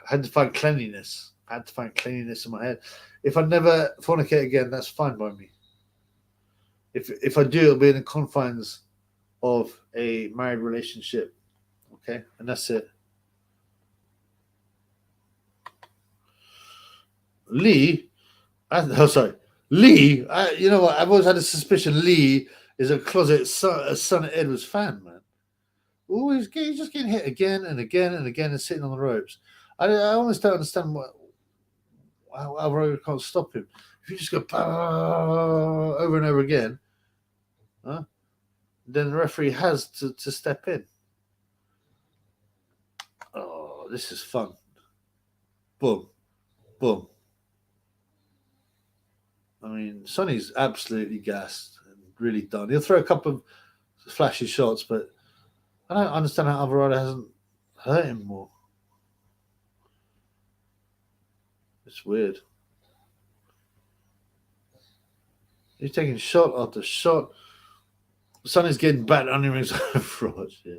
had to find cleanliness. I had to find cleanliness in my head. If I never fornicate again, that's fine by me. If I do, it'll be in the confines of a married relationship. Okay? And that's it. Lee, sorry, Lee. You know what? I've always had a suspicion Lee is a closet son of Edwards fan, man. Always, he's just getting hit again and again and again and sitting on the ropes. I almost don't understand how Alvarado can't stop him. If you just go over and over again, huh? Then the referee has to step in. Oh, this is fun. Boom. Boom. I mean, Sonny's absolutely gassed and really done. He'll throw a couple of flashy shots, but I don't understand how Alvarado hasn't hurt him more. It's weird. He's taking shot after shot. Sonny's getting battered on his own frauds. Yeah.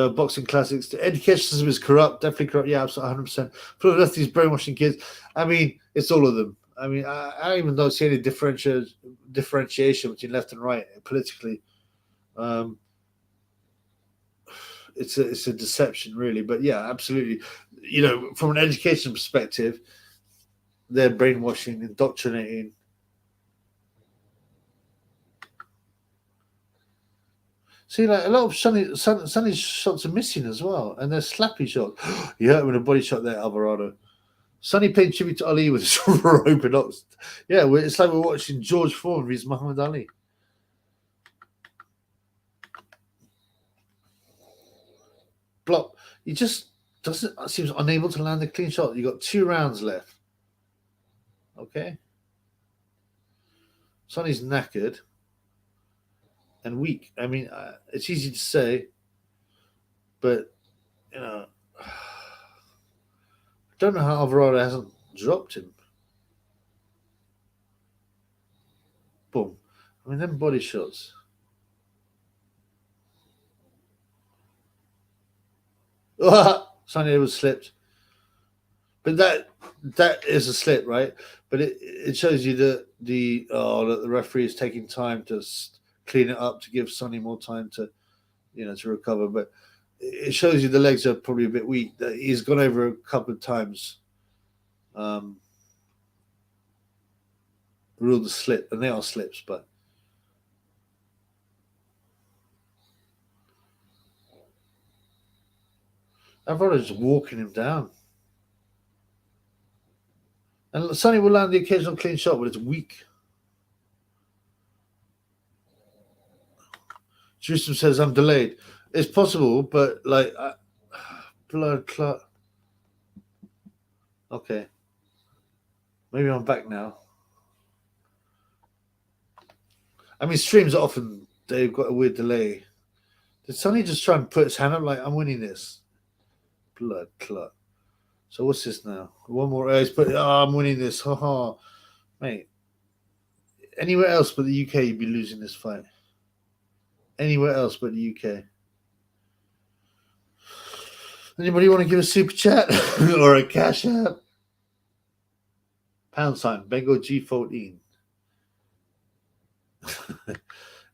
Boxing classics. The education system is corrupt, definitely corrupt. Yeah, absolutely, 100%. Full of lefties brainwashing kids. I mean, it's all of them. I mean, I even don't see any differentiation between left and right politically. It's a deception, really. But yeah, absolutely. You know, from an education perspective, they're brainwashing, indoctrinating. See, like a lot of Sonny's shots are missing as well, and they're slappy shots. You hurt him with a body shot there, Alvarado. Sonny paid tribute to Ali with his rope and ox. Yeah, it's like we're watching George Foreman versus Muhammad Ali. Block. He just seems unable to land a clean shot. You got 2 rounds left. Okay. Sonny's knackered and weak. I mean, it's easy to say, but you know, I don't know how Alvarado hasn't dropped him. Boom. I mean, them body shots. Sonny was slipped, but that is a slip, right? But it shows you that the referee is taking time to clean it up to give Sonny more time to recover. But it shows you the legs are probably a bit weak. He's gone over a couple of times, ruled a slip, and they are slips, but. Alvarado's just walking him down. And Sonny will land the occasional clean shot, but it's weak. Jerusalem says, I'm delayed. It's possible, but like, blood clot. Okay. Maybe I'm back now. I mean, streams are often, they've got a weird delay. Did Sonny just try and put his hand up like, I'm winning this? Blood clot. So what's this now? One more. I'm winning this. Ha, mate. Anywhere else but the UK, you'd be losing this fight. Anywhere else but the UK. Anybody want to give a super chat or a cash app? # Bengal G14.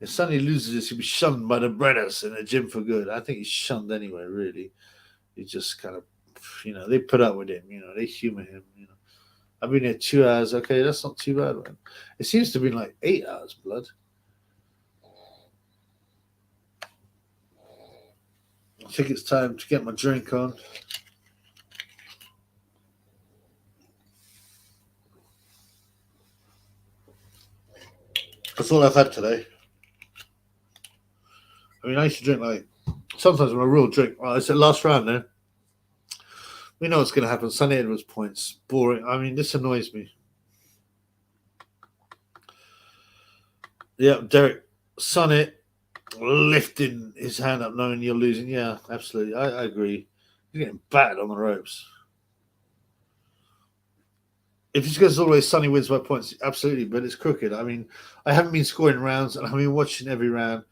If Sonny loses this, he'll be shunned by the brothers in the gym for good. I think he's shunned anyway, really. He just kind of, they put up with him, they humor him, I've been here 2 hours. Okay, that's not too bad, man. It seems to be like 8 hours, blood. I think it's time to get my drink on. That's all I've had today. I mean, I used to drink like, sometimes when I real drink, it's the last round then. We know what's going to happen. Sonny Edwards points. Boring. I mean, this annoys me. Yeah, Derek. Sonny lifting his hand up knowing you're losing. Yeah, absolutely. I agree. You're getting battered on the ropes. If this goes all the way, Sonny wins by points. Absolutely, but it's crooked. I mean, I haven't been scoring rounds, and I've been watching every round.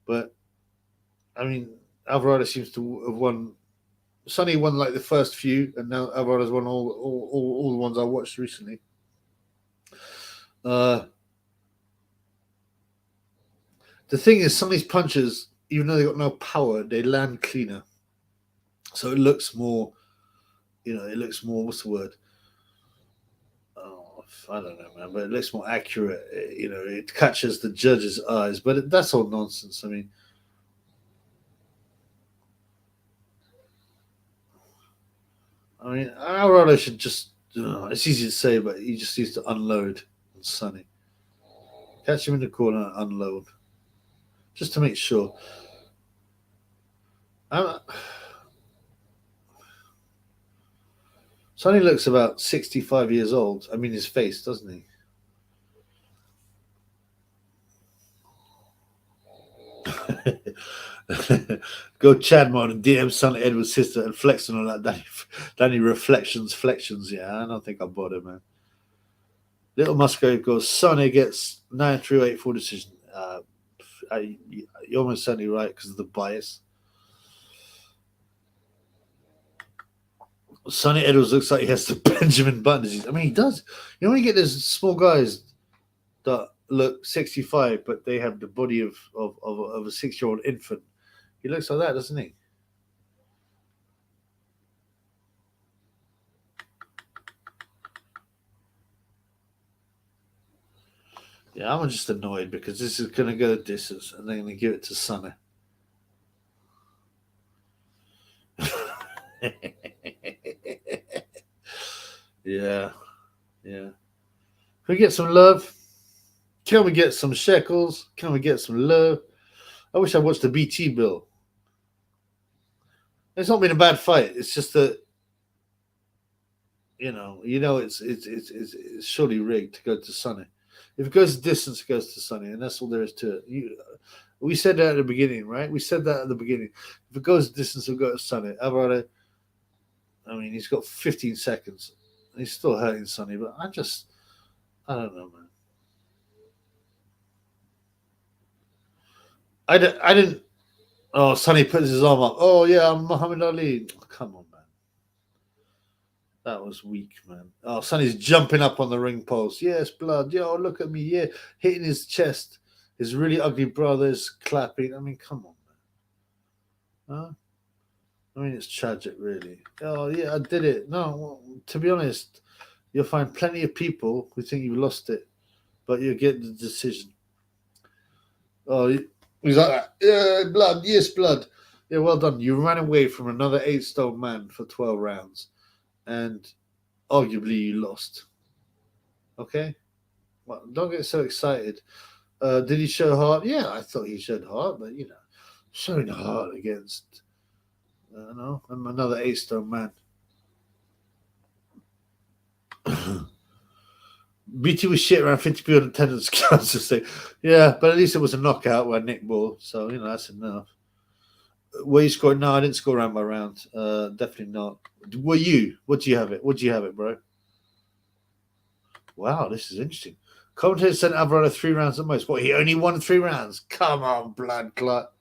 But, I mean, Alvarado seems to have won. Sonny won like the first few, and now Alvarado's won all the ones I watched recently. The thing is, Sonny's punches, even though they got no power, they land cleaner. So it looks more it looks more, what's the word? Oh, I don't know, man, but it looks more accurate. It catches the judge's eyes, but that's all nonsense. Alvarado should just, it's easy to say, but he just needs to unload on Sonny. Catch him in the corner and unload. Just to make sure. Sonny looks about 65 years old. His face, doesn't he? Go Chadmon and DM Sonny Edward's sister and flex on all that Danny flexions. Yeah, I don't think I bought it, man. Little Musgrave goes, Sonny gets 9-3-8-4 decision. You're almost certainly right because of the bias. Sonny Edwards looks like he has the Benjamin Button disease. He does. When you get those small guys that look 65, but they have the body of a 6-year-old infant, he looks like that, doesn't he? Yeah, I'm just annoyed because this is going to go the distance and they're going to give it to Sonny. Yeah. Can we get some love? Can we get some shekels? Can we get some love? I wish I watched the BT bill. It's not been a bad fight. It's just that it's surely rigged to go to Sonny. If it goes the distance, it goes to Sonny, and that's all there is to it. We said that at the beginning, right? We said that at the beginning. If it goes the distance, it'll go to Sonny. Alvarado, he's got 15 seconds. He's still hurting Sonny, but I don't know, man. I didn't. Oh, Sonny puts his arm up. Oh, yeah, I'm Muhammad Ali. Oh, come on, man. That was weak, man. Oh, Sonny's jumping up on the ring post. Yes, blood. Yo, look at me. Yeah, hitting his chest. His really ugly brother's clapping. Come on, man. Huh? It's tragic, really. Oh, yeah, I did it. No, well, to be honest, you'll find plenty of people who think you've lost it, but you'll get the decision. Oh, he's like that. Yeah, blood. Yes, blood. Yeah, well done. You ran away from another 8-stone man for 12 rounds, and arguably you lost. Okay? Well, don't get so excited. Did he show heart? Yeah, I thought he showed heart, but, showing heart against, another 8-stone man. BT was shit around 50 people in attendance. Cancer say, yeah, but at least it was a knockout by Nick Ball, so that's enough. Were you scored? No, I didn't score round by round. Definitely not. Were you? What do you have it? What do you have it, bro? Wow, this is interesting. Commentator sent Alvarado 3 rounds at most. What? He only won 3 rounds. Come on, blood clot.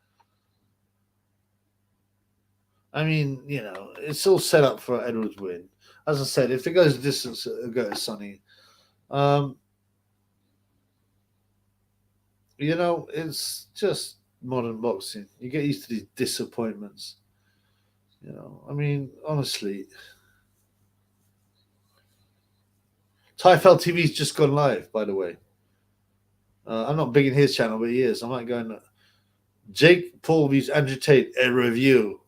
It's all set up for Edwards' win. As I said, if it goes the distance, it'll go to Sonny. It's just modern boxing. You get used to these disappointments. Honestly, Tyfel TV's just gone live, by the way. I'm not big in his channel, but he is. I might go and Jake Paul views Andrew Tate a review.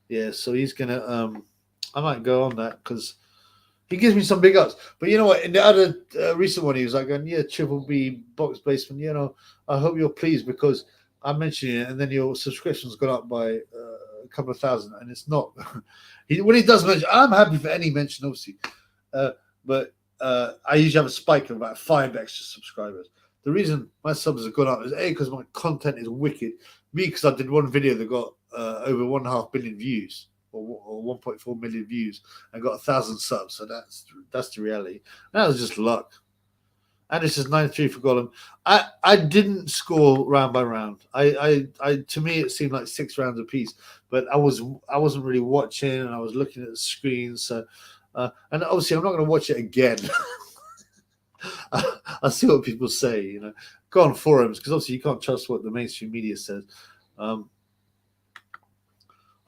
Yeah, so he's gonna. I might go on that because he gives me some big ups. But you know what? In the other recent one, he was like, "Yeah, Triple B Box Basement. I hope you're pleased because I'm mentioning it, and then your subscription's gone up by a couple of thousand, and it's not." When he does mention, I'm happy for any mention, obviously, but I usually have a spike of about 5 extra subscribers. The reason my subs have gone up is A, because my content is wicked. B, because I did one video that got over 1.5 billion views or 1.4 million views and got 1,000 subs. So that's the reality. That was just luck. And this is 9-3 for Gollum. I didn't score round by round. I to me it seemed like 6 rounds apiece, but I wasn't really watching and I was looking at the screen. So and obviously I'm not going to watch it again. I see what people say, go on forums because obviously you can't trust what the mainstream media says.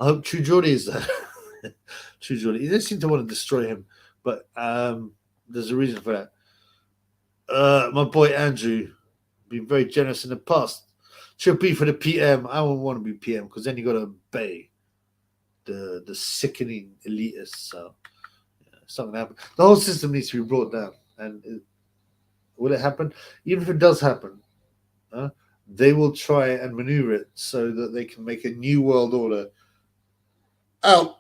I hope True Geordie is there. True Jordan. He doesn't seem to want to destroy him, but there's a reason for that. My boy Andrew, been very generous in the past. Should be for the PM. I won't want to be PM because then you got to obey the sickening elitists. So something happen. The whole system needs to be brought down. And will it happen? Even if it does happen, they will try and maneuver it so that they can make a new world order out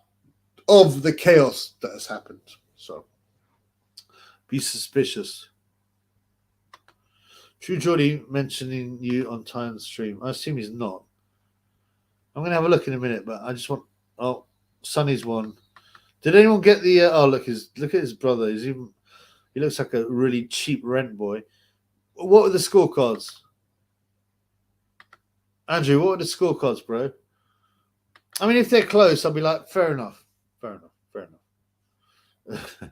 of the chaos that has happened. So be suspicious. True Geordie mentioning you on Time's stream. I assume he's not. I'm going to have a look in a minute, but I just want... Oh, Sonny's won. Did anyone get the... look at his brother. He looks like a really cheap rent boy. What were the scorecards? Andrew, what were the scorecards, bro? I mean, if they're close, I'll be like, fair enough. Fair enough.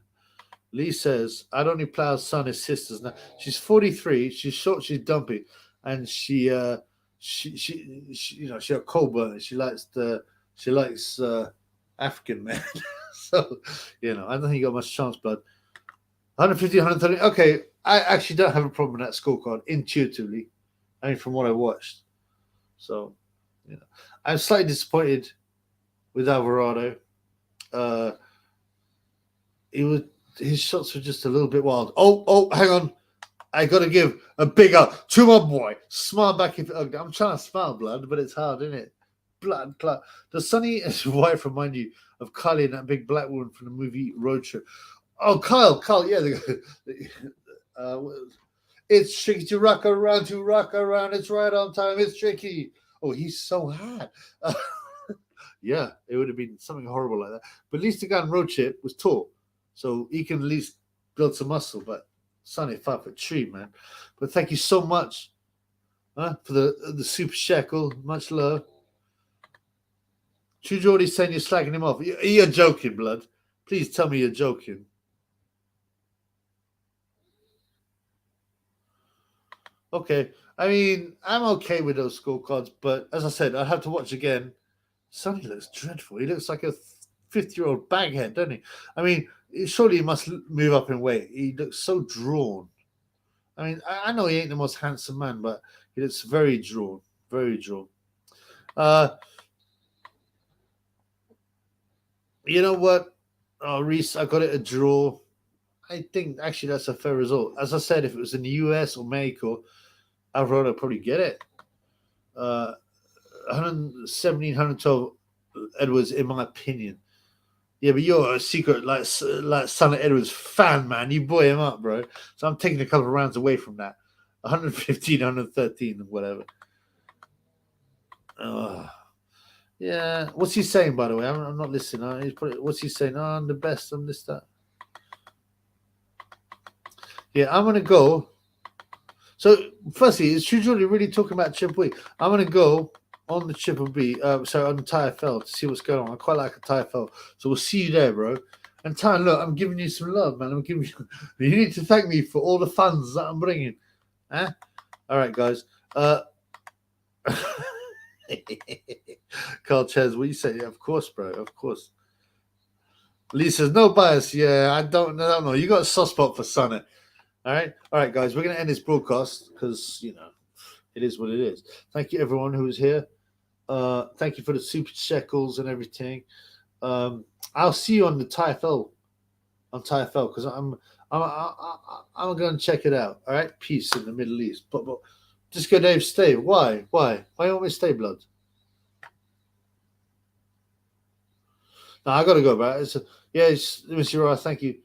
Lee says, I'd only Plow's son is sisters now. She's 43. She's short. She's dumpy, and she a cold burner. She likes African men. So I don't think you got much chance, blood. 150, 130. Okay, I actually don't have a problem with that scorecard intuitively. I mean, from what I watched. So, I'm slightly disappointed with Alvarado. His shots were just a little bit wild. Oh, hang on. I got to give a big up to my boy. Smile back if I'm trying to smile, blood, but it's hard, isn't it? Blood. Does Sonny and his wife remind you of Kylie and that big black woman from the movie Road Trip? Oh, Kyle, yeah. It's tricky to rock around. It's right on time. It's tricky. Oh, he's so hot. Yeah, it would have been something horrible like that. But at least the guy in Road Trip was tall. So he can at least build some muscle. But Sonny, 5'3", man. But thank you so much for the super shekel. Much love. True Geordie saying you're slagging him off. You're joking, blood. Please tell me you're joking. Okay. I mean, I'm okay with those scorecards, but as I said, I'd have to watch again. Sonny looks dreadful. He looks like a 50-year-old baghead, doesn't he? I mean, surely he must move up in weight. He looks so drawn. I mean, I know he ain't the most handsome man, but he looks very drawn. Very drawn. You know what? Reese, I got it a draw. I think actually that's a fair result. As I said, if it was in the US or Mexico, Alvarado probably get it. 117, 112 Edwards, in my opinion. Yeah, but you're a secret like son of Edwards fan, man. You buoy him up, bro. So I'm taking a couple of rounds away from that. 115, 113, whatever. Yeah. What's he saying, by the way? I'm not listening. What's he saying? I'm the best. I'm this, that. Yeah, I'm going to go. So, firstly, is True Geordie really talking about Triple B? I'm going to go on the Triple B, on the TFL to see what's going on. I quite like a TFL. So, we'll see you there, bro. And Ty, look, I'm giving you some love, man. You need to thank me for all the funds that I'm bringing. All right, guys. Carl Ches, what you say? Yeah, of course, bro. Of course. Lee says, no bias. Yeah, I don't know. You got a soft spot for Sonny. All right, guys. We're going to end this broadcast because, it is what it is. Thank you, everyone who was here. Thank you for the super shekels and everything. I'll see you on the TFL, because I'm going to check it out. All right, peace in the Middle East. But just go, Dave. Stay. Why? Why you want me to stay, blood? No, I got to go, bro. Mr. Ross, thank you.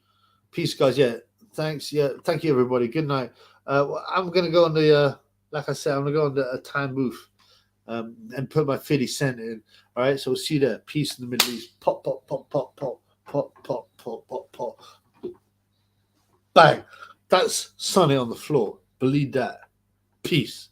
Peace, guys. Yeah, thanks. Yeah, thank you, everybody. Good night. I'm going to go on the, like I said, I'm going to go on the time booth and put my 50 cent in. All right, so we'll see you there. Peace in the Middle East. Pop, pop, pop, pop, pop, pop, pop, pop, pop, pop. Bang. That's Sonny on the floor. Believe that. Peace.